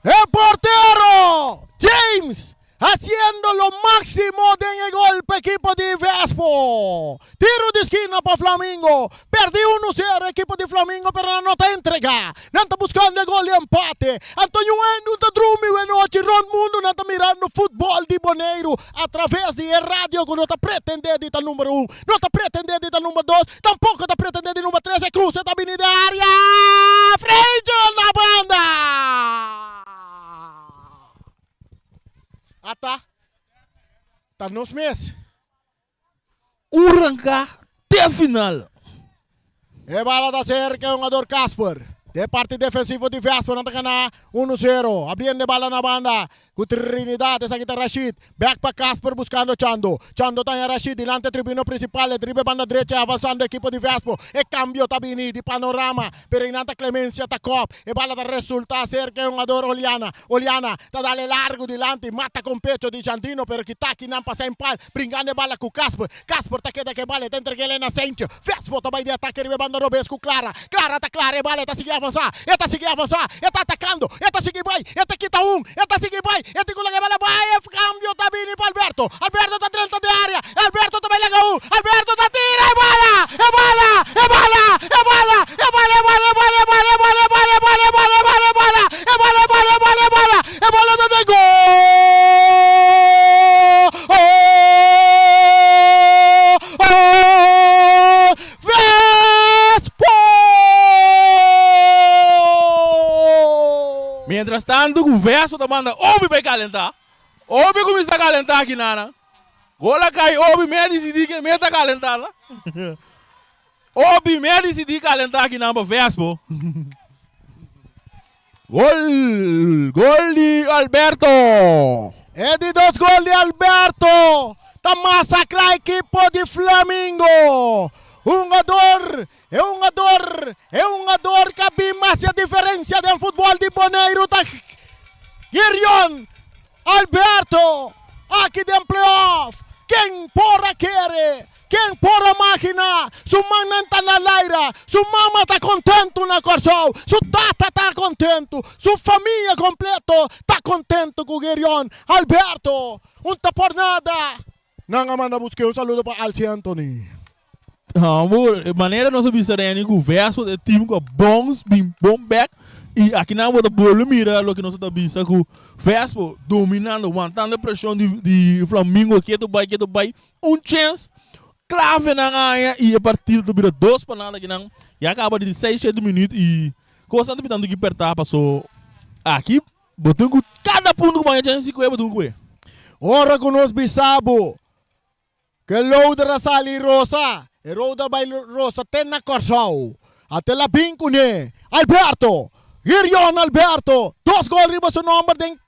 El portero James haciendo lo máximo de en el golpe equipo de Vespo. Tiro de esquina para Flamengo. Perdí 1-0 equipo de Flamengo, pero no te entrega. No está buscando el gol de empate. Antonio Endo está drumi de noche. Ron Mundo no está mirando fútbol de Boneiro a través de radio que no está pretendiendo de número 1. No está pretendiendo de número 2. Tampoco está pretendiendo de número 3. Se cruza esta avenida área. Frejo la banda. Ata, tá nos meses. Urranca até final. E bala da cerca, um jogador Casper. De parte defensivo de Vespa, não tá ganhando 1-0. Abrindo bala na banda. Com Trinidad, essa aqui tá Rashid. Back para Casper buscando Chando. Chando tá em Rashid, delante tribuna principal. Drible banda direita, avançando a equipe de Vespa. E cambio tá bini de panorama. Perinanta Clemência tá cop. E bala da resulta cerca, um jogador Oliana. Oliana tá dale largo delante. Mata com pecho de Jandino, pero que tá aqui não passa em pal. Brincando bala com Casper. Casper tá queda que bala, tá entregue ele na frente. Vespa tá vai de ataque, drible banda Robesco. Clara tá clara, e bala tá seguindo avançar. E tá seguindo avançar. E tá atacando. E tá seguindo vai. E tá quita E tá seguindo vai. E tem que levar vai. Cambio tá vindo para Alberto. Alberto tá dentro de área. Alberto também lega Alberto tá tira. E bola. É bola de gol. Mientras tanto, o Vespa tá mandando Obi vai calentar. Obi começa a calentar aqui, Nana. Gola cai, Obi me decidi que me tá calentando. Obi me decidi calentar aqui na Vespa. Gol de Alberto. É de 2 gols de Alberto. Tá massacrar a equipe de Flamengo. Um jogador que abre mais a diferença do futebol de Boneiro. Tá Guirion Alberto. Aqui de playoff. Quem porra quer? Quem porra máquina? Su mãe tá na laira. Su mama tá contento na Corsol. Su tata tá contento. Su família completo tá contento com o Guirion Alberto. Não por nada. Não manda buscar um saludo para Alci Anthony. Amor, maneira nossa visarene com o Vespa é time com bons, bom back. E aqui na boa bola mira o que nós tá vista com o Vespa dominando, aguantando a pressão de Flamengo que tu vai. Chance clave na área e a partir do vira 2 para nada que não. E acaba de 6-7 minutos e coisa tá pintando que apertar passou aqui, botando cada ponto que vai a chance que é botando que. Ora com nós bisabo. Que loader sali rosa. E roda by rosa ten na Corsol. Até la bincune. Alberto. Guirion Alberto. 2 gols riba su number den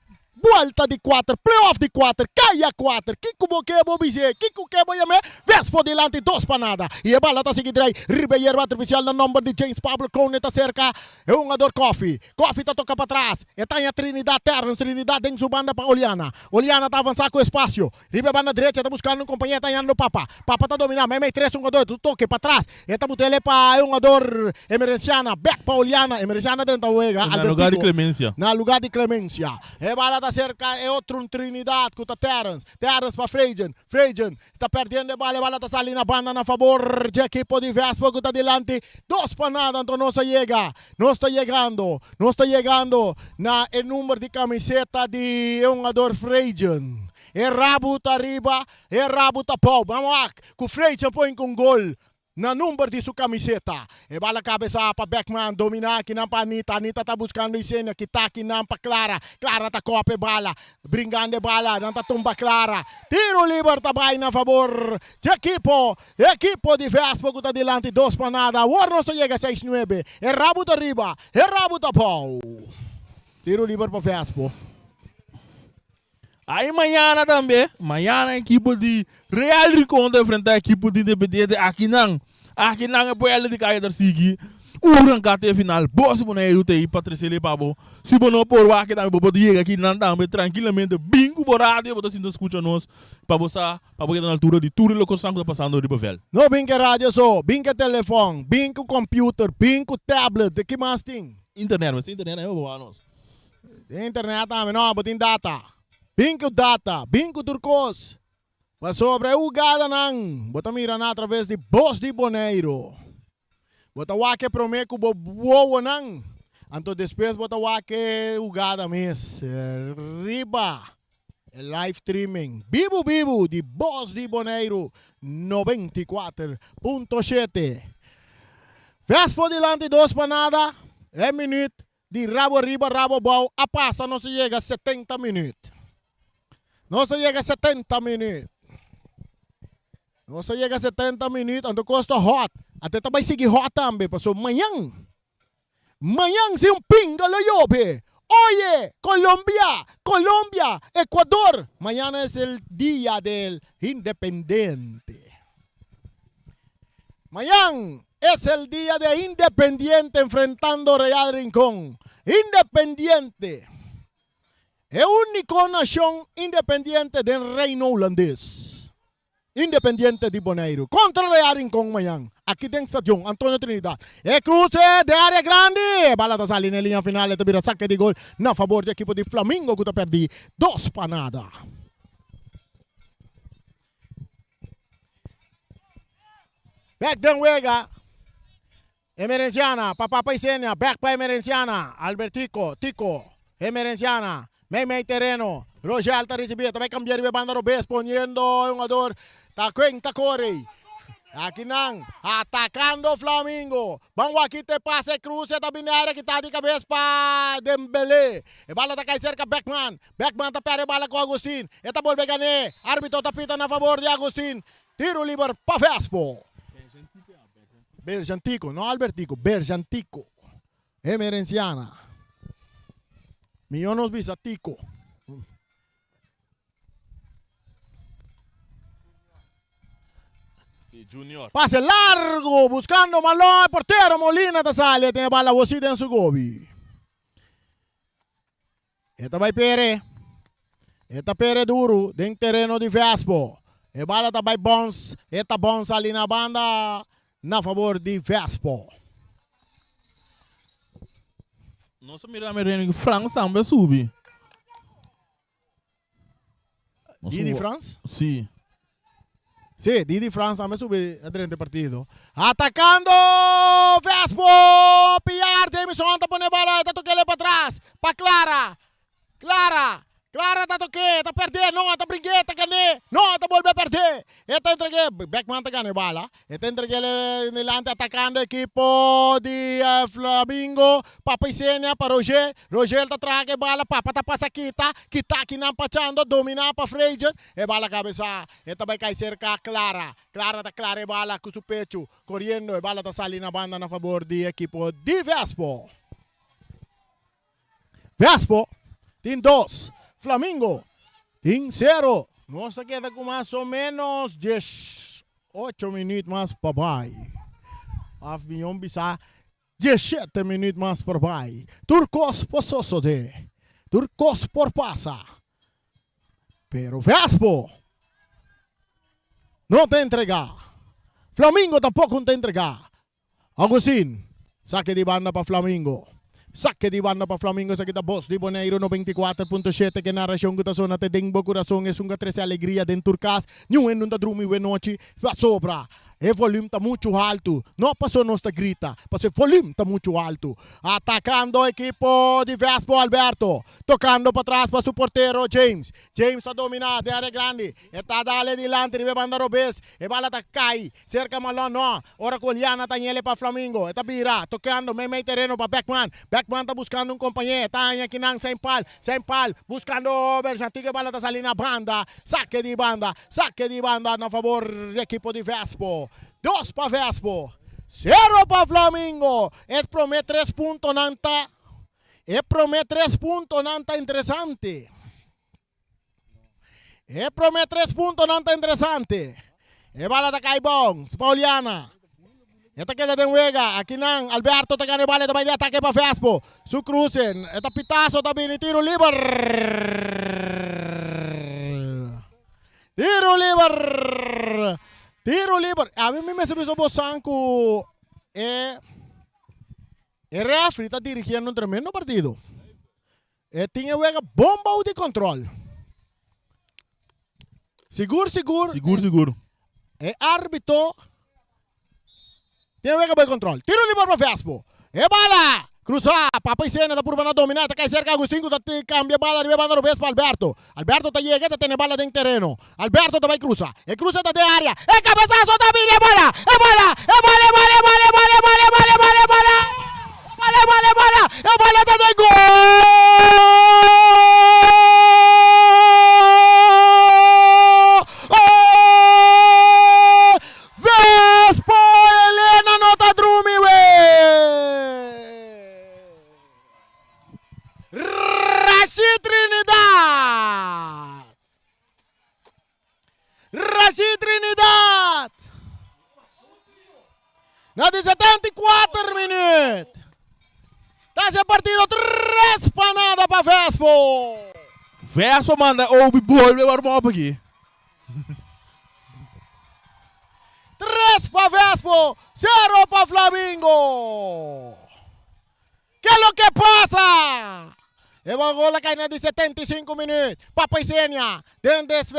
Vuelta de 4, playoff de 4, caia 4. Kiko Bokebo Bizé, Kiko Kebo Yame, Vespo delante, 2 para nada. E a bala está seguindo aí, Ribeiro artificial no número de James Pablo Cone está cerca. É um jogador Coffee está toca para trás. E está em a Trinidad Terrence, Trinidad tem sua banda para Oliana. Oliana está avançando com o espaço. Ribeiro banda direita, está buscando um companheiro, está indo no Papa. Papa está dominando, mas 3 um jogador, toque para trás. E está botando para um jogador Emerenciana, back para Oliana, Emerenciana dentro da uega. Na lugar de Clemência. Na lugar de Clemência. E a bala está pa cerca é outro Trinidad com Terence. Terence para Frejen. Frejen está perdendo a bola está salindo na banda na favor de equipo de Vespo que está delante. 2 para nada, então não chega. Não está chegando na el número de camiseta de jogador Frejen. É rabuta arriba, é rabuta pau. Vamos lá, com Frejen põe com gol. Na número de sua camiseta. E bala cabeça para Beckman, dominar aqui na Anita. Anita tá buscando Isenia, que tá aqui na Clara. Clara tá copa bala, brincando de bala, não tá tumba Clara. Tiro livre também na favor de equipo de Vespo que tá delante, 2 para nada. O não chega 6-9. É rabuta arriba, é rabuta pau. Tiro livre para Vespo. Aí amanhã também, amanhã a equipe de Real Rincon vai enfrentar a equipe de Independiente Aquinang. Aquinang é para ele de cair da Sigi. O rancate final, boss Boneiro tem para trazer para bo. Se não por lá que também pode ir aqui não também tranquilamente bingo por rádio, você ainda escuta nós para você na altura de tudo o que está passando de Bavel. Não bingo rádio só, bingo telefone, bingo computer, bingo tablet, que mais tem? Internet, mas internet é boa nós. Internet também não, botin data. Bingo turcos. Mas sobre o gada nang, bota mira na através de Voz de Boneiro. Bota wake promeco boa nang. Anto depois bota wake o gada mes. Riba. Live streaming. Vivo de Voz de Boneiro 94.7. Vespo delante 2 para nada. É minuto de rabo arriba, rabo bau. A passa não se chega a 70 minutos. Não se chega a 70 minutos. Não se chega a 70 minutos. Então custa hot. Até também seguir hot também. Passou amanhã. Amanhã se pinga lo llove. Oye, Colombia, Ecuador. Mañana es el día del Independiente. Mañana es el día de Independiente enfrentando Real Rincón. Independiente. É a única nação independente do reino holandês. Independiente de Boneiro. Contra Real Rincón amanhã. Aqui tem Stadion Antônio Trinidad. É cruce de área grande. Bala está salindo na linha final. Está vira saque de gol na favor do equipe de Flamengo que está perdendo 2 para nada. Back down Wega. Emerenciana. Papá Paisenia. Back para Emerenciana. Albertico. Tico. Emerenciana. May terreno. Roger está recebendo. Vai cambiar de banda Robes. Poniendo um jogador. Está cuenta Corey. Aqui não. Atacando Flamengo. Vamos aqui te passe cruze da binária que está de cabeça para Dembélé. E bala está cai cerca Beckman. Beckman está perde bala com Agustin. Eta volve ganhar. Árbitro está pita na favor de Agustin. Tiro livre para Vespo. Berjantico, não Albertico. Berjantico. Emerenciana. Millones Bisatico. Sí, Junior. Pase largo, buscando Malón, portero Molina te sale, tiene bala bocita en su gobi. Esta vai Pere. Esta Pere duro, dentro terreno de Vespo. E bala tá vai Bons, esta Bons ali na banda, na favor de Vespo. Nossa mirando que França também sube. Didi France? Sim. Sì, Didi France também sube durante o partido. Atacando Vespo! Piar, Jameson, tá pondo bola, tá tocando para trás. Para Clara tá toque, tá perdendo, não, tá brinquedo, tá ganhando, não, tá volvendo a perder. Tá entregue, Beckman tá ganhando bala. Tá entregue delante, atacando a equipo de Flamengo. Papa Isenia para Roger. Roger tá traga bala, Papa tá passa Kita aqui não pachando, domina para Frejen. E bala cabeça, tá vai cair cerca Clara. Clara tá clara bala com seu pecho, correndo, e bala tá salindo na banda na favor de equipo de Vespo. Vespo tem 2. Flamengo em 0. Nossa queda com mais ou menos 18 minutos mais para baixo. Avião bisa 17 minutos mais para baixo. Turcos por sosode. Turcos por passa. Pero Vespo não te entregar. Flamengo tampouco te entregar. Agustin, saque de banda para Flamengo. Saque de banda para Flamengo, saque da Boss de Bonaire 94.7 que narração que tá só na Tedembo coração é sunga 13 alegria dentro turcas, nenhum não tá dormindo noite, vai sobra. O volume está muito alto. Não passou nossa grita, mas o volume está muito alto. Atacando o equipo de Vespo Alberto. Tocando para trás para o porteiro James. James está dominado, de área grande. Está dale dilante, deve mandar o bes. E bala está cai. Cerca malão, não. Ora Coliana está ele para Flamengo. Está vira, tocando, meio terreno para Beckman. Beckman está buscando companheiro. Está aqui não, sem pal. Buscando o Berjantiga, bala está salindo na banda. Saque de banda na favor do equipo de Vespo. 2 para Vespo, 0 para Flamengo. E promete 3 pontos, nanta. Interessante. E bala da Caibong, Pauliana. Esta queda de Wega, aqui não, Alberto está ganhando bala, também de ataque para Vespo. Su Cruzen, esta pitazo também, tiro livre. Tiro livre. A mim me sabe sobre o Sanco. O refri está dirigindo um tremendo partido. Tinha Wega bomba de controle. Seguro. Árbitro. Tinha Wega bom controle. Tiro livre para Vespo. Bala. Cruzar, Papai Sena está por uma dominada, cai cerca Agostinho, cambia bala, arriba mandar o vez para Alberto. Alberto está chegando, tem bala dentro terreno. Alberto também cruza. Cruza da área. Cabeçaço também, bola. Bola tá de gol. Vespo Helena nota drumi, Rashid Trinidad na 74 minutos. Tá partido 3 para nada para Vespo. Vespo manda o bol levar mal aqui. 3 para Vespo, 0 para Flamengo. Que é o que passa? E o gol cai na 75 minutos. Papai Sena, dentro desse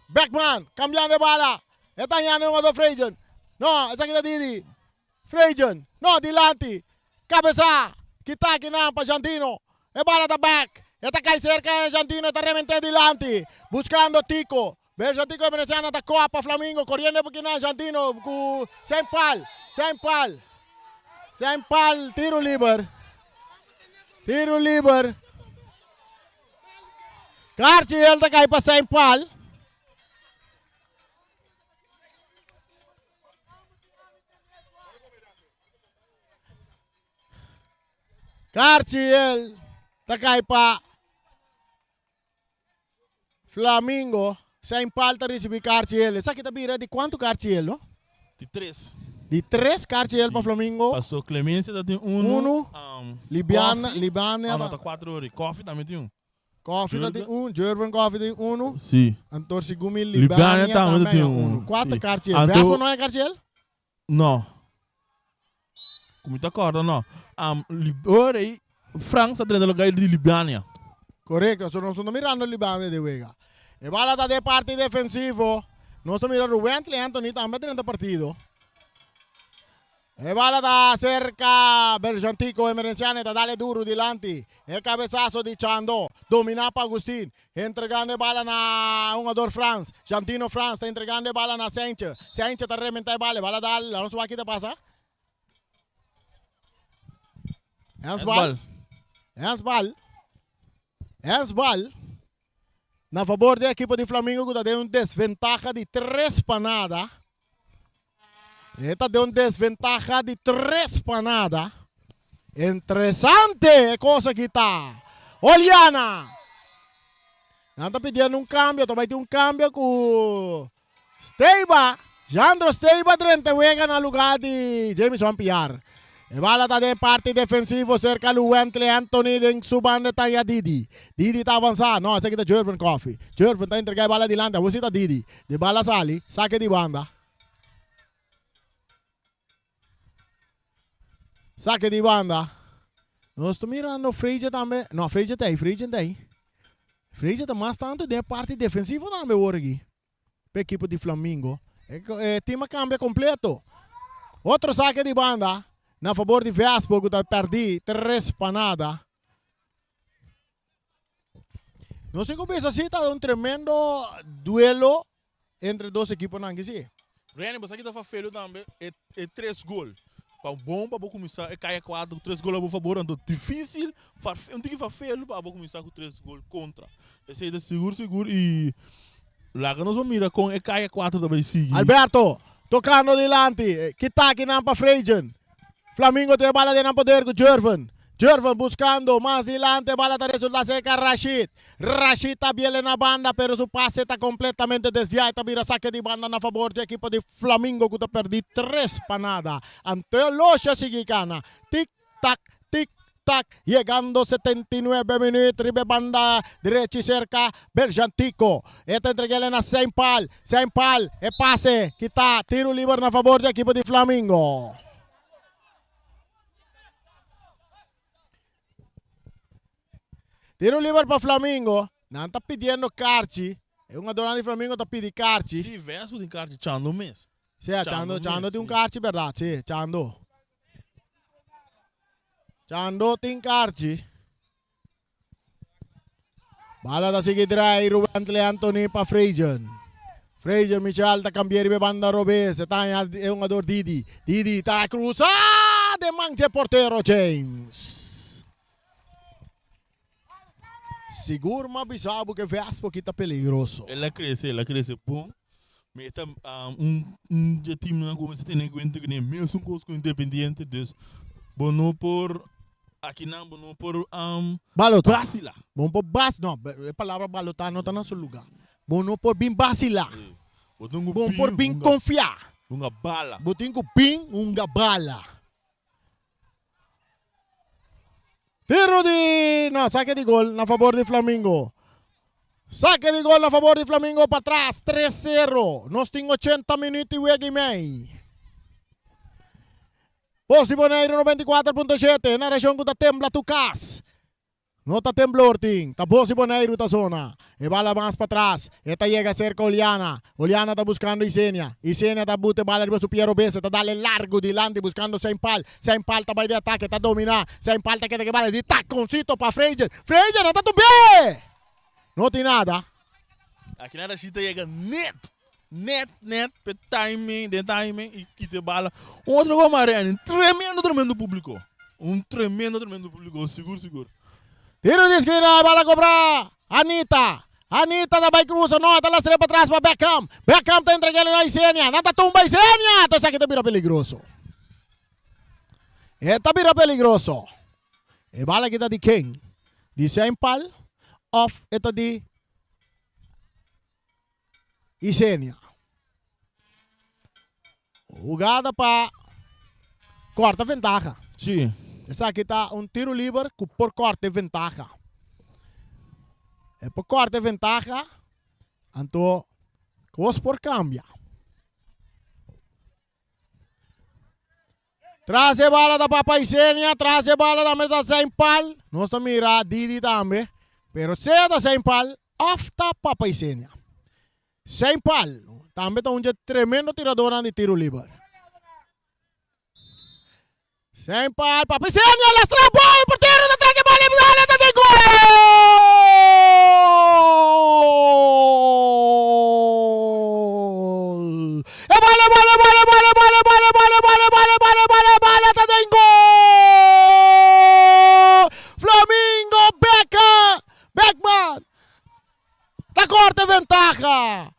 Beckman, cambiando de bala. Está ganhando do Frejan. No, essa aqui da Didi. Frejan, no, dilante. Cabeça, kita aqui não para Jantino. E bala da back. Está cai cerca, Jantino está remente dilante. Buscando Tico. Veja Tico e Veneciano atacou para Flamengo. Correndo porque não, Jantino. Sem pal, tiro livre. Cartiel está cai para sem pal. Cartiel está cai para Flamengo. Sem falta receber Cartiel. Essa aqui está vira de quanto Cartiel, não? De 3. De 3 Cartiel para Flamengo. Passou Clemência, tem 1. Libana. Anota 4 horas. Coffee também tem 1. Coffee tem 1. Jordan Coffee tem 1. Sim. Antor Sigumi, Libana também tem 1. 4 Cartiel. Vespo não é Cartiel? Não. Como te acorda, não? Ora aí, França está no lugar de Libânia. Correto, não estou mirando Libânia de Vega. E bala está de parte defensivo. Não estou mirando Wentley Anthony também dentro do partido. E bala está cerca Berjantico Emerenciane, está dale duro dilante. E cabeçazo de Chando. Domina para Agustín. Entregando bala na jogador France. Jantino France está entregando bala na Sanchez. Sanchez está rementando bala. Bala dale, não sei o que te passa. Handsball. Na favor da equipe de Flamengo que tem uma desventaja de 3 para nada. Esta tem uma desventaja de 3 para nada. Interessante coisa que está. Oliana. Está pedindo um câmbio. Também tem um câmbio com Steiba. Jandro Steiba juega no lugar de Jameson Pierre. E bala está de parte defensivo cerca do Wentley Anthony em sua banda está a Didi. Didi está avançando. Não, esse aqui está Jordan Coffee. Jordan está entregando a bala dilante. Você está Didi. De bala sali. Saque de banda. Saque de banda. Nós estamos mirando Freja também. Não, Freja tem. Freja está mais tanto de parte defensiva também hoje. Para a equipe de Flamengo. Time cambia completo. Outro saque de banda. Na favor de Vespo, que está perdido 3 para nada. Não sei como essa cita um tremendo duelo entre dois equipes não que Reni, você aqui tá feio também. É 3 gols. Para bom para começar, é cair 4, 3 gols a favor, então difícil. Não tem que fazer feio para começar com 3 gols contra. Esse aí é seguro e lá que nós vamos mirar com é cair 4 também seguir. Alberto, tocando delante, que tá aqui na para Frejen. Flamengo tem bala de poder com Jervan. Jervan buscando más adelante, bala de resulta seca Rashid. Rashid está bien na banda, pero su pase está completamente desviado. Está mira saque de banda a favor del equipo de Flamengo que está perdido 3 para nada. Ante Locha Sigicana. Tic-tac, tic-tac. Llegando 79 minutos, ribe banda derecha y cerca, Berjantico. Esta entrega a Saint Paul, e pase, que está tiro libre a favor del equipo de Flamengo. Tiro livre para Flamengo. Não está pedindo Carchi. É um adorante de Flamengo está pedindo Carchi. Sim, verso de Carchi, Chando mesmo. Sim, Chando tem um Carchi, verdade. Sim, Chando. Chando tem Carchi. Bala da seguidra e Ruben Anthony para Frejen. Frejen, Michel, está cambiando de banda Robes. É um ador Didi. Didi está cruzado. De manche portero James. Seguro, mas sabe que Vespo aqui está peligroso. Ela cresce bom. Mas time não começa a ter em conta que nem mesmo com os independentes, dus bom por aqui não bom por balota. Basila. Bom por não, a palavra balotar não está no seu lugar. Bom por bem basila. Bom por bem confiar. Uma bala. Botinho com bem uma bala. Tiro de... No, saque de gol a favor de Flamengo. Saque de gol a favor de Flamengo para trás. 3-0. Nós temos 80 minutos e meio. Posto de Bonaire 94.7. Na região que está tembla tu cas. Não está temblor, ting. Está Posto de Bonaire da zona. E bala mais para trás. Eta chega cerca Oliana. Oliana está buscando Isenia. Isenia está bute bala de Piero Bessa. Está dale largo delante buscando Saint Paul. Saint Paul está vai de ataque. Está dominar. Saint Paul está que bala de taconcito para Frejen. Frejen está tudo bem. Não tem nada. Aqui na Rashida chega net, per timing, e quita bala. Outro gol Mariano. Tremendo público. Tremendo público. Seguro. Tiro de esquina, bala cobrar. Anita da vai cruza, não, está lá para trás para Beckham. Beckham está entregando na Isenia. Não está tumba Isenia. Então isso aqui está vira peligroso. Está vira peligroso. E bala aqui está de quem? De Saint Paul. Off, está de Isenia. Jogada para corta ventaja. Sim. Essa aqui está tiro livre por corte ventaja. É por corte ventaja, então, coisa por cambia. Traz a bala da Papaicênia, traz a bala da meta Saint Paul. Nós estamos mirando Didi também. Pero se da Saint Paul, off da Papaicênia. Saint Paul também está um tremendo tirador de tiro livre. Saint Paul, Papaicênia, lastra a bola, porteiro da traga a bola e bola está de gol! É bola, está de gol! Flamengo, Beckman, tá corta ventaja.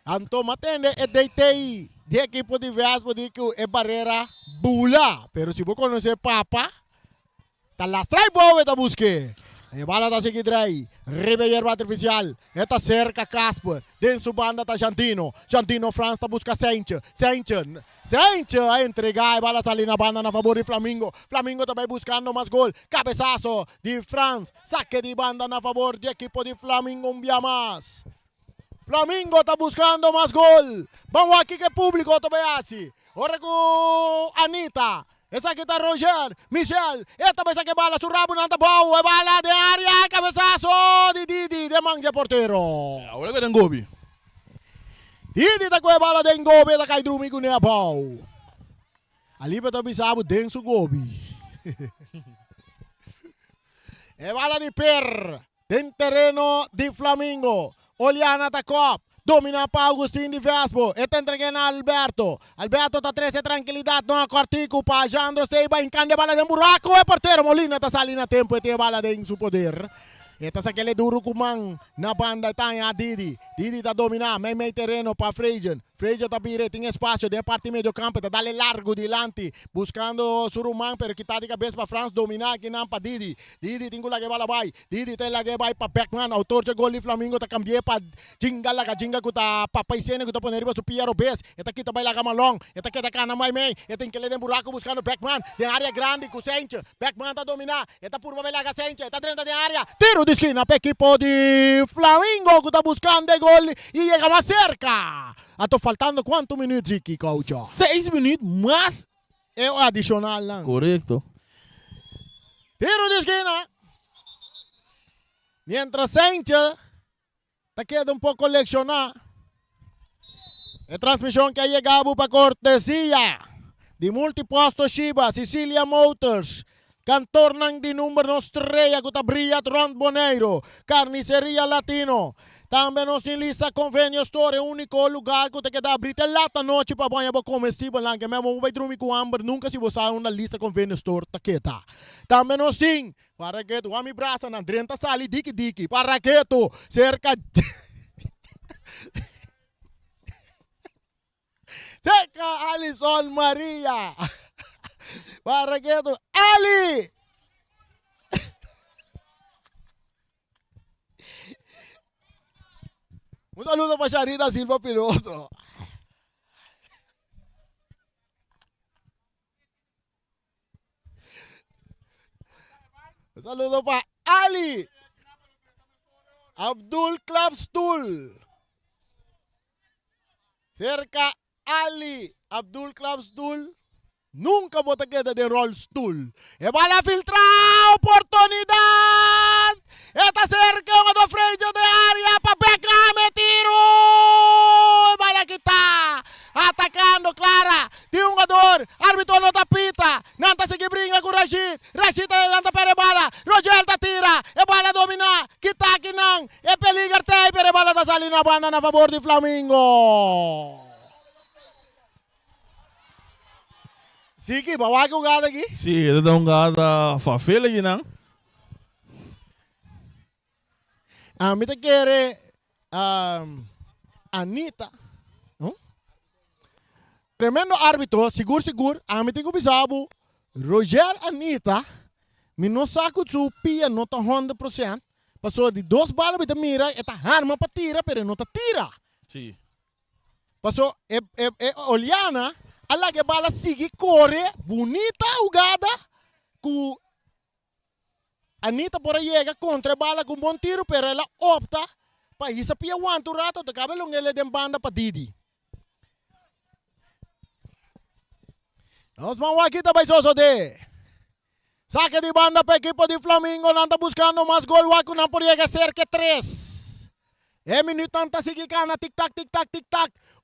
Anto matende é deitei. De equipo de Vespo de que é barreira bula. Pero se você conhecer Papa, tá lá trai boa da busque. E bala da seguidrei. Ribe yerba artificial. Eta cerca Casper. Den su banda tá Jantino. Jantino France tá busca Saint a entregar e bala salir na banda na favor de Flamengo. Flamengo também buscando mais gol. Cabeçaço de France. Saque de banda na favor de equipo de Flamengo. Um dia mais. Flamengo está buscando mais gol. Vamos aqui que público também assim. Ora com Anita. Esa aqui está Roger, Michel, esta vez que bala su rabo nanta boa, bala de área, cabeçazo de Didi, de manja portero. Agora que tem Gobi. Didi tá com a bala de Ngobe, tá cai drumi com a pau. Ali para bisabo denso Gobi. É bala de Per, tem terreno de Flamengo. Oliana tá cop. Domina para Agustín de Vespo. Está entregando a Alberto. Alberto está 13 tranquilidade. Não cortico para Jandro. Esteiba encande bala de buraco. É porteiro. Molina está salindo a tempo e tem bala em seu poder. Esta é aquele duro kumang na banda está a Didi. Didi está dominando. Meio terreno para Frejan. Frejan está virando. Tem espaço de parte meio campo. Está dando largo delante. Buscando Surumang. Pero que está de cabeça para Franz. Dominar aqui não para Didi. Didi tem que lá que bala vai. Didi tem lá que vai para Beckman. Autor de gol de Flamengo. Está cambiando para Jinga. Lá que Jinga que está para Paisene. Que está pondo para Piero Bes. Esta aqui está lá que Malong. Esta aqui está cá na meio. Esta tem que ler de buraco buscando Beckman. De área grande com Sente. Beckman está dominando. Esta por lá que Sente. Está dentro da área. Tiro de esquina para equipo de Flamengo. Que está buscando de gol. E chega mais cerca. Estou faltando quantos minutos aqui, coach? 6 minutos mais. É o adicional lá. Correto. Tiro de esquina. Mientras Sánchez te queda un poco leccionar. É transmissão que chegava para cortesia de multiposto Shiba, Sicilia Motors. Cantornang de número nos estrella que está brilha Ron Boneiro. Carniceria Latino. Também nos lista Convênio Store, único lugar que te queda abrir lata noite para banhar comestível lá, que mesmo vai dormir com amber, nunca se você uma lista Convênio Store taqueta. Também nos sim, para que tu ame braça na drenta sali diki para que tu cerca Teca Alison Maria. Para que tu Ali. Un saludo para Sharida Silva Piloto. Un saludo para Ali. Abdul Klapstul. Cerca Ali. Abdul Klapstul. Nunca bota queda de Rollstool. E bala filtrar oportunidade. Está cerca uma do frente de área para Beckham e tiro. E bala que está atacando Clara. De um jogador. Árbitro não tapita. Não está se brinca com Rashid. Rashid não está para bala. Rogel tá tira. E bala domina. Que tá aqui não. E peligar tem. Pero bala está salindo a banda a favor de Flamengo. Sim, que vai jogar aqui? Sim, ele dá jogada fafela aqui, não? A mim te quer Anitta. Tremendo árbitro, seguro. A mim tem que pensar, Roger Anitta, me não saco de pia, não está 100%. Passou de 2 balas, me mira, e tá arma para tirar, pero não tá tira. Sim. Passou, Oliana. Alla que bala sigue corre, bonita jugada, que Anitta por aí chega contra a bala com bom tiro, pero ela opta para isso pia aguanta o rato, de cabelo ele de banda para Didi. Nós vamos aqui também só de saque de banda para a equipe de Flamengo, não está buscando mais gol, o não poderia ser que 3. É minuto anta sigue cana, tic-tac.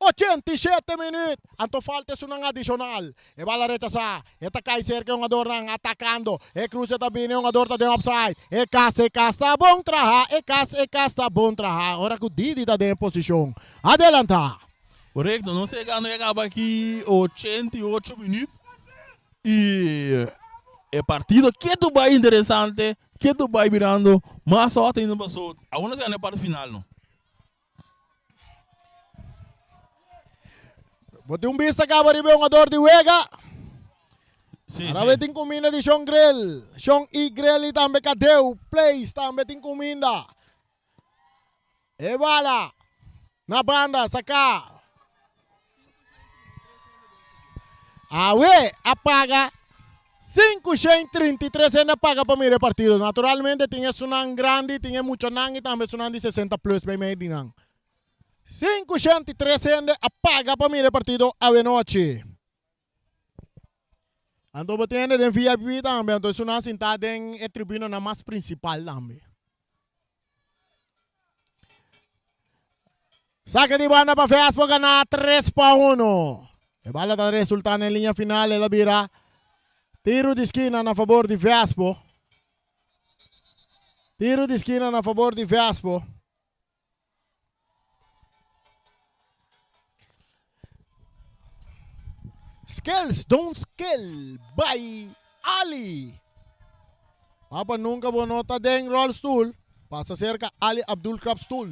87 minutos. Anto falta es un adicional. E bala rechaza. Esta cai cerca un ador nang atacando. E cruza também un ador de offside. E casta bom traha. E casta bom traha. Ora que o Didi está em posição. Adelanta. Correto. Não sei quando acaba aqui 88 minutos. E é partido que tu vai interessante. Que tu vai virando. Mas só tem no passou. A única se é para o final, não? Bote um vista acaba de ver um ador de Vega. Sim, Agora tem comida de Sean Grell. Sean e Grell e também Cadeu. Place também tem comida. E bala. Na banda, saca. Awe, apaga. 533 ainda paga para mim partido. Naturalmente tinha Sunan grande, tinha muito nang e também Sunan de 60 plus para mim dinang. 533 ainda apaga para mim partido a noite. Ando batendo den VIP também, então isso não sentado em tribuna na mais principal também. Saque de banda para Vespo ganhar 3-1. E bala está resultando em linha final, ela vira tiro de esquina a favor de Vespo. Tiro de esquina a favor de Vespo. Skills don't skill by Ali. Papa nunca bonota den roll stool. Passa cerca Ali Abdul Crab stool.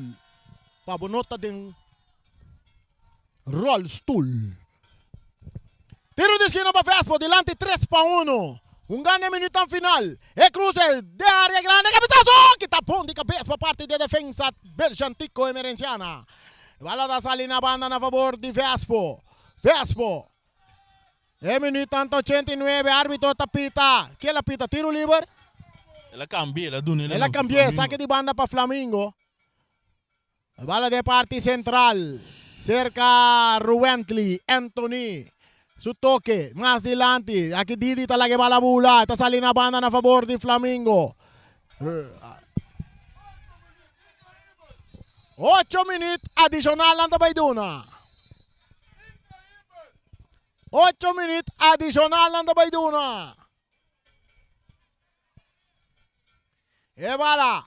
Papa bonota den roll stool. Tiro de esquina para Vespo, delante 3-1. Un gane minuto final. E cruce de área grande. Cabezazo! Que tapón de cabeça para parte de defensa Beljantico Emerenciana. Bala da salina banda a favor de Vespo. Vespo. E minuto 89, árbitro tapita. Quem ela pita? Tiro livre? Ela cambia, ela dune. Ela cambia, saque de banda para Flamengo. Bala de parte central. Cerca Ruentli, Anthony. Su toque, más adelante. Aquí Didi talaga bala bula. Está saliendo a banda a favor de Flamengo. 8 minutos adicional anda Baiduna. 8 minutos adicional anda Baiduna. E bala.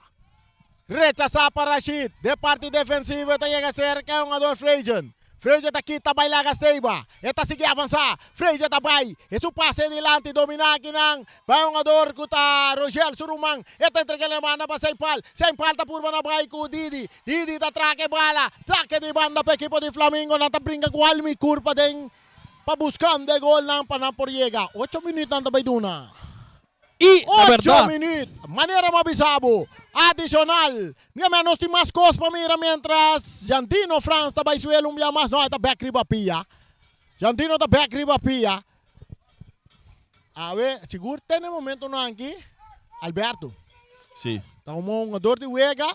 Rechaza para Rashid. De parte defensiva está llega cerca un ador Frejan. Freja daqui também lá Gasteiba. Eta sige avançar. Freja também. Esse passe delante domina aqui não. Vai um ador com a Rogel Surumang. Eta entregando a banda para Sempal. Sempal tá por banda vai com Didi. Didi tá traque bala. Traque de banda para equipo de Flamengo. Nata brinca com Almi curva den. Pa buscando gol não para não por llega. 8 minutos anda Baiduna. E, na 8 verdade, minutos. Maneira mabisabo. Adicional. Minha menos tem mais coisas para mira mientras Jantino France está baixando um dia mais. Não, está back riba pia. Jantino está back riba pia. A ver, seguro tem no momento não aqui. Alberto. sim. Está como um dor de Vega.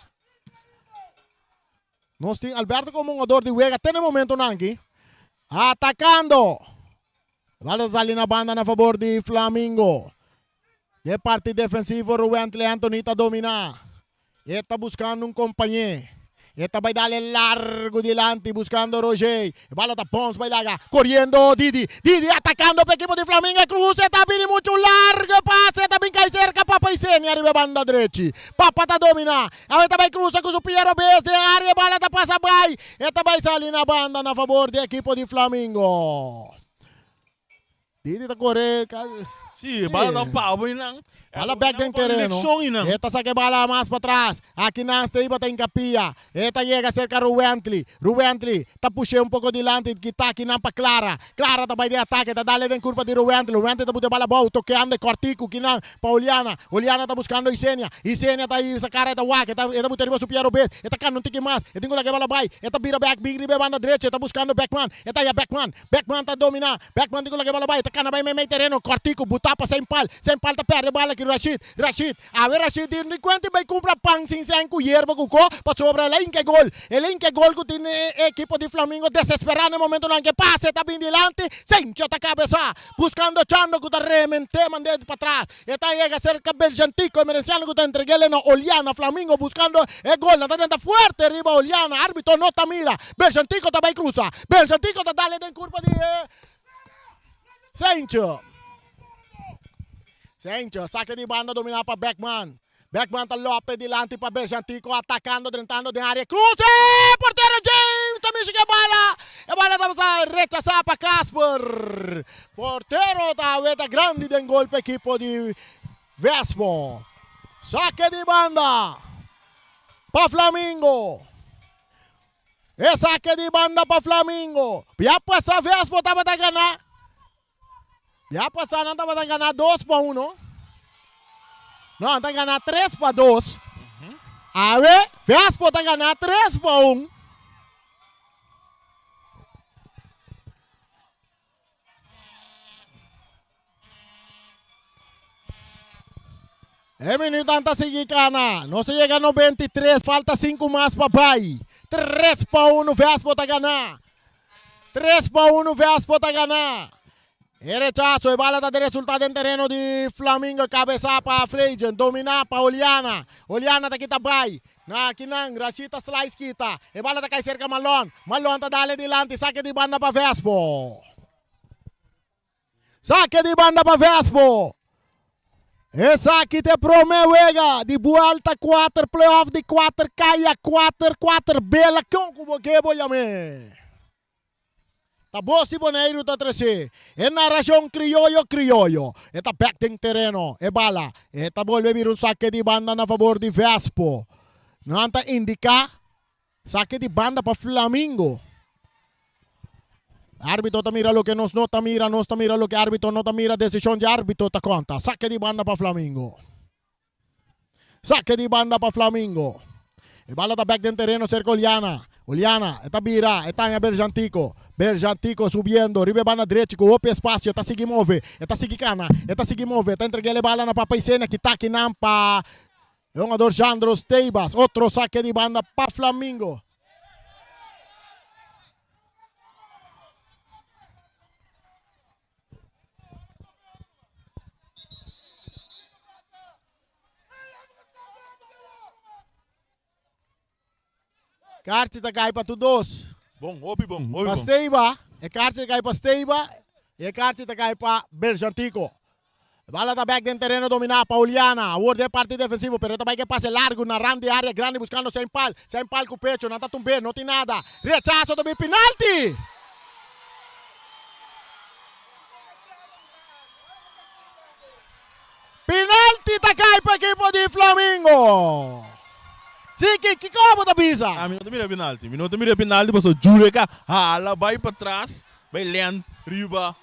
Nós tem Alberto como um dor de Vega. Tem no momento não aqui. Atacando. Vale salir na banda a favor de Flamengo. De parte defensivo, Ruentli Anthony está dominar. Está buscando um companheiro. Está vai dar largo delante, buscando Roger. Bala da Pons, vai largar. Correndo Didi. Didi atacando para o equipo de Flamengo. Cruz, está vindo muito largo. Passe, está bem cai cerca. Papa e Sene, arriba banda direita. Papa está dominar. Agora vai cruzar com o Piero Beste. Área, bala da passa, vai. Está vai sair na banda na favor do equipo de Flamengo. Didi está correndo. Sim, bala da pau, não. Bala back dentro do terreno. Esta saque bala mais para trás. Aqui na Esteiba tem capia. Esta chega cerca Ruentli. Ruentli está puxando um pouco delante. Que está aqui na para Clara. Clara está vai de ataque. Está dando em curva de Ruentli. Ruentli está botando bala boa. Toqueando de Cortico. Que não para Oliana. Oliana está buscando Isenia. Isenia está aí. Essa cara está wak. Está botando o Piero Best. Esta cara não tem que mais. Esta tem que bala vai. Esta vira back. Big riba banda direita. Está buscando Beckman. Esta aí Beckman. Beckman está dominar. Beckman tem que bala vai. Esta cara vai meio terreno. Cortico. Botar para Sempal. Sempal está perde bala aqui. Rashid. A ver Rashid ni quanti vai comprar pang sin sen com hierba com co para sobre ela em que gol. Ele em que gol que tem equipo de Flamengo desesperado no momento não que passe está bem delante. Sencha a cabeça buscando Chando que está remente mandando para trás. Está llega cerca Beljantico Emerenciano que está entregando no Oliana Flamengo buscando el gol. Está dando fuerte arriba Oliana. Árbitro no está mira. Beljantico está vai cruza. Beljantico está dale en curva de Sencha. Sencha, saque de banda dominar para Beckman. Beckman está Lopes delante para Beljantico, atacando, tentando de área. Cruze! Porteiro James, também chega a bala. A bala está rechazada para Casper. Porteiro está grande de gol para a equipe de Vespo. Saque de banda para Flamengo. É saque de banda para Flamengo. Já passa Vespo, estava a ganhar. Já passaram, não estava a ganhar 2-1. Não, está a ganhar 3-2. A ver, Vespo está a ganhar 3-1. É minuto anta seguir cana. Não se chega no 23, falta 5 mais papai. 3-1 Vespo está a ganhar. 3-1 Vespo está a ganhar. E rechazo, e bala de resultado em terreno de Flamengo, cabeça para Freijan, domina para Oliana. Oliana tá kita bay. Na kinang Rashita slice kita. E bala tá cai cerca Malon. Malon tá dale dilante, saque de banda para Vespo. Saque de banda para Vespo. E saque te promewega de vuelta 4 playoff de 4 caia 4 bela com como que boiame. Tá bom se Boneiro tá trece. É narração criollo. É tá back em terreno. É bala. É tá volve vir um saque de banda na favor de Vespo. Não tá indica saque de banda para Flamengo. Árbitro tá mira lo que nos tá mira lo que árbitro não tá mira, decisão de árbitro tá conta. Saque de banda para Flamengo. Saque de banda para Flamengo. E bala tá back em terreno cerca Oliana, está vira, está em Berjantico subindo, ribe bana direita, com o espaço, está seguindo move, está seguindo move, está entregando a bala na papaicena, que está aqui nampa. É um ador Jandros Teibas, outro saque de banda para Flamengo. Karte tá cai para todos. Bom, obi bom. Pasteiba, e karte cai Pasteiba, e karte tá cai para Berjantico. Bala tá back em terreno dominar para Oliana. Word é parte defensivo, pero também que passe largo na ram de área grande buscando sem pal com o pecho, não tá tumbando, não tem nada. Rechazo também, penalti. Penalti tá cai para a equipe de Flamengo. Sim, que como da bisa? Minuto mira penalti, passou Jureka, hala, vai para trás, vai lento, riba,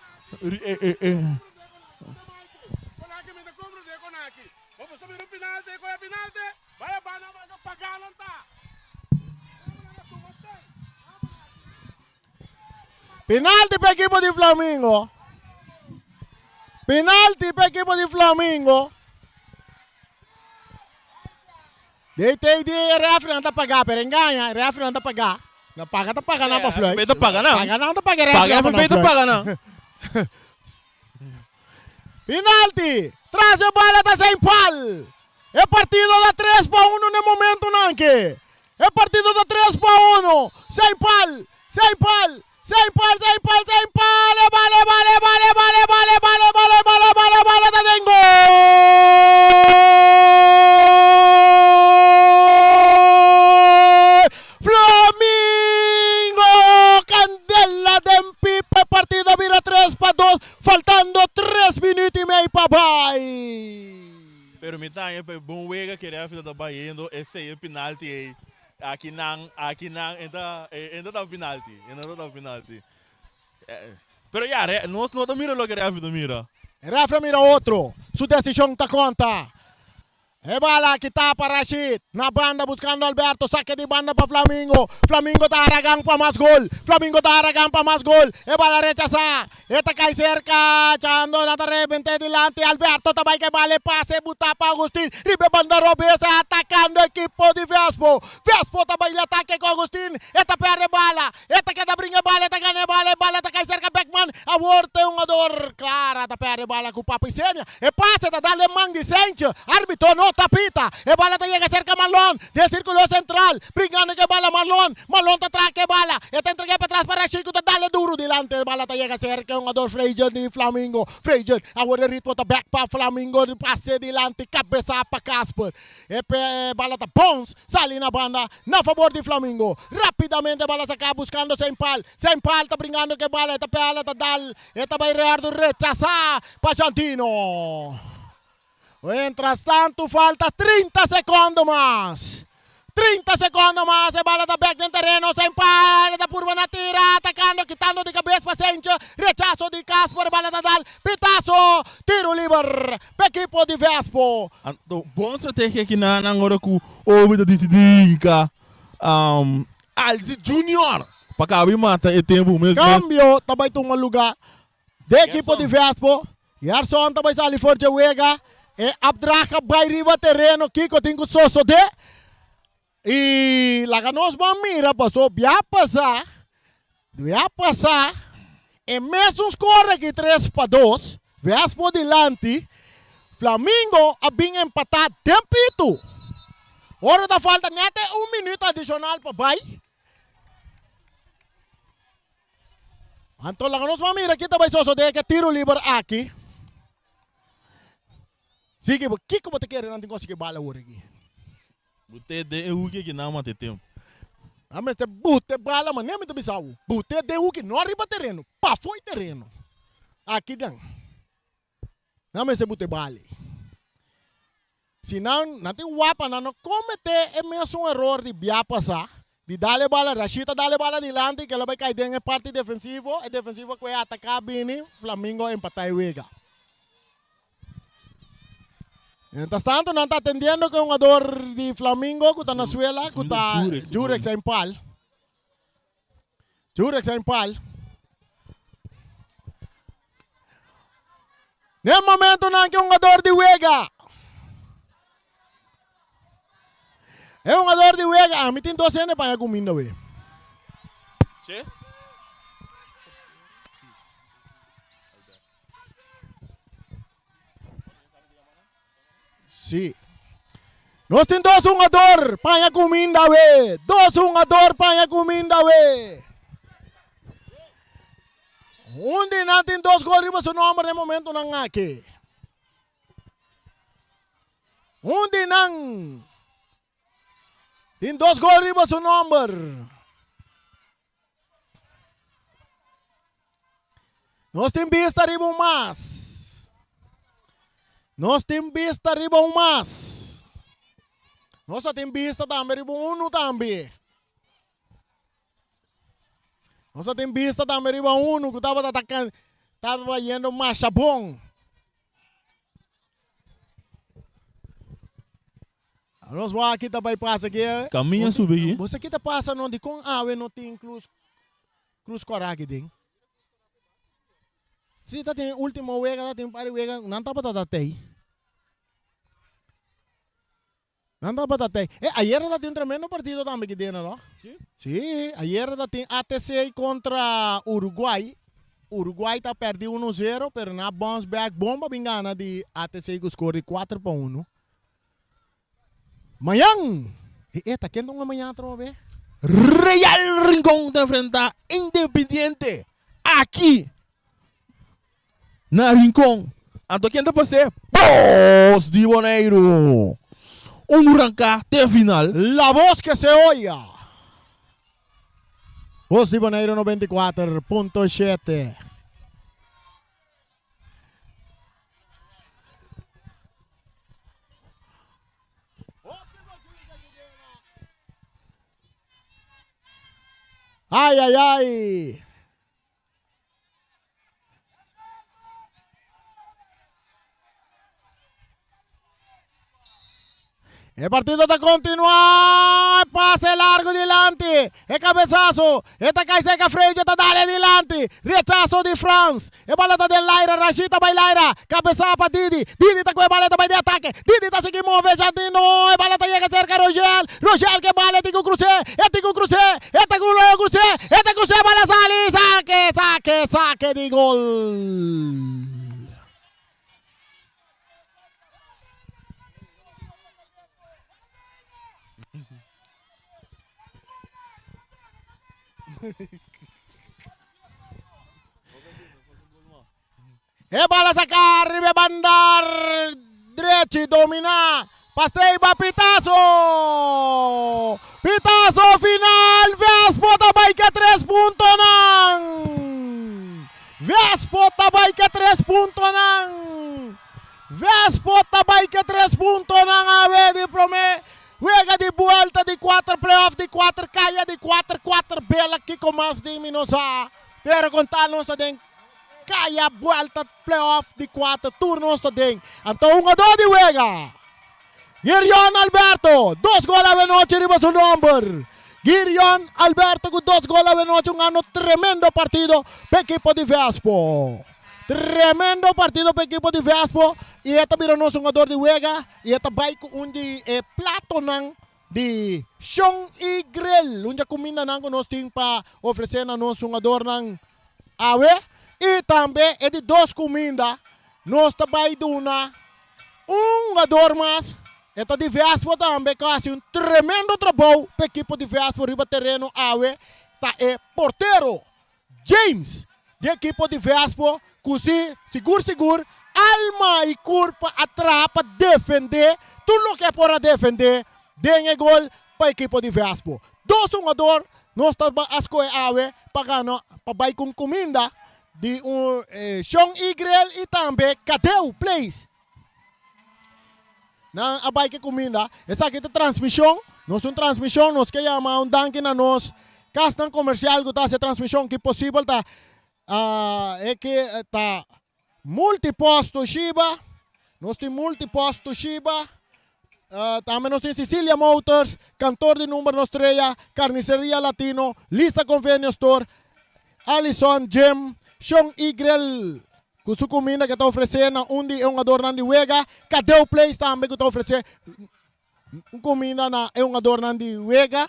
Penalti para a equipe de Flamengo. Penalti para a equipe de Flamengo. Deitei de refri não tá pagar, pero enganha, refri não tá pagar. Não paga, tá paga não para Floyd. Feito paga não. Paga não, tá paga refri. Paga feito paga não. Penalti. Traz a bola da sem pal. É partido da 3-1 no momento não que. É partido da 3-1. Sem pal. Vale, tá dentro. Flamengo, candela de pipe, partida vira 3-2, faltando 3 minutos e meio para vai. Pero me tá bom wega que a da baiendo, esse é penalti aí. Aqui não, ainda tá penalti. Pero já, nós não tá mira lo que a mira. Refra mira outro, sua decisão tá conta. E bala que tá para Rashid. Na banda buscando Alberto. Saque de banda para Flamengo. Flamengo tá aragando para mais gol. E bala rechaza. Eta cai cerca. Chando na repente delante. Alberto também que vale passe. Buta para Agustín. Ribe banda Robesa atacando o equipo de Vespo. Vespo também ataque com Agustín. Eta perde bala. Eta que tá brinca bala. Eta ganha bala. Bala tá cai cerca Beckman. A Worte um ador. Clara tá perde bala com o Papo e Sênia. E passe tá dando mão de Sente. Árbitro não tapita, e bala te llega cerca Marlon, del círculo central, brincando que bala Marlon te trae que bala, y te entregué para atrás para Chico, te dale duro delante, bala te llega cerca, un ador Freijan de Flamengo, Freijan, agora ritmo te back para Flamengo, passe delante, cabeça para Casper, e bala te Pons, sale na banda, na favor de Flamengo, rapidamente bala saca buscando sem pal te brincando que bala, te pela te dal, e te vai rechazar para Santino. Mientras tanto, falta 30 segundos más. 30 segundos más. Se bala da back en terreno. Sem pal. Da curva na tira. Atacando, quitando de cabeça para Sencha. Rechazo de Casper. Bala da dal. Pitazo. Tiro livre. Para equipo de Vespo. Boa estratégia aqui na hora que o homem da Dica. Alzi Junior. Para caber mata e tempo mesmo. Cambio. Também tem um lugar. De equipo de Vespo. Yarson também sali forte wega. E Abdraka vai riba terreno, Kiko tingo soso de. E lá que nós vamos mirar, passou, vai passar. E mesmo score aqui 3-2, Vespo delante, Flamengo a bem empatar tempito. Hora da falta, neta 1 minuto adicional para vai. Então, lá nós vamos ver aqui também só de que tiro livre aqui. Sige, o que você quer não conseguir bala hoje aqui? Você de o que não mate tempo. Ah, mas você bute bala, mas nem me bisau. Bute de o que não arriba terreno, pa foi terreno. Aqui não. Não, mas você bute bala. Se não tem wapa, não cometer é mesmo erro de via passar. De darle bala, Rashida darle bala delante, que ela vai cair dentro parte defensivo, e defensivo que vai atacar bem, Flamengo empatar e wega. Entonces tanto, não está atendendo que um jogador de Flamengo que está na suela, que está Jurex em pal. Jurex em pal. Nesse momento não que um jogador de wega. É um jogador de wega, a mim tem 12 anos para comida, we. Che? Sim. Nós temos 2 jogadores para comida, we. 2 jogadores para comida, we. Onde não tem 2 gols, mas o nome no momento não há aqui. Onde não tem 2 gols, mas o número. Nós temos vista arriba mais. Nós temos vista arriba mais. Nós temos vista também arriba 1 também. Nós temos vista também arriba 1 que estava atacando, estava indo mais bom. Nós vamos aqui também passa aqui. Caminha subir aqui. Você aqui tá passando onde com água não tem cruz coragem ding. Se tá tem última wega, tá tem pare wega, não tá para tatei. Não tá para tatei. Ayer tá tem um tremendo partido também que dentro, não? Sim. Sim, ayer tá tem ATC contra Uruguai. Uruguai tá perdendo 1-0, pero na bounce back bomba bingana de ATC que score 4-1. Amanhã! Tá quente amanhã outra vez? Real Rincón te enfrenta Independiente aqui na Rincón. Anto quem tá para ser Voz de Boneiro. Arrancar até final. La voz que se oiga. Voz de Boneiro 94.7. Ai, ai, ai. El partido está continuando. Pase largo delante. El cabezazo. Esta cae seca frente. Está dale adelante. Rechazo de France. El baleta de Laira. Rashida by Laira. Cabeça para Didi. Didi está con el baleta de ataque. Didi está se move. Jardino. El baleta llega cerca a Rogel. Rogel que vale. Tico cruce. Tico cruce. Este culo cruce. Este cruce. Bala sale. Saque. Saque. Saque de gol. E bala sacar, ribe bandar, derecho domina, pasei ba pitazo, pitazo final, Vespo tabay ka 3 punto nang, Vespo tabay ka 3 punto nang, Vespo tabay ka 3 punto nang, ave di prome. Juega de vuelta de 4 playoff, de 4 caia, de 4 bela aqui com mais de Minosa. Pero contar-nos também, caia, vuelta, playoff de 4 turnos também. Então, jogador de Juega. Girion Alberto, 2 gols a noite, riba seu número. Girion Alberto com 2 gols a noite, ano tremendo partido para equipo de Vespo. Tremendo partido para equipo de Vespo. E esta vira nosso jogador de Juega. E esta vai com um de plato nang de Chong e Grill. Onde a comida nang nós temos para oferecer a nosso jogador nang awe. E também é de 2 comidas. Nós também damos um jogador mais. Esta de Vespo também quase um tremendo trabalho para a equipe de Vespo riba terreno awe. Tá é porteiro James de equipe de Vespo. Così seguro alma e corpo atrás para defender tudo o que é para defender. Dengue gol para a equipe de Vespo. 2 jogadores nós estamos a escolher awe para vai com comida de Sean Igrel e também Cadeu Place. Na abay que comida, essa aqui é transmissão, nós transmissão, nós que chamamos danke na nós, castan comercial que tá essa transmissão que possível tá é que tá multiposto Shiba, nós tem multiposto Shiba, também nós tem Cecilia Motors, cantor de número estrela, carniceria latino, Lisa Convenience Store, Alison Gem, Sean Igrel. Com sua comida que está oferecendo, onde é um adorno de Wega, Cadeu Place também que está oferecendo comida na é um adorno de Wega.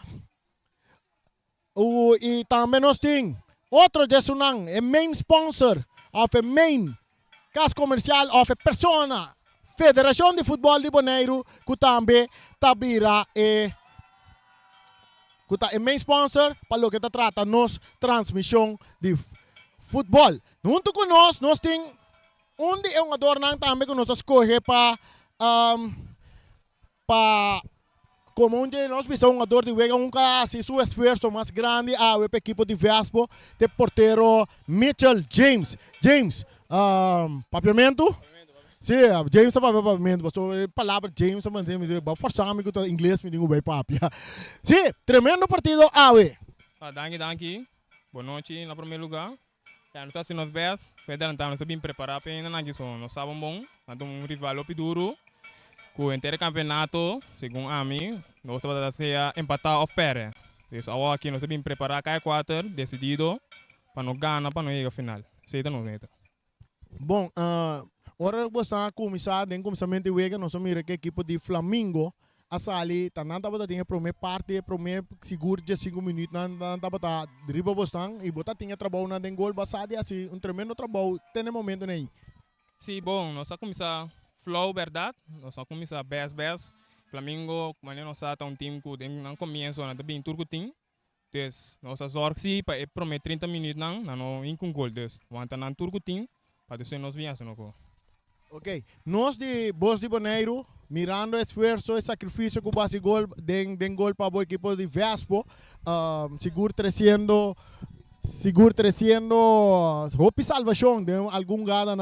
E também nós temos outro de Sunang, é main sponsor of a main casa comercial of a persona, Federação de Futebol de Bonaire, que também tabira é main sponsor para o que trata nos transmissão de futebol. Junto com nós temos onde é um adorno também que nós escolhemos para como onde nós precisamos um adorno de Wega, se seu esforço mais grande a equipe de Vespo, de porteiro Mitchell James, papiamento? Sim, James está papiamento, mas a palavra James também vai forçar amigo em inglês, me digo bem papia. Sim, tremendo partido awe. Danke. Boa noite na primeiro lugar. Nós estamos nos bem, nós bem preparados para ainda nós sabemos bom, nós temos um rival duro, com o inteiro campeonato, segundo a mim, nós estamos a empatar off pere. Então aqui nós estamos bem preparados, cada 4 decidido para não ganhar, para não ir ao final. Seita não neta. Bom, agora você começar, tem começamento de Wega, nós somos a equipe de Flamengo. A sali, tananta bata tinha primeira parte, primeiro seguro de 5 minutos, tananta bata driba bostang, e bota tinha trabalho na den gol basado assim, um tremendo trabalho, tem momento aí. Sim, bom, nós vamos começar flow, verdade, nós vamos começar best, Flamengo, como nós estamos um time que não começa, nós também turco time, então nós zorg sim para primeiro 30 minutos não ir com gol, então vamos estar no turco time, para depois nós viemos no. Ok, nós de Bos de Bonaire, mirando o esforço e sacrifício que base gol den gol para o equipo de Vespo, seguro hopi salvação de algum gada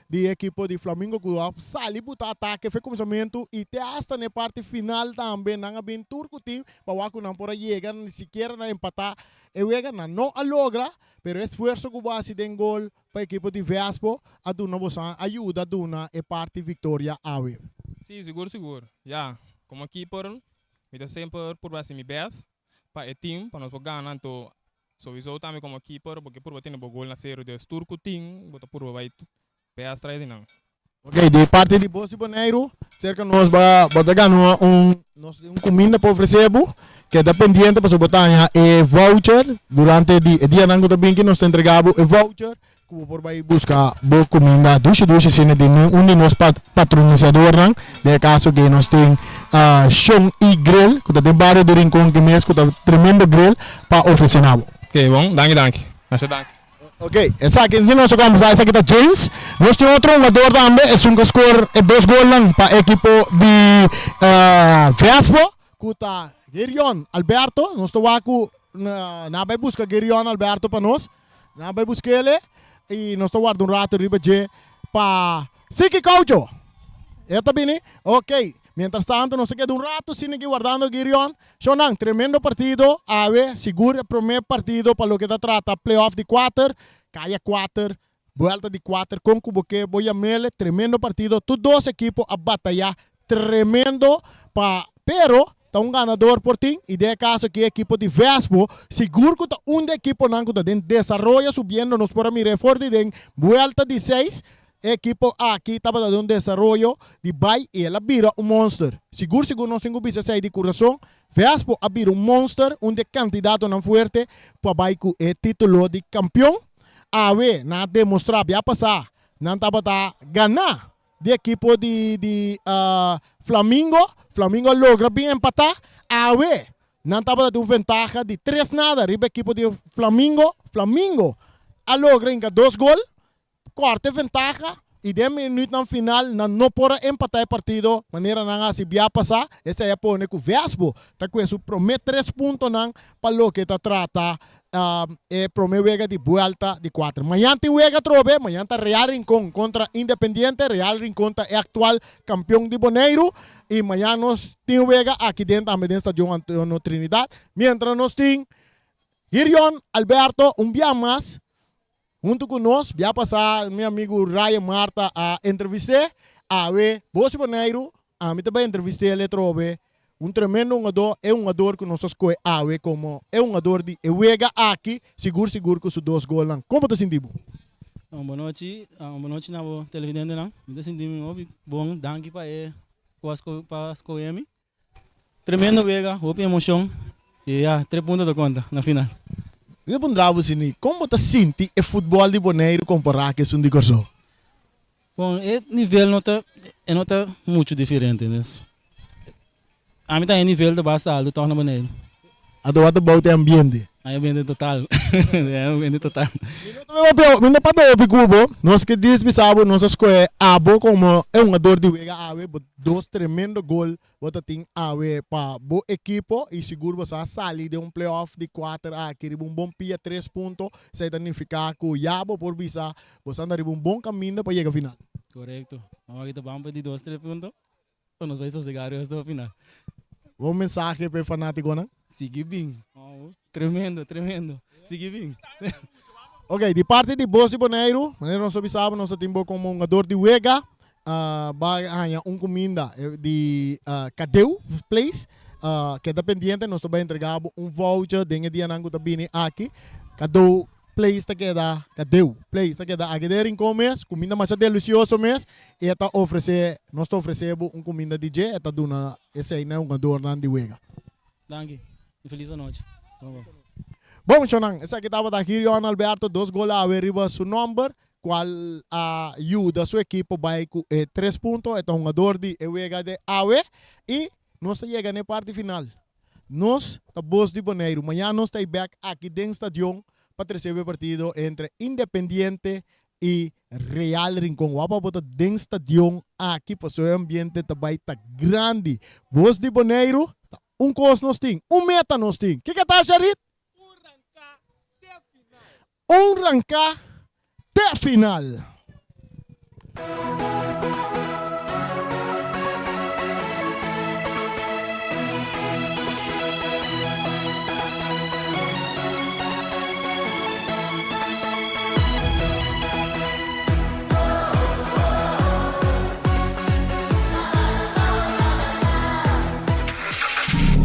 de equipo de Flamengo que sali buta ataque foi começamento e até hasta na parte final também não bem turco time para que não por chegar nem sequer na empatar e chega não a logra pero esforço que base den gol para a equipe de Vespo a duna bosan ajuda a duna e parte vitória awe. Sim, seguro. Já, como keeper, me dá sempre por base mi best para o time, para nós ganhar então sowieso também como keeper, porque por bater no gol na série de turco time, bota por vai best try de não. Ok, de parte de Bos de Bonaire, cerca nós vai ganhar um comida para oferecer, que é dependente para botar voucher durante o dia não também que nós entregamos voucher, que por vai buscar boa comida, duche cine de onde nós patronizador de caso que nós tem Sean e Grill, que é barrio do Rincón que mês, que é tremendo grill para oferecer nabo. Ok, bom, danke. Acho danke. Ok, essa aqui nós vamos essa aqui tá James. Nós temos outro jogador também, é um score 2 gols para a equipe de Vespo, que tá Gerion Alberto. Nós estamos aqui na vai buscar Gerion Alberto para nós. Na vai buscar ele e nós estamos guardando rato riba de para Siki Caucho. É também, ok. Mientras tanto, nós queda rato sin aqui guardando Girion. Sonang, tremendo partido. Ave, seguro o primeiro partido para o que trata playoff de 4. Caia 4, volta de 4. Com que voy a mele, tremendo partido. Todos dos equipos a batalhar. Tremendo. Pero, está um ganador por ti. E de caso que o equipo de Vespo, seguro que está equipo que desarrolla subiendo. Nos por mirar forte de volta de 6. Equipo aqui estava dando um desenvolvimento de vai e ela vira um monster. Seguro nós temos que sair de coração. Vespo a vira um monster, onde candidato não forte para vai com o título de campeão. awe na demonstrar bia passar não tava ganhar de equipo de Flamengo logra bem empatar awe não tava dando vantagem de 3-0 riba equipo de Flamengo a logra ainda 2 gols corta vantagem e 10 minutos no final não pode empatar o partido maneira não se bia passar esse é pone com o Vespo tá com isso promete 3 pontos não para lo que tá trata promete de volta de 4 amanhã tem wega trobe amanhã tá Real Rincón contra Independiente Real Rincón é atual campeão de Bonaire e amanhã nós tem wega aqui dentro do estádio Antônio Trinidad mientras nós tem Hirion Alberto dia mais junto com nós, já passar meu amigo Ryan Marta a entrevistar a Bosi Bonaire, a mim também entrevistei ele trobe tremendo jogador, é jogador que nós escolhe a como é jogador de Ewega aqui, seguro que os 2 gols não. Como te sentiu? Boa noite na televidente não. Me senti bom, danke para escolher. Tremendo Ewega, houve emoção e 3 pontos da conta na final. Eu perguntava assim, como você sente o futebol de Bonaire comparado com o de Corso? Bom, o nível não está muito diferente. Né? A mim está em nível de base alto, está na Bonaire. A do outro bote ambiente? É ambiente total. É ambiente total. Não para o Cubo, nós que dispensamos, nós escolhemos Abo como é jogador de Vega Awe, 2 tremendo gol, você tem Awe para o equipo e seguro você sair de playoff de 4 aqui, bom pia 3 pontos, se significa que o Yabo por visa, você anda bom caminho para chegar ao final. Correto. Vamos aqui vamos pedir 2-3 pontos, para nós vai sossegar o resto do final. Bom mensagem para o fanático, não? Sigue bem. Tremendo. Sigue bem. Ok, de parte de Bosi Bonaire, nós sabemos, nós temos como jogador de Vega, vai ganhar comida de Cadeu Place, que é dependente, nós também entregamos voucher, de dia não também aqui, Cadeu Place Cadeu Place aqui de Rincón mês, comida mais deliciosa mês, e nós oferecemos comida de G, esse aí é jogador de Vega. Danke, feliz noite. Bom, Chonang, essa aqui estava da Hirion Alberto, 2 gols a arriba seu número, qual ajuda sua equipe vai com 3 pontos, é um jogador de Ewega de Awe, e nós chegamos na parte final. Nós, a Bosi de Bonaire, amanhã nós estamos back aqui dentro do estádio para receber o partido entre Independiente e Real Rincón. Vamos botar dentro do estádio aqui para o seu ambiente também está grande. Bosi de Bonaire, coisa nós temos, meta nós temos. O que está, Charit? Rancar até final.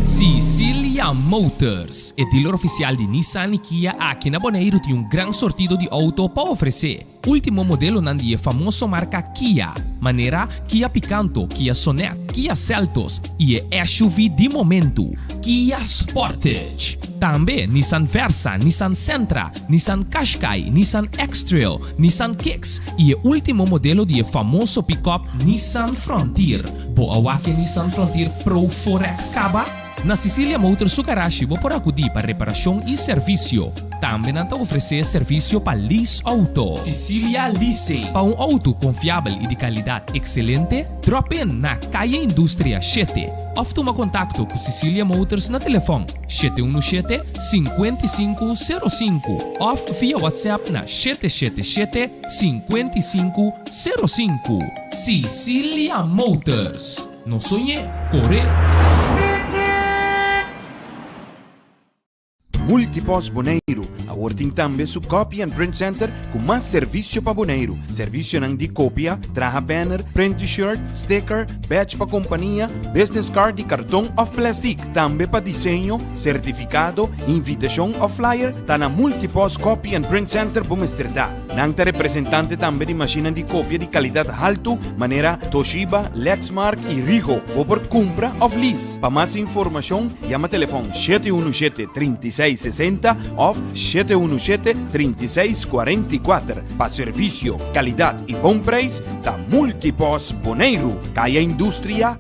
Sicilia Motors, o dealer oficial de Nissan e Kia aqui na Bonaire tem grande sortido de auto para oferecer. Último modelo de famoso marca Kia, maneira Kia Picanto, Kia Sonet, Kia Seltos e SUV de momento, Kia Sportage. Também Nissan Versa, Nissan Sentra, Nissan Qashqai, Nissan X-Trail, Nissan Kicks e o último modelo de famoso pick-up Nissan Frontier. Boa que Nissan Frontier Pro 4X Caba? Na Sicilia Motors Sukarashi vou por acudir para reparação e serviço. Também não oferecer serviço para lease auto. Sicilia Lease. Para auto confiável e de qualidade excelente, drop in na Calle Indústria 7. Ou toma contato com Sicilia Motors na telefone 717-5505 ou via WhatsApp na 777-5505. Sicilia Motors. Não sonhe, corre. Multipos Bonaire, awarting também su Copy and Print Center com mais serviço para Bonaire. Serviço de cópia, traja banner, print t-shirt, sticker, badge para companhia, business card e cartão of plastic. Também para desenho, certificado, invitação ou flyer, tá na Multipos Copy and Print Center para Amsterdã. Nangta representante también de máquinas de copia de calidad alta, manera Toshiba, Lexmark y Rigo, o por compra o lease. Para más información, llama teléfono 717-3660 o 717-3644. Para servicio, calidad y buen precio, da Multipos Boneiro. Calle Industria,